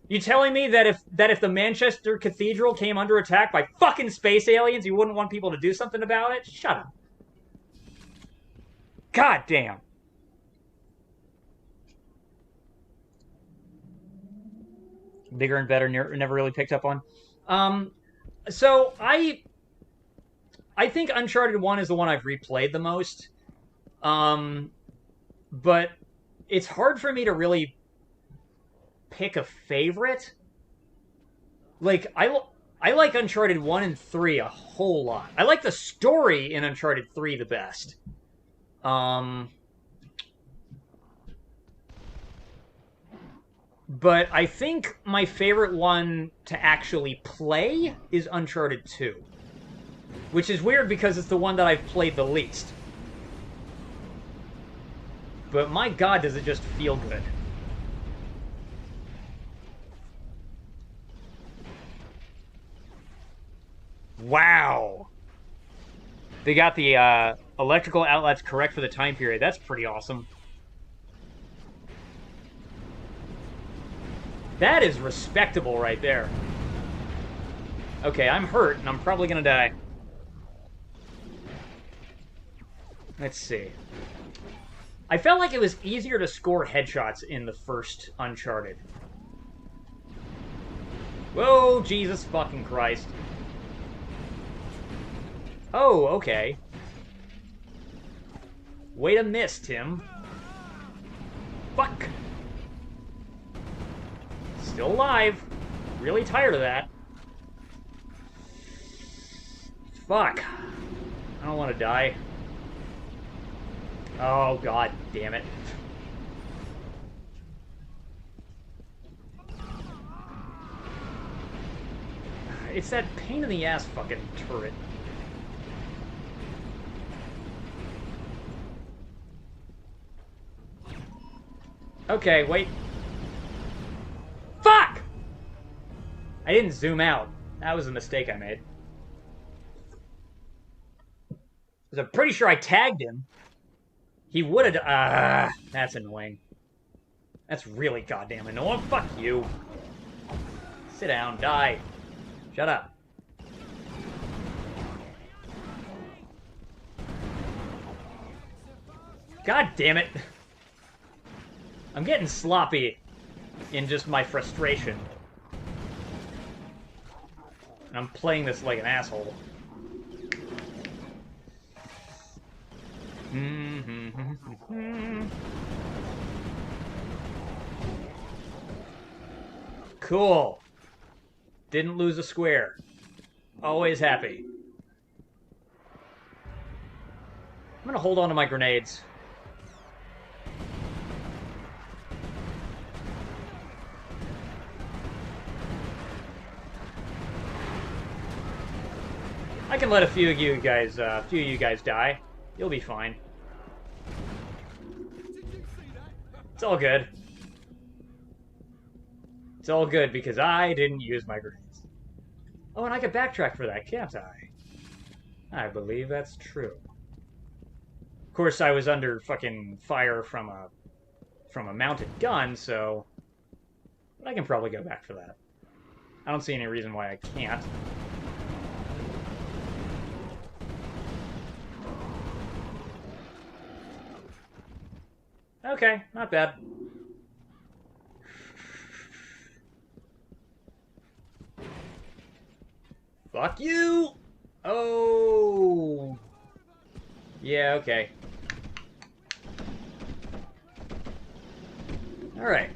You telling me that if the Manchester Cathedral came under attack by fucking space aliens, you wouldn't want people to do something about it? Shut up. God damn. Bigger and better, never really picked up on. So I think Uncharted 1 is the one I've replayed the most. But it's hard for me to really pick a favorite. Like, I like Uncharted 1 and 3 a whole lot. I like the story in Uncharted 3 the best. But I think my favorite one to actually play is Uncharted 2. Which is weird because it's the one that I've played the least. But my god, does it just feel good. Wow. They got the electrical outlets correct for the time period. That's pretty awesome. That is respectable right there. Okay, I'm hurt, and I'm probably gonna die. Let's see. I felt like it was easier to score headshots in the first Uncharted. Whoa, Jesus fucking Christ. Oh, okay. Way to miss, Tim. Fuck. Still alive. Really tired of that. Fuck. I don't want to die. Oh, god damn it. It's that pain in the ass fucking turret. Okay, wait. Fuck! I didn't zoom out. That was a mistake I made. Because I'm pretty sure I tagged him. He would have... that's annoying. That's really goddamn annoying. Fuck you. Sit down. Die. Shut up. God damn it. I'm getting sloppy in just my frustration. And I'm playing this like an asshole. Cool. Didn't lose a square. Always happy. I'm gonna hold on to my grenades. I can let a few of you guys die. You'll be fine. It's all good. It's all good because I didn't use my grenades. Oh, and I can backtrack for that, can't I? I believe that's true. Of course, I was under fucking fire from a mounted gun, so I can probably go back for that. I don't see any reason why I can't. Okay, not bad. Fuck you! Oh! Yeah, okay. Alright.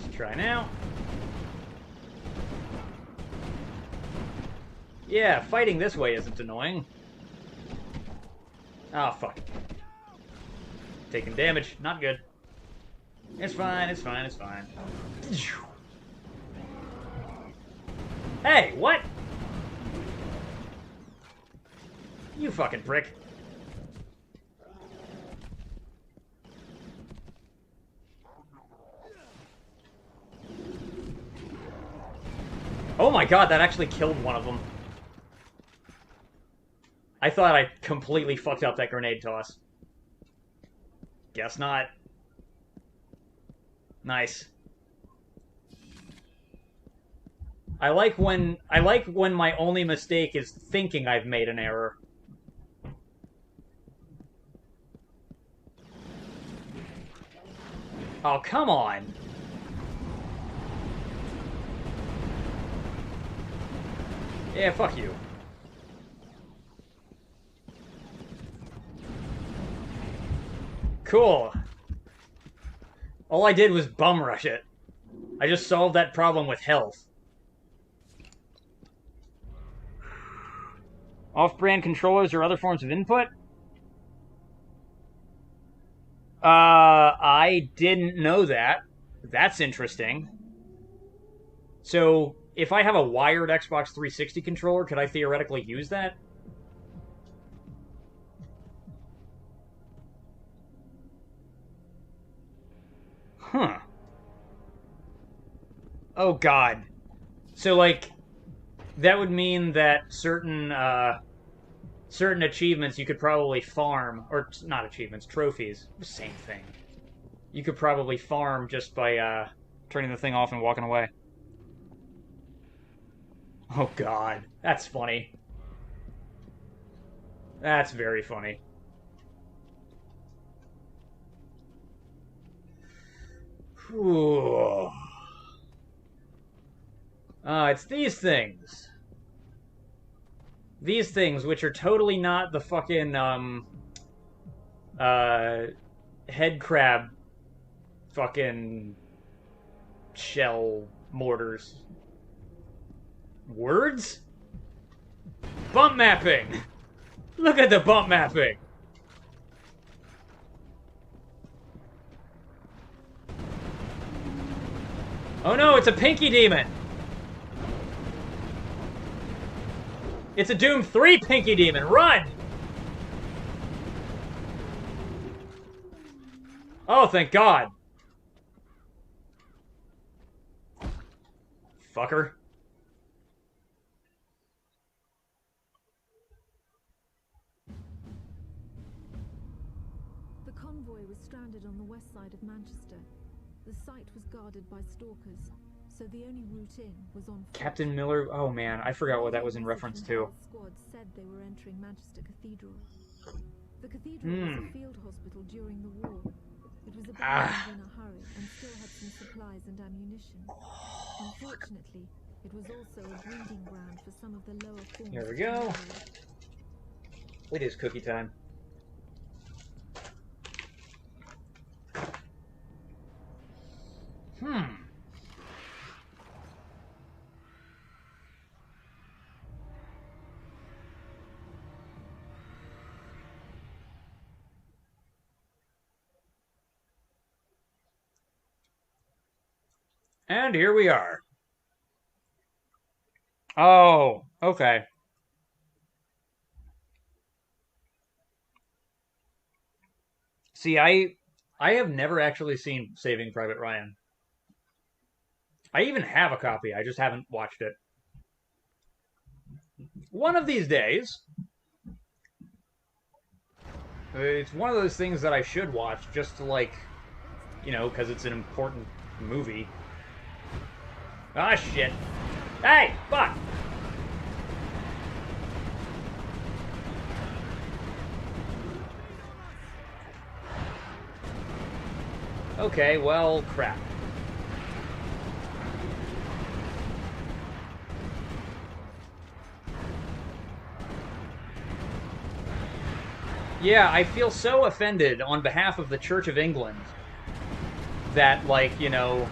Let's try now. Yeah, fighting this way isn't annoying. Oh, fuck. Taking damage. Not good. It's fine, it's fine, it's fine. Hey, what? You fucking prick. Oh my god, that actually killed one of them. I thought I completely fucked up that grenade toss. Guess not. Nice. I like when my only mistake is thinking I've made an error. Oh, come on. Yeah, fuck you. Cool. All I did was bum rush it. I just solved that problem with health. Off-brand controllers or other forms of input? I didn't know that. That's interesting. So, if I have a wired Xbox 360 controller, could I theoretically use that? Huh. Oh, God. So, like, that would mean that certain achievements you could probably farm, or not achievements, trophies, same thing. You could probably farm just by turning the thing off and walking away. Oh god, that's funny. That's very funny. Whew. It's these things. These things, which are totally not the fucking, head crab fucking shell mortars. Words? Bump mapping! Look at the bump mapping! Oh no, it's a pinky demon! It's a Doom 3 pinky demon! Run! Oh, thank God. Fucker. The convoy was stranded on the west side of Manchester. The site was guarded by stalkers, so the only route in was on foot. Captain Miller... Oh man, I forgot what that was in reference to. Squad said they were entering Manchester Cathedral. The cathedral was a field hospital during the war. It was abandoned in a hurry and still had some supplies and ammunition. Unfortunately, it was also a breeding ground for some of the lower forms. Here we go. It is cookie time. And here we are. Oh, okay. See, I have never actually seen Saving Private Ryan. I even have a copy, I just haven't watched it. One of these days, it's one of those things that I should watch just to, like, you know, because it's an important movie. Ah, shit. Hey, fuck! Okay, well, crap. Yeah, I feel so offended on behalf of the Church of England that, like, you know,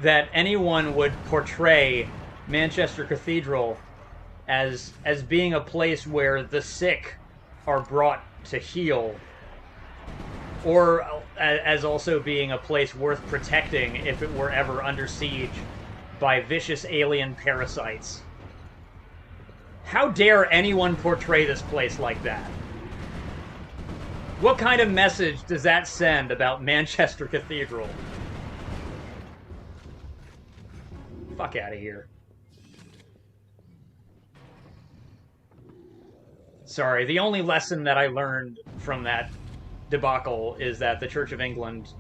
that anyone would portray Manchester Cathedral as being a place where the sick are brought to heal, or as also being a place worth protecting if it were ever under siege by vicious alien parasites. How dare anyone portray this place like that? What kind of message does that send about Manchester Cathedral? Fuck out of here. Sorry, the only lesson that I learned from that debacle is that the Church of England,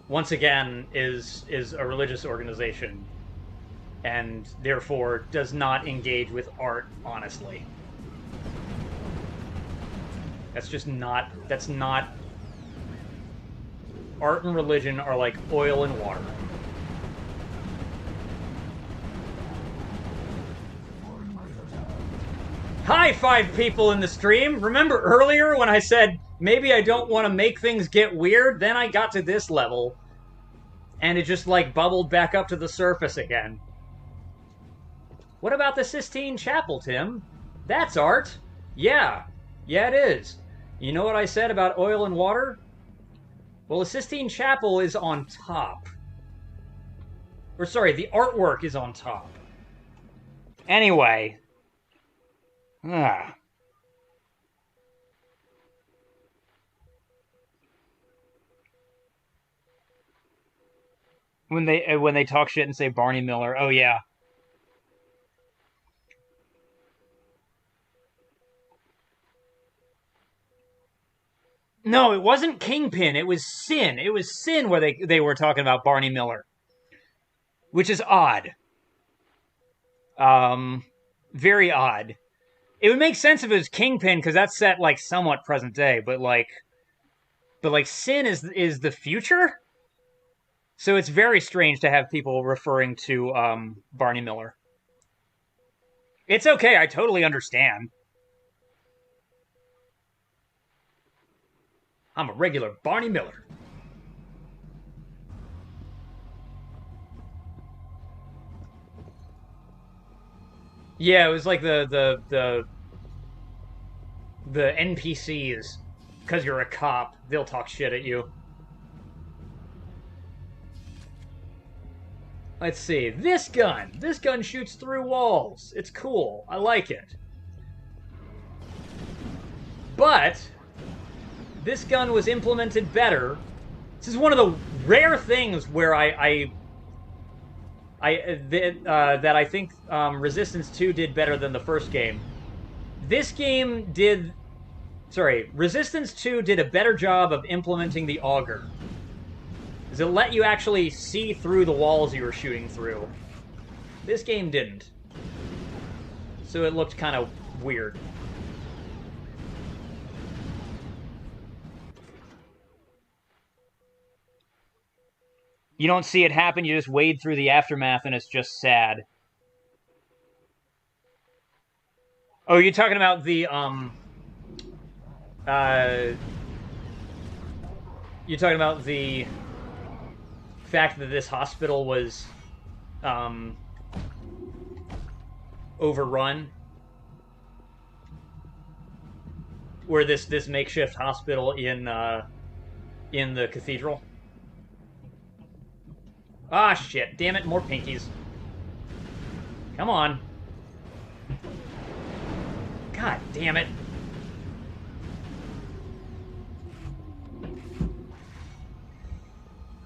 once again, is a religious organization, and therefore does not engage with art honestly. That's just not... That's not... Art and religion are like oil and water. Hi, 5 people in the stream! Remember earlier when I said, maybe I don't want to make things get weird? Then I got to this level, and it just, like, bubbled back up to the surface again. What about the Sistine Chapel, Tim? That's art! Yeah. Yeah, it is. You know what I said about oil and water? Well, the Sistine Chapel is on top. Or, sorry, the artwork is on top. Anyway... When they talk shit and say Barney Miller, oh yeah. No, it wasn't Kingpin. It was Sin. It was Sin where they were talking about Barney Miller, which is odd. Very odd. It would make sense if it was Kingpin, because that's set, like, somewhat present day, but Sin is the future? So it's very strange to have people referring to, Barney Miller. It's okay, I totally understand. I'm a regular Barney Miller. Yeah, it was like the NPCs, because you're a cop, they'll talk shit at you. Let's see, this gun shoots through walls. It's cool, I like it. But this gun was implemented better. This is one of the rare things where that I think Resistance 2 did better than the first game. This game did... Sorry, Resistance 2 did a better job of implementing the auger. Because it let you actually see through the walls you were shooting through. This game didn't. So it looked kind of weird. You don't see it happen, you just wade through the aftermath and it's just sad. Oh, you're talking about the, you're talking about the fact that this hospital was, overrun? Where this makeshift hospital in the cathedral? Ah, shit. Damn it, more pinkies. Come on. God damn it.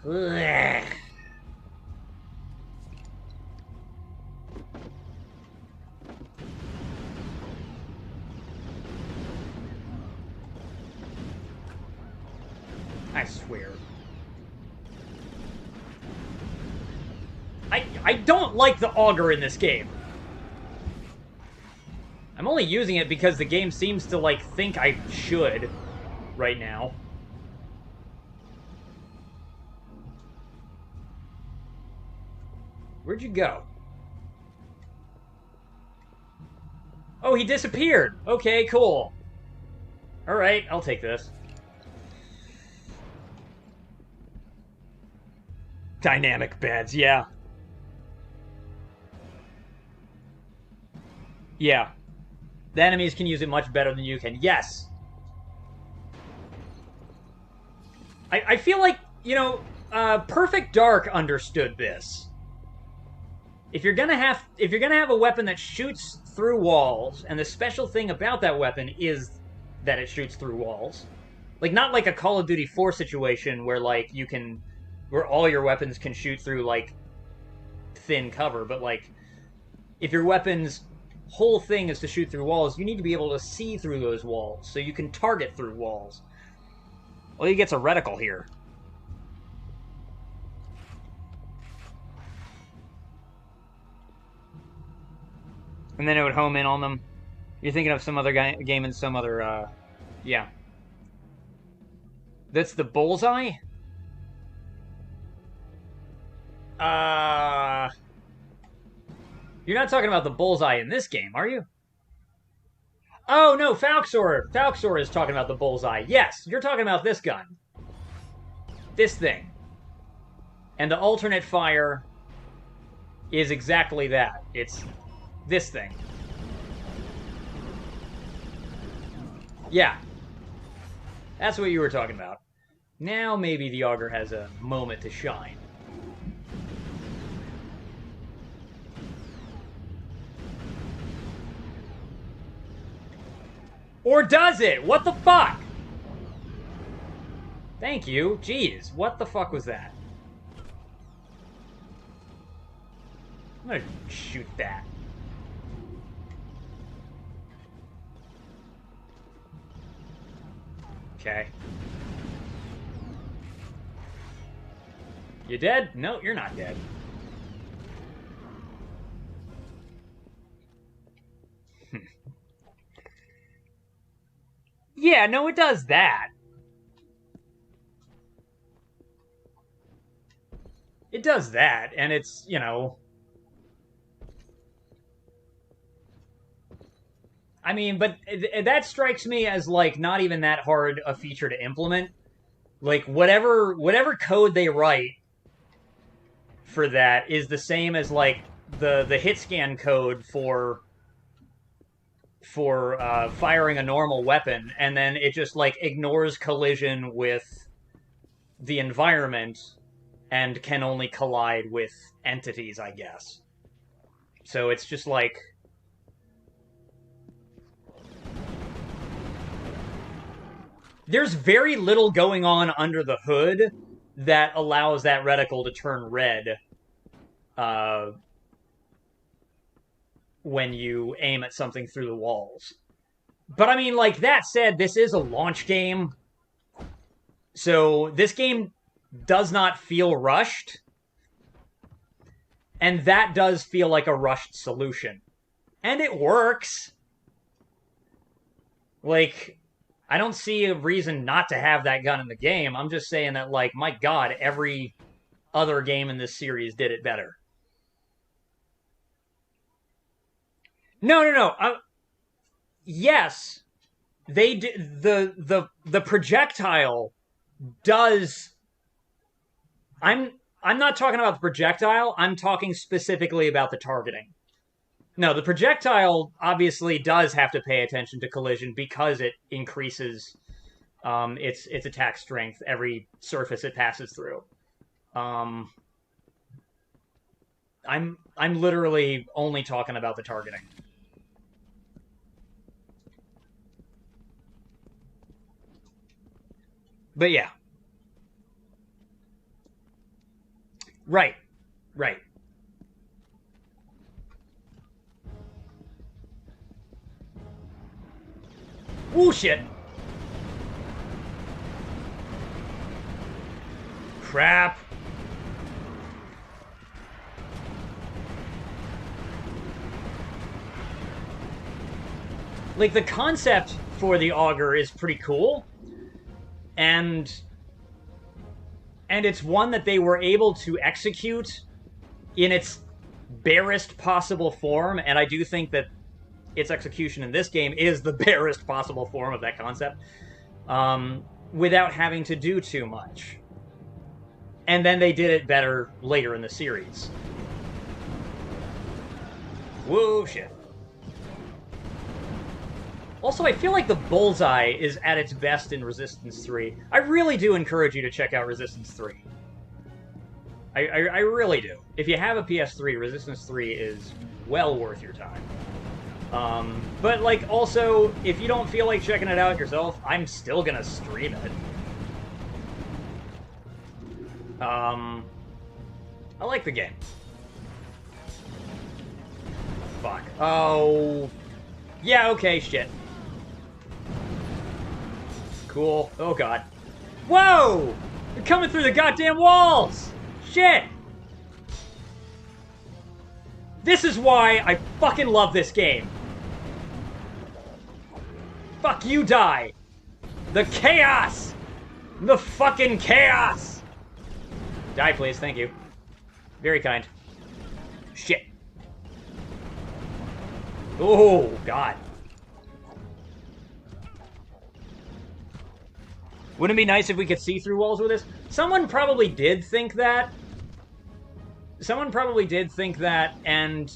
Ugh. I swear. I don't like the auger in this game. I'm only using it because the game seems to, like, think I should right now. Where'd you go? Oh, he disappeared! Okay, cool. Alright, I'll take this. Dynamic beds, yeah. Yeah. The enemies can use it much better than you can. Yes! I feel like, you know, Perfect Dark understood this. if you're gonna have a weapon that shoots through walls, and the special thing about that weapon is that it shoots through walls, like not like a Call of Duty 4 situation where like where all your weapons can shoot through like thin cover, but like if your weapon's whole thing is to shoot through walls, you need to be able to see through those walls so you can target through walls. Well, he gets a reticle here. And then it would home in on them. You're thinking of some other game in some other, yeah. That's the bullseye? You're not talking about the bullseye in this game, are you? Oh, no, Falxor. Falxor is talking about the bullseye. Yes, you're talking about this gun. This thing. And the alternate fire is exactly that. It's this thing. Yeah. That's what you were talking about. Now maybe the auger has a moment to shine. Or does it? What the fuck? Thank you. Jeez, what the fuck was that? I'm gonna shoot that. Okay. You dead? No, you're not dead. Yeah, no, it does that. It does that, and it's, you know... I mean, but that strikes me as, like, not even that hard a feature to implement. Like, whatever code they write for that is the same as, like, the hit scan code for firing a normal weapon, and then it just, like, ignores collision with the environment and can only collide with entities, I guess. So it's just, like... There's very little going on under the hood that allows that reticle to turn red when you aim at something through the walls. But I mean, like, that said, this is a launch game. So this game does not feel rushed. And that does feel like a rushed solution. And it works. Like... I don't see a reason not to have that gun in the game. I'm just saying that, like, my god, every other game in this series did it better. No. Yes, they did. The projectile does. I'm not talking about the projectile. I'm talking specifically about the targeting. No, the projectile obviously does have to pay attention to collision because it increases its attack strength every surface it passes through. I'm literally only talking about the targeting. But yeah. Right. Ooh, shit. Crap. Like, the concept for the auger is pretty cool. And it's one that they were able to execute in its barest possible form, and I do think that its execution in this game is the barest possible form of that concept, without having to do too much. And then they did it better later in the series. Whoa, shit. Also, I feel like the bullseye is at its best in Resistance 3. I really do encourage you to check out Resistance 3. I really do. If you have a PS3, Resistance 3 is well worth your time. But, like, also, if you don't feel like checking it out yourself, I'm still gonna stream it. I like the game. Fuck. Oh. Yeah, okay, shit. Cool. Oh, God. Whoa! They're coming through the goddamn walls! Shit! This is why I fucking love this game. Fuck you, die. The chaos! The fucking chaos! Die, please. Thank you. Very kind. Shit. Oh, God. Wouldn't it be nice if we could see through walls with this? Someone probably did think that. Someone probably did think that, and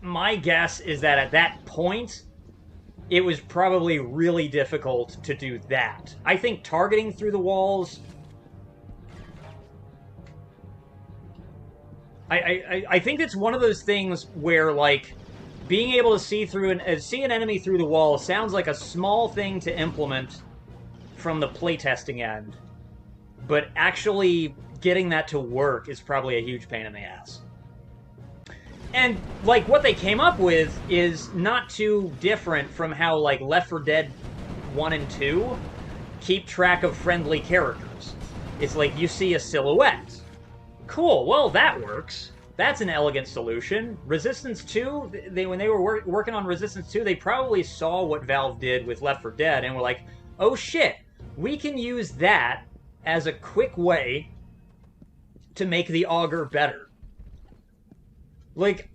my guess is that at that point, it was probably really difficult to do that. I think targeting through the walls... I think it's one of those things where, like, being able to see through see an enemy through the wall sounds like a small thing to implement from the playtesting end, but actually getting that to work is probably a huge pain in the ass. And, like, what they came up with is not too different from how, like, Left 4 Dead 1 and 2 keep track of friendly characters. It's like, you see a silhouette. Cool, well, that works. That's an elegant solution. Resistance 2, when they were working on Resistance 2, they probably saw what Valve did with Left 4 Dead and were like, oh shit, we can use that as a quick way to make the auger better. Like,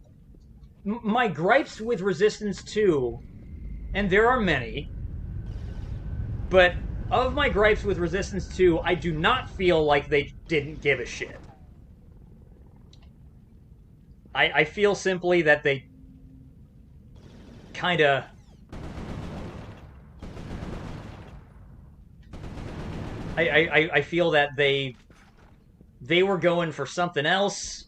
my gripes with Resistance 2, and there are many, but of my gripes with Resistance 2, I do not feel like they didn't give a shit. I feel simply that they kinda... I feel that they were going for something else,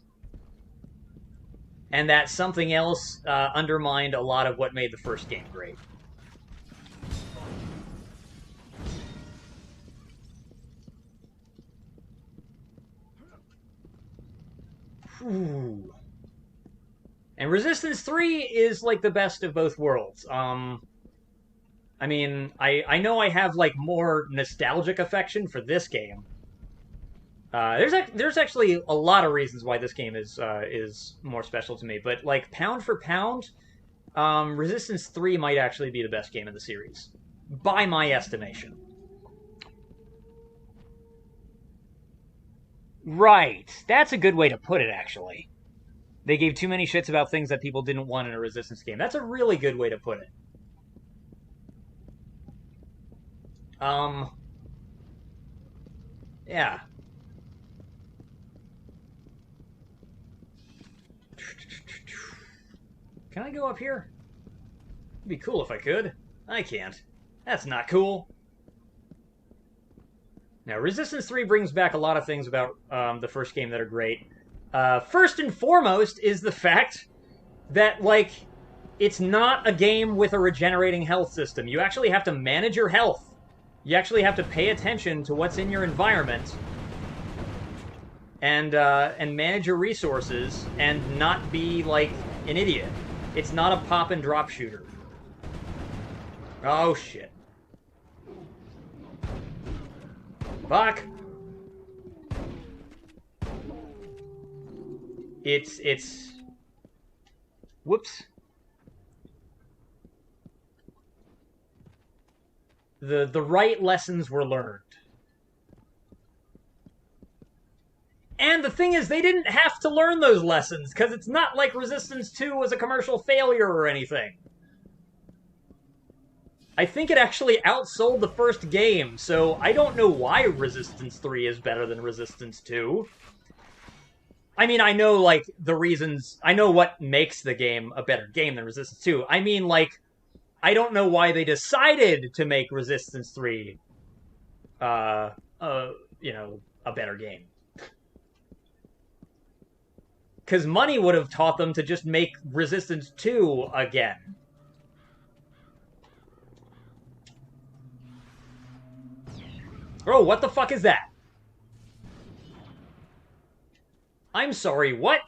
and that something else undermined a lot of what made the first game great. Whew. And Resistance 3 is, like, the best of both worlds. I mean, I know I have, like, more nostalgic affection for this game. There's actually a lot of reasons why this game is more special to me, but, like, pound for pound, Resistance 3 might actually be the best game in the series, by my estimation. Right, that's a good way to put it, actually. They gave too many shits about things that people didn't want in a Resistance game. That's a really good way to put it. Yeah. Can I go up here? It'd be cool if I could. I can't. That's not cool. Now, Resistance 3 brings back a lot of things about the first game that are great. First and foremost is the fact that, like, it's not a game with a regenerating health system. You actually have to manage your health. You actually have to pay attention to what's in your environment and manage your resources and not be, like, an idiot. It's not a pop and drop shooter. Oh, shit. Fuck! It's... Whoops. The right lessons were learned. And the thing is, they didn't have to learn those lessons, because it's not like Resistance 2 was a commercial failure or anything. I think it actually outsold the first game, so I don't know why Resistance 3 is better than Resistance 2. I mean, I know, like, the reasons... I know what makes the game a better game than Resistance 2. I mean, like, I don't know why they decided to make Resistance 3, you know, a better game. Because money would have taught them to just make Resistance 2 again. Oh, what the fuck is that? I'm sorry, what?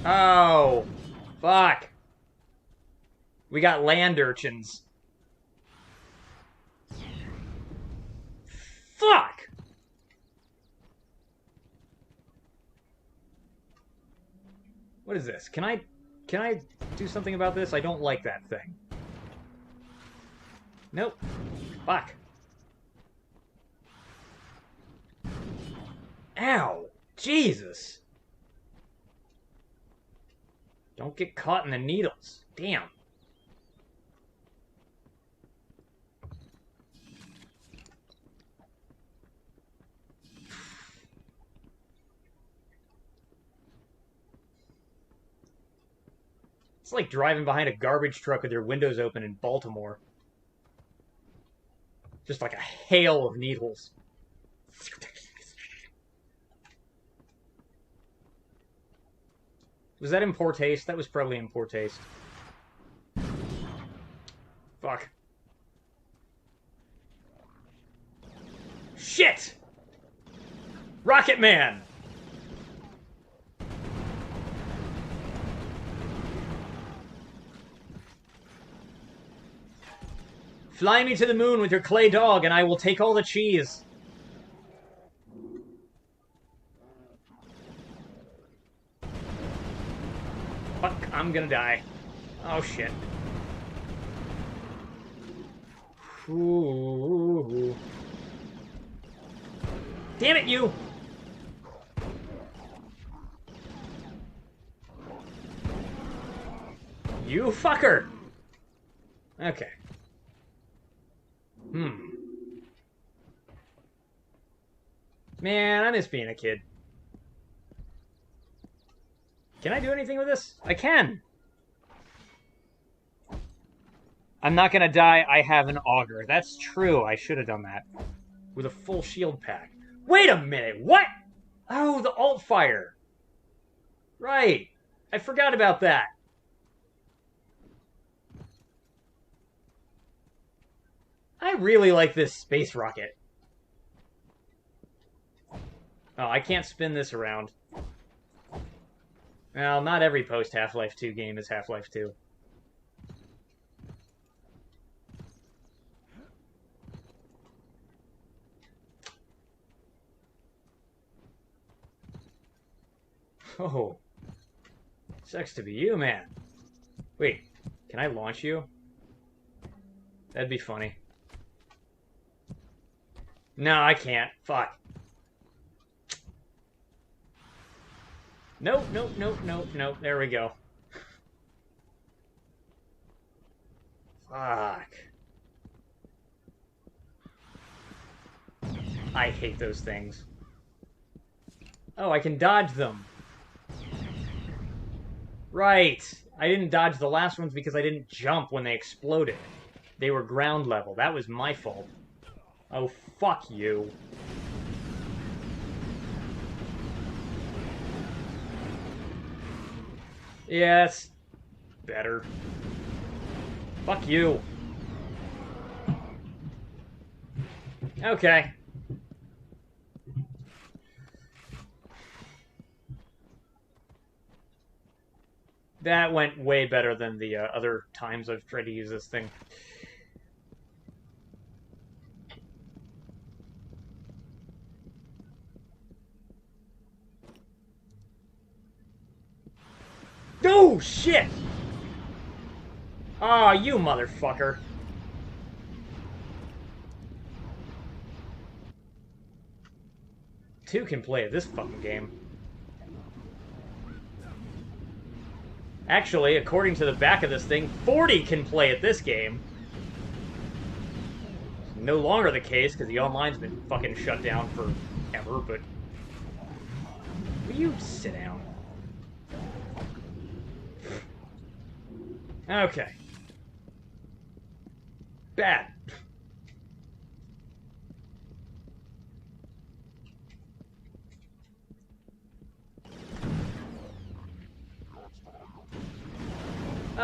Oh, fuck. We got land urchins. Fuck! What is this? Can I do something about this? I don't like that thing. Nope. Fuck. Ow! Jesus! Don't get caught in the needles. Damn. It's like driving behind a garbage truck with your windows open in Baltimore. Just like a hail of needles. Was that in poor taste? That was probably in poor taste. Fuck. Shit! Rocket Man! Fly me to the moon with your clay dog, and I will take all the cheese. Fuck, I'm gonna die. Oh, shit. Ooh. Damn it, you! You fucker! Okay. Man, I miss being a kid. Can I do anything with this? I can! I'm not gonna die, I have an auger. That's true, I should have done that. With a full shield pack. Wait a minute, what? Oh, the alt fire. Right. I forgot about that. I really like this space rocket. Oh, I can't spin this around. Well, not every post-Half-Life 2 game is Half-Life 2. Oh. Sucks to be you, man. Wait, can I launch you? That'd be funny. No, I can't. Fuck. Nope, nope, nope, nope, nope. There we go. Fuck. I hate those things. Oh, I can dodge them. Right. I didn't dodge the last ones because I didn't jump when they exploded. They were ground level. That was my fault. Oh, fuck you. Yeah, that's better. Fuck you. Okay. That went way better than the other times I've tried to use this thing. Oh, shit! Aw, oh, you motherfucker. Two can play this fucking game. Actually, according to the back of this thing, 40 can play at this game. It's no longer the case, because the online's been fucking shut down forever, but... Will you sit down? Okay. Bad.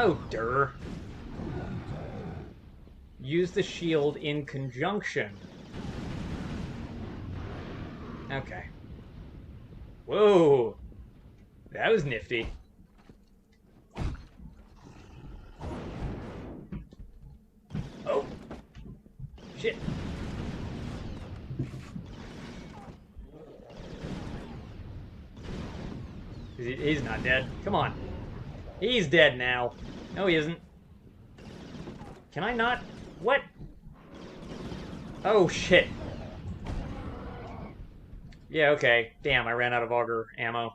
Oh, durr. Use the shield in conjunction. Okay. Whoa. That was nifty. Oh. Shit. He's not dead. Come on. He's dead now. No, he isn't. Can I not? What? Oh, shit. Yeah, okay. Damn, I ran out of auger ammo.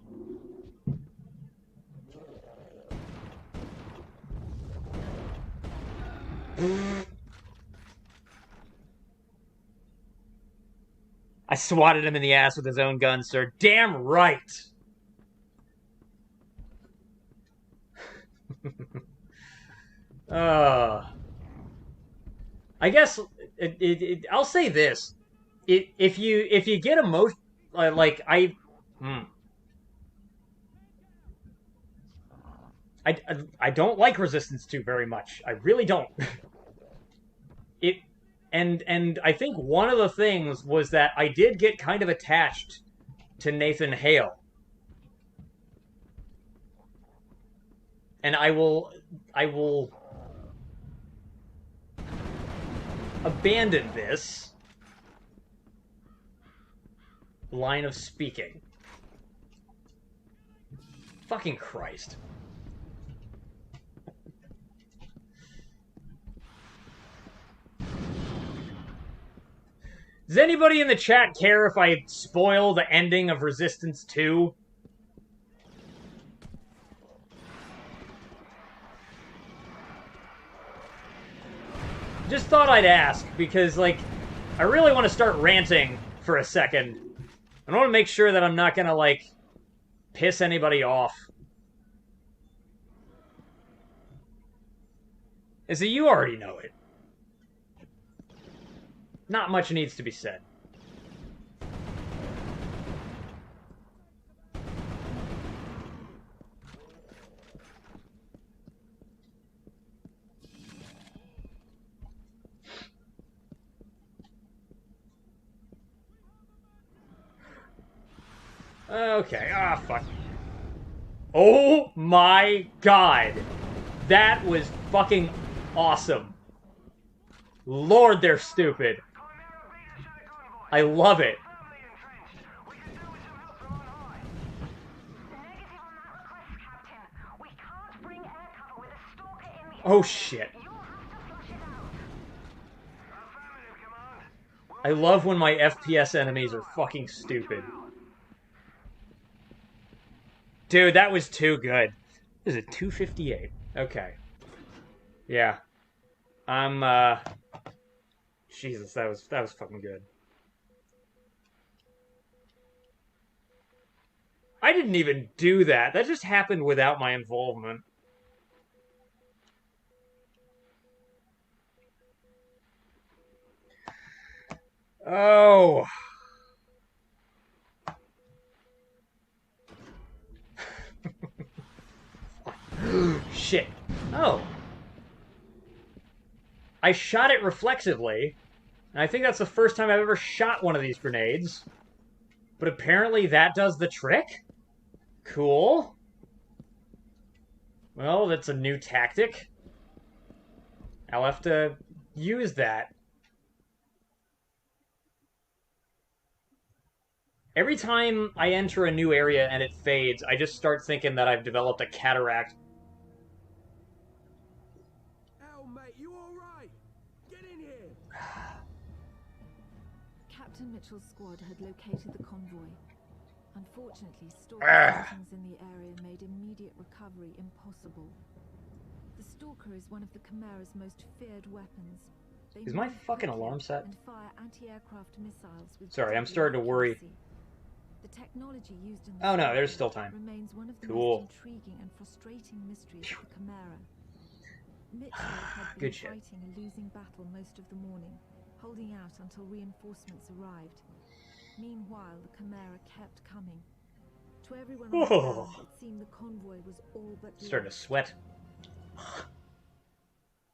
I swatted him in the ass with his own gun, sir. Damn right! I guess I'll say this: if you get emotion, like I don't like Resistance 2 very much. I really don't. It and I think one of the things was that I did get kind of attached to Nathan Hale. And I will abandon this line of speaking. Fucking Christ. Does anybody in the chat care if I spoil the ending of Resistance 2? Just thought I'd ask, because, like, I really want to start ranting for a second. I want to make sure that I'm not gonna, like, piss anybody off. And so you already know it. Not much needs to be said. Okay, fuck. Oh my god. That was fucking awesome. Lord, they're stupid. I love it. Oh shit. I love when my FPS enemies are fucking stupid. Dude, that was too good. This is a 258. Okay. Yeah. Jesus, that was fucking good. I didn't even do that. That just happened without my involvement. Oh. Shit. Oh. I shot it reflexively, and I think that's the first time I've ever shot one of these grenades. But apparently that does the trick? Cool. Well, that's a new tactic. I'll have to use that. Every time I enter a new area and it fades, I just start thinking that I've developed a cataract. Hell, mate, you alright? Get in here! Captain Mitchell's squad had located the convoy. Unfortunately, stalker sightings in the area made immediate recovery impossible. The stalker is one of the Chimera's most feared weapons. Is my fucking alarm set? And fire anti-aircraft missiles with Sorry, I'm starting to worry. The technology used in the oh no, there's still time. Remains one of the cool. most intriguing and frustrating mysteries of the Chimera. Mitchell had been fighting a losing battle most of the morning, holding out until reinforcements arrived. Meanwhile, the Chimera kept coming. To everyone on the ground, it seemed the convoy was all but starting to sweat.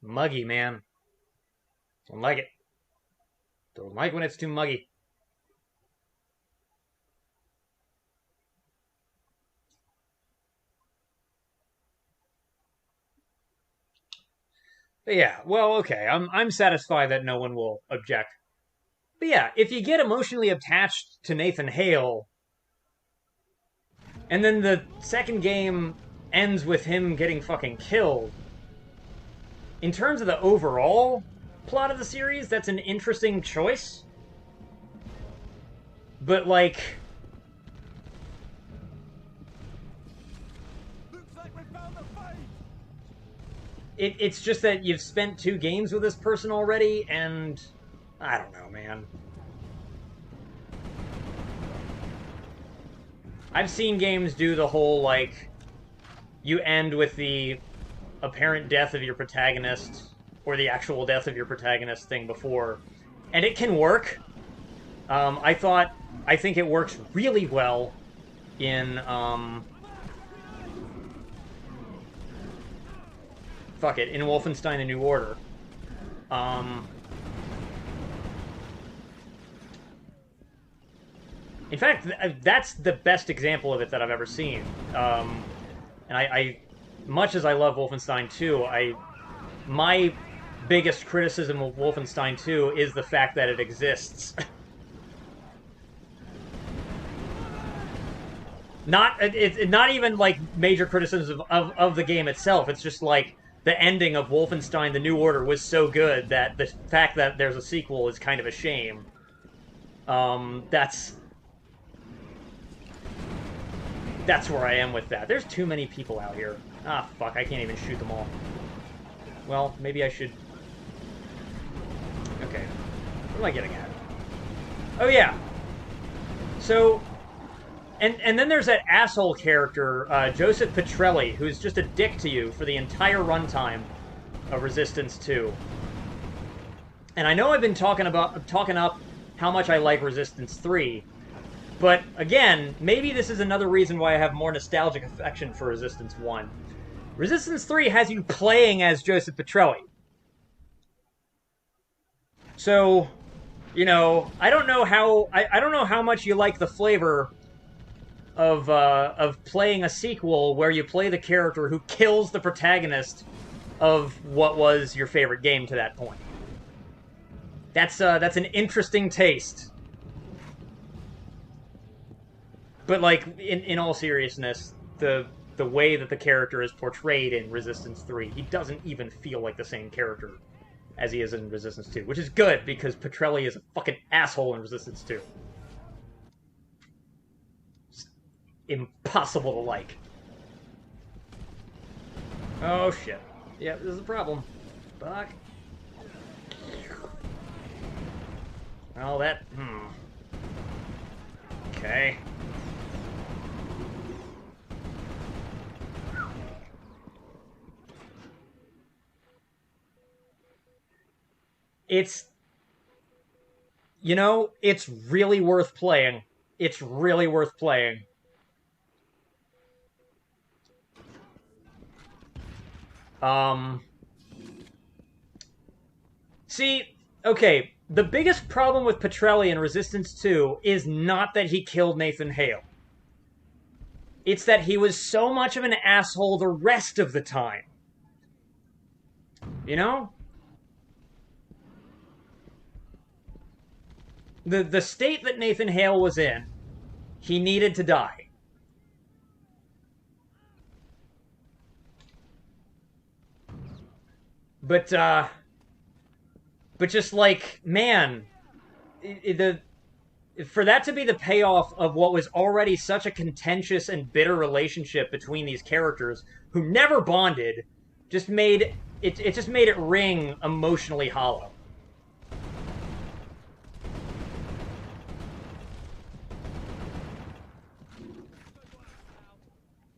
Muggy, man. Don't like it. Don't like when it's too muggy. But yeah, well, okay. I'm satisfied that no one will object. But yeah, if you get emotionally attached to Nathan Hale, and then the second game ends with him getting fucking killed, in terms of the overall plot of the series, that's an interesting choice. But, like... Looks like we found the fight. It's just that you've spent 2 games with this person already, and... I don't know, man. I've seen games do the whole, like... You end with the apparent death of your protagonist, or the actual death of your protagonist thing before. And it can work. I think it works really well in, fuck it, in Wolfenstein: The New Order. In fact, that's the best example of it that I've ever seen. And I much as I love Wolfenstein 2, my biggest criticism of Wolfenstein 2 is the fact that it exists. It's not even like major criticism of the game itself. It's just like the ending of Wolfenstein: The New Order was so good that the fact that there's a sequel is kind of a shame. That's where I am with that. There's too many people out here. Ah, fuck, I can't even shoot them all. Well, maybe I should... Okay. What am I getting at? Oh, yeah. So... And then there's that asshole character, Joseph Petrelli, who's just a dick to you for the entire runtime of Resistance 2. And I know I've been talking up how much I like Resistance 3, but again, maybe this is another reason why I have more nostalgic affection for Resistance 1. Resistance 3 has you playing as Joseph Petrelli. So, you know, I don't know how much you like the flavor of playing a sequel where you play the character who kills the protagonist of what was your favorite game to that point. That's an interesting taste. But, like, in all seriousness, the way that the character is portrayed in Resistance 3, he doesn't even feel like the same character as he is in Resistance 2, which is good, because Petrelli is a fucking asshole in Resistance 2. It's impossible to like. Oh, shit. Yeah, this is a problem. Fuck. Well, that... Okay. It's... You know, it's really worth playing. It's really worth playing. See, okay, the biggest problem with Petrelli in Resistance 2 is not that he killed Nathan Hale. It's that he was so much of an asshole the rest of the time. You know? The state that Nathan Hale was in, he needed to die. But just like, man, for that to be the payoff of what was already such a contentious and bitter relationship between these characters who never bonded, just made it just made it ring emotionally hollow.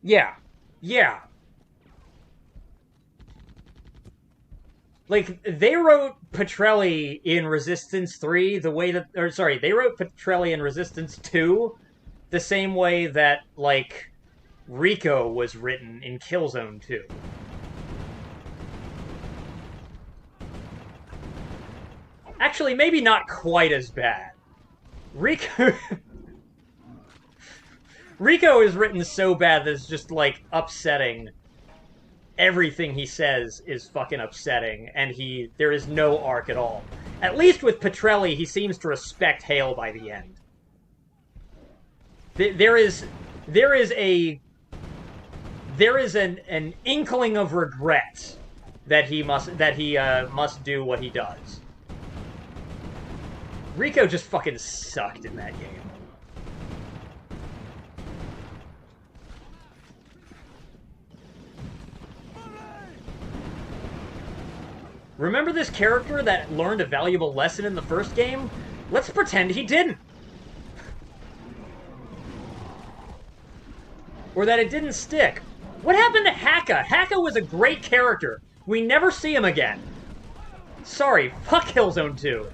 Yeah. Yeah. Like, they wrote Petrelli in Resistance 3 the way that... Or, sorry, they wrote Petrelli in Resistance 2 the same way that, like, Rico was written in Killzone 2. Actually, maybe not quite as bad. Rico... Rico is written so bad that it's just, like, upsetting. Everything he says is fucking upsetting, and there is no arc at all. At least with Petrelli, he seems to respect Hale by the end. There is an inkling of regret that he must do what he does. Rico just fucking sucked in that game. Remember this character that learned a valuable lesson in the first game? Let's pretend he didn't. Or that it didn't stick. What happened to Haka? Haka was a great character. We never see him again. Sorry, fuck Killzone 2.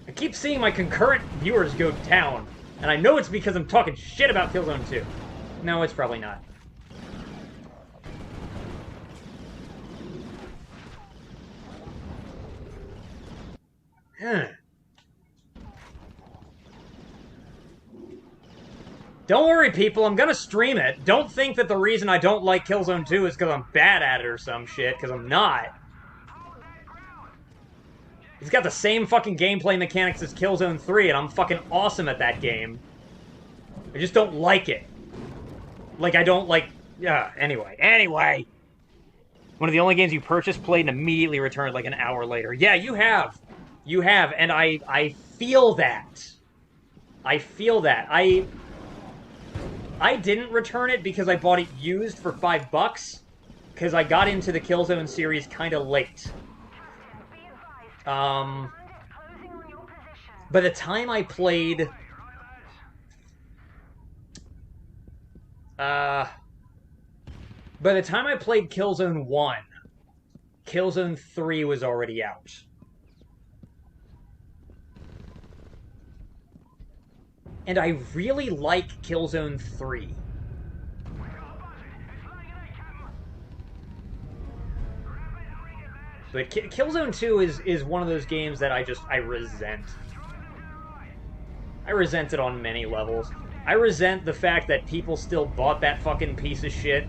I keep seeing my concurrent viewers go down, and I know it's because I'm talking shit about Killzone 2. No, it's probably not. Don't worry, people. I'm gonna stream it. Don't think that the reason I don't like Killzone 2 is because I'm bad at it or some shit, because I'm not. It's got the same fucking gameplay mechanics as Killzone 3, and I'm fucking awesome at that game. I just don't like it. Like, I don't like... Anyway. One of the only games you purchased, played, and immediately returned like an hour later. Yeah, you have. You have, and I feel that. I feel that. I didn't return it because I bought it used for $5, because I got into the Killzone series kind of late. By the time I played... by the time I played Killzone 1, Killzone 3 was already out. And I really like Killzone 3. But Killzone 2 is one of those games that I resent. I resent it on many levels. I resent the fact that people still bought that fucking piece of shit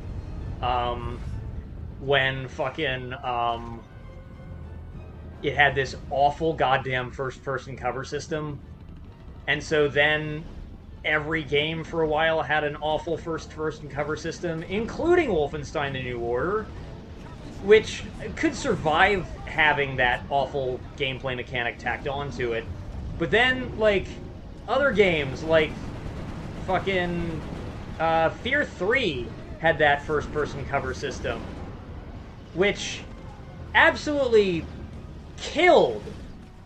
when fucking it had this awful goddamn first-person cover system. And so then every game for a while had an awful first-person cover system, including Wolfenstein: The New Order, which could survive having that awful gameplay mechanic tacked onto it. But then, like, other games, like fucking Fear 3 had that first-person cover system, which absolutely killed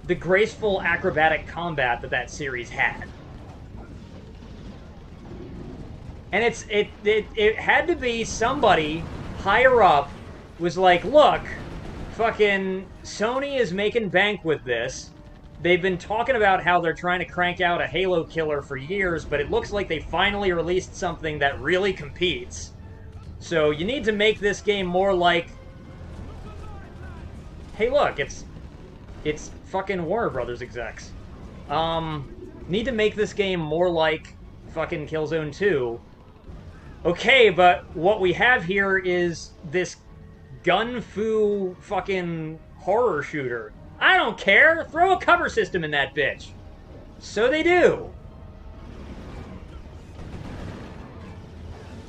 the graceful acrobatic combat that series had. And it had to be somebody higher up was like, look, fucking Sony is making bank with this. They've been talking about how they're trying to crank out a Halo killer for years, but it looks like they finally released something that really competes. So you need to make this game more like... Hey, look, it's fucking Warner Brothers execs. Need to make this game more like fucking Killzone 2. Okay, but what we have here is this gun-fu fucking horror shooter. I don't care! Throw a cover system in that bitch! So they do.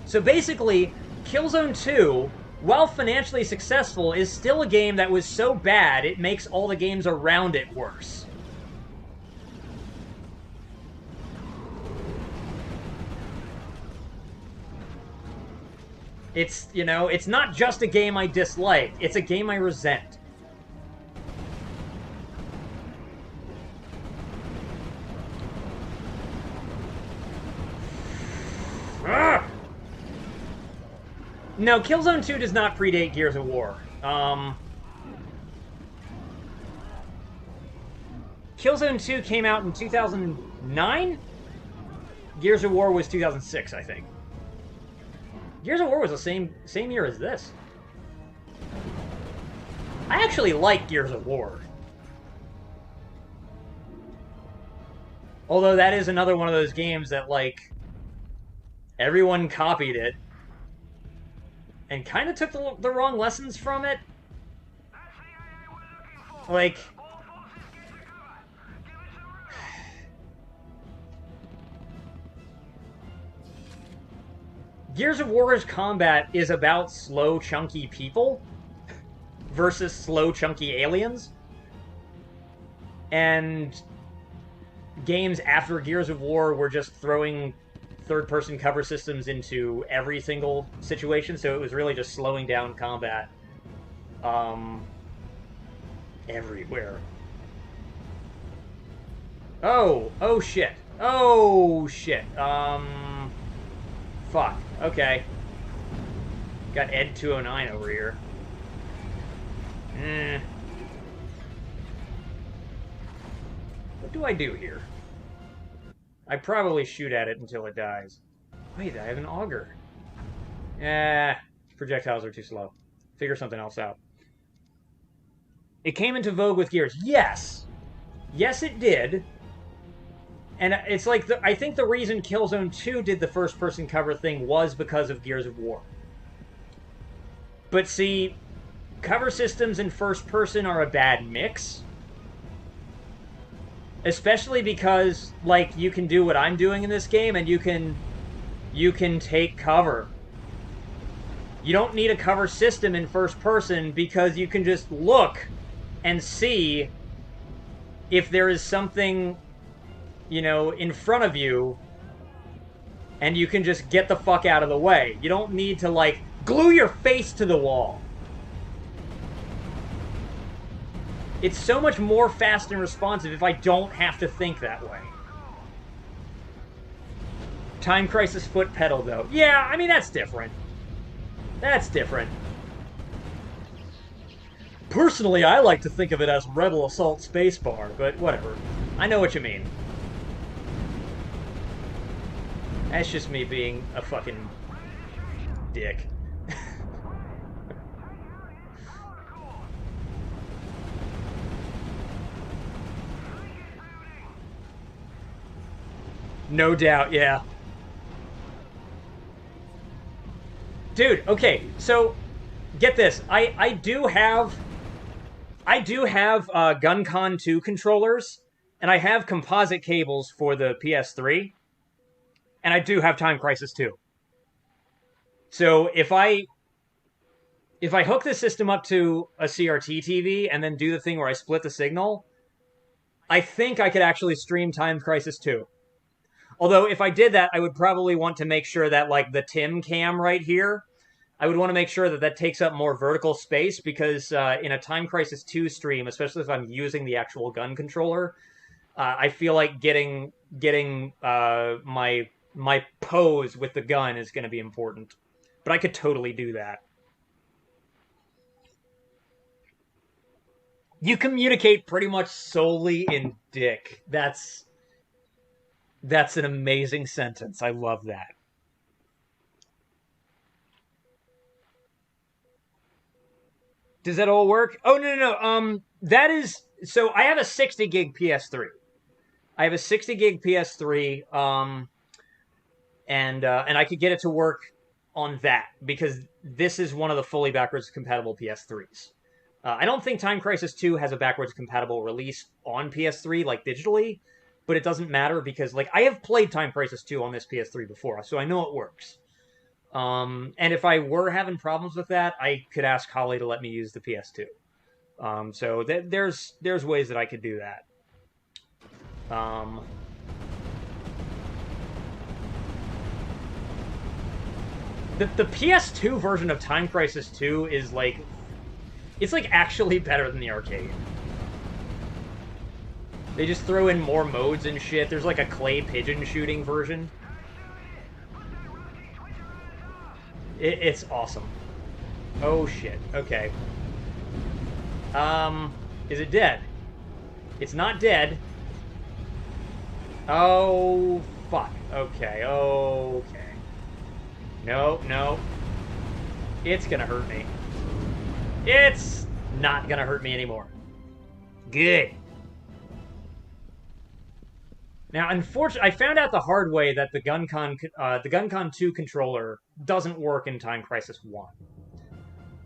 So basically, Killzone 2, while financially successful, is still a game that was so bad it makes all the games around it worse. It's, you know, it's not just a game I dislike, it's a game I resent. Ugh! No, Killzone 2 does not predate Gears of War. Killzone 2 came out in 2009? Gears of War was 2006, I think. Gears of War was the same year as this. I actually like Gears of War. Although that is another one of those games that, like, everyone copied it and kind of took the wrong lessons from it. Like, Gears of War's combat is about slow, chunky people versus slow, chunky aliens. And games after Gears of War were just throwing third-person cover systems into every single situation, so it was really just slowing down combat everywhere. Oh shit. Oh shit. Fuck. Okay. Got Ed 209 over here. What do I do here? I probably shoot at it until it dies. Wait, I have an auger. Projectiles are too slow. Figure something else out. It came into vogue with Gears. Yes! Yes, it did. And it's like, I think the reason Killzone 2 did the first-person cover thing was because of Gears of War. But see, cover systems and first-person are a bad mix. Especially because, like, you can do what I'm doing in this game, and you can take cover. You don't need a cover system in first person because you can just look and see if there is something, you know, in front of you, and you can just get the fuck out of the way. You don't need to, like, glue your face to the wall. It's so much more fast and responsive if I don't have to think that way. Time Crisis foot pedal, though. Yeah, I mean, that's different. That's different. Personally, I like to think of it as Rebel Assault Spacebar, but whatever. I know what you mean. That's just me being a fucking dick. No doubt, yeah. Dude, okay, so get this. I do have GunCon 2 controllers, and I have composite cables for the PS3, and I do have Time Crisis 2. So if I hook the system up to a CRT TV and then do the thing where I split the signal, I think I could actually stream Time Crisis 2. Although, if I did that, I would probably want to make sure that, like, the Tim cam right here, I would want to make sure that that takes up more vertical space, because in a Time Crisis 2 stream, especially if I'm using the actual gun controller, I feel like getting my pose with the gun is going to be important. But I could totally do that. You communicate pretty much solely in dick. That's an amazing sentence. I love that. Does that all work? Oh, no. That is... So, I have a 60 gig PS3. I have a 60 gig PS3, and I could get it to work on that, because this is one of the fully backwards compatible PS3s. I don't think Time Crisis 2 has a backwards compatible release on PS3, like, digitally, but it doesn't matter because, like, I have played Time Crisis 2 on this PS3 before, so I know it works. And if I were having problems with that, I could ask Holly to let me use the PS2. So there's ways that I could do that. The PS2 version of Time Crisis 2 is, like... It's, like, actually better than the arcade. They just throw in more modes and shit. There's, like, a clay pigeon shooting version. It's awesome. Oh, shit. Okay. Is it dead? It's not dead. Oh, fuck. Okay. No. It's gonna hurt me. It's not gonna hurt me anymore. Good. Now, unfortunately, I found out the hard way that the GunCon 2 controller doesn't work in Time Crisis 1.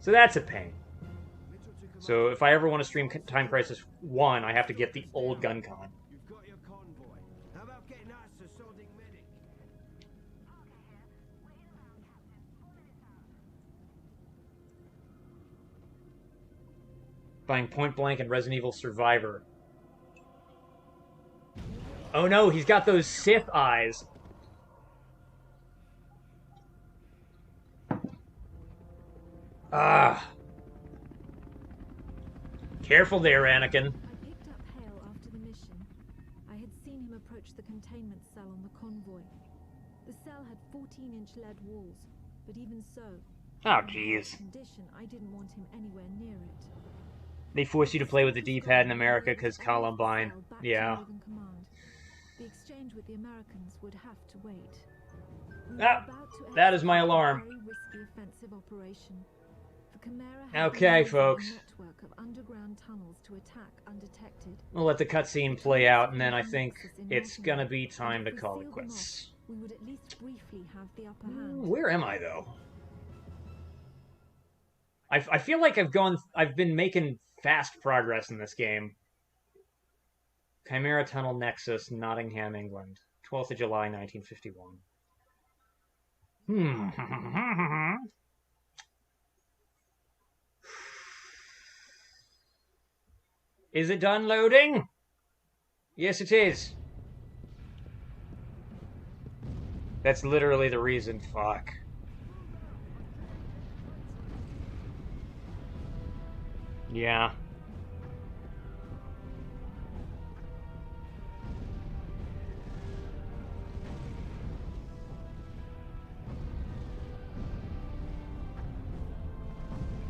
So that's a pain. So if I ever want to stream Time Crisis 1, I have to get the old GunCon. You've got your convoy. How about getting us a sodding medic? Buying Point Blank and Resident Evil Survivor. Oh no, he's got those Sith eyes. Ah. Careful there, Anakin. I picked up Hale after the mission. I had seen him approach the containment cell on the convoy. The cell had 14-inch lead walls, but even so, Oh, jeez. condition, I didn't want him anywhere near it. They force you to play with the D-pad in America because Columbine. Yeah. The exchange with the Americans would have to wait. Ah, that is my alarm. Very risky offensive operation. The Chimera had Okay, been folks. using a network of underground tunnels to attack undetected. We'll let the cutscene play out, and then I think it's gonna be time to call it quits. We would at least briefly have the upper hand. Where am I, though? I feel like I've been making fast progress in this game. Chimera Tunnel Nexus, Nottingham, England. 12th of July, 1951. Is it done loading? Yes, it is. That's literally the reason. Fuck. Yeah.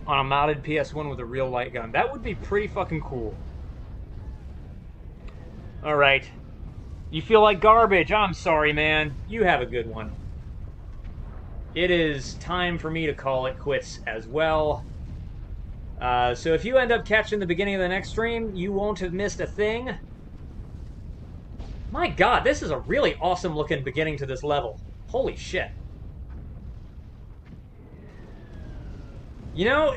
On a modded PS1 with a real light gun. That would be pretty fucking cool. Alright. You feel like garbage. I'm sorry, man. You have a good one. It is time for me to call it quits as well. So if you end up catching the beginning of the next stream, you won't have missed a thing. My god, this is a really awesome looking beginning to this level. Holy shit. You know,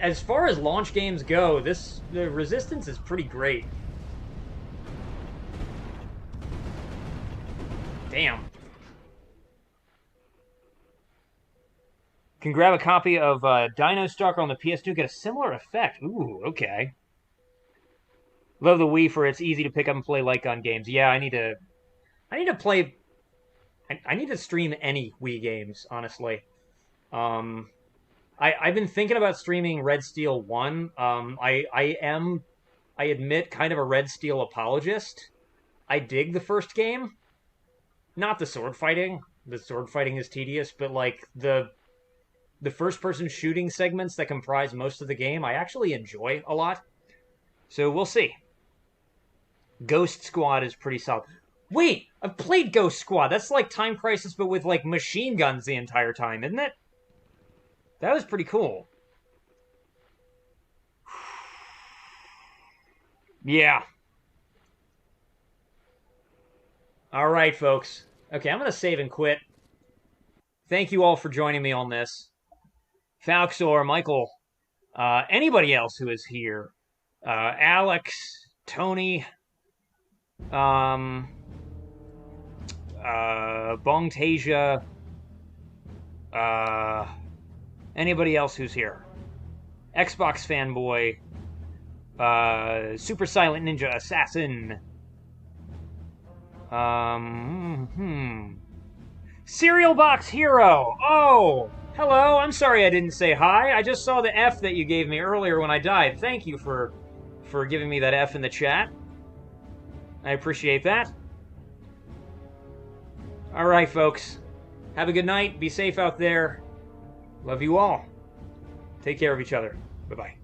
as far as launch games go, the Resistance is pretty great. Damn. Can grab a copy of Dino Stalker on the PS2, get a similar effect. Ooh, okay. Love the Wii for its easy to pick up and play light gun games. Yeah, I need to play. I need to stream any Wii games, honestly. I've been thinking about streaming Red Steel 1. I admit, kind of a Red Steel apologist. I dig the first game. Not the sword fighting. The sword fighting is tedious, but like the first-person shooting segments that comprise most of the game, I actually enjoy a lot. So we'll see. Ghost Squad is pretty solid. Wait, I've played Ghost Squad. That's like Time Crisis, but with like machine guns the entire time, isn't it? That was pretty cool. Yeah. Alright, folks. Okay, I'm going to save and quit. Thank you all for joining me on this. Falxor, Michael, anybody else who is here. Alex, Tony, Bongtasia, anybody else who's here. Xbox Fanboy, Super Silent Ninja Assassin, Cereal Box Hero. Oh, hello. I'm sorry I didn't say hi. I just saw the F that you gave me earlier when I died. Thank you for giving me that F in the chat. I appreciate that. All right, folks. Have a good night. Be safe out there. Love you all. Take care of each other. Bye-bye.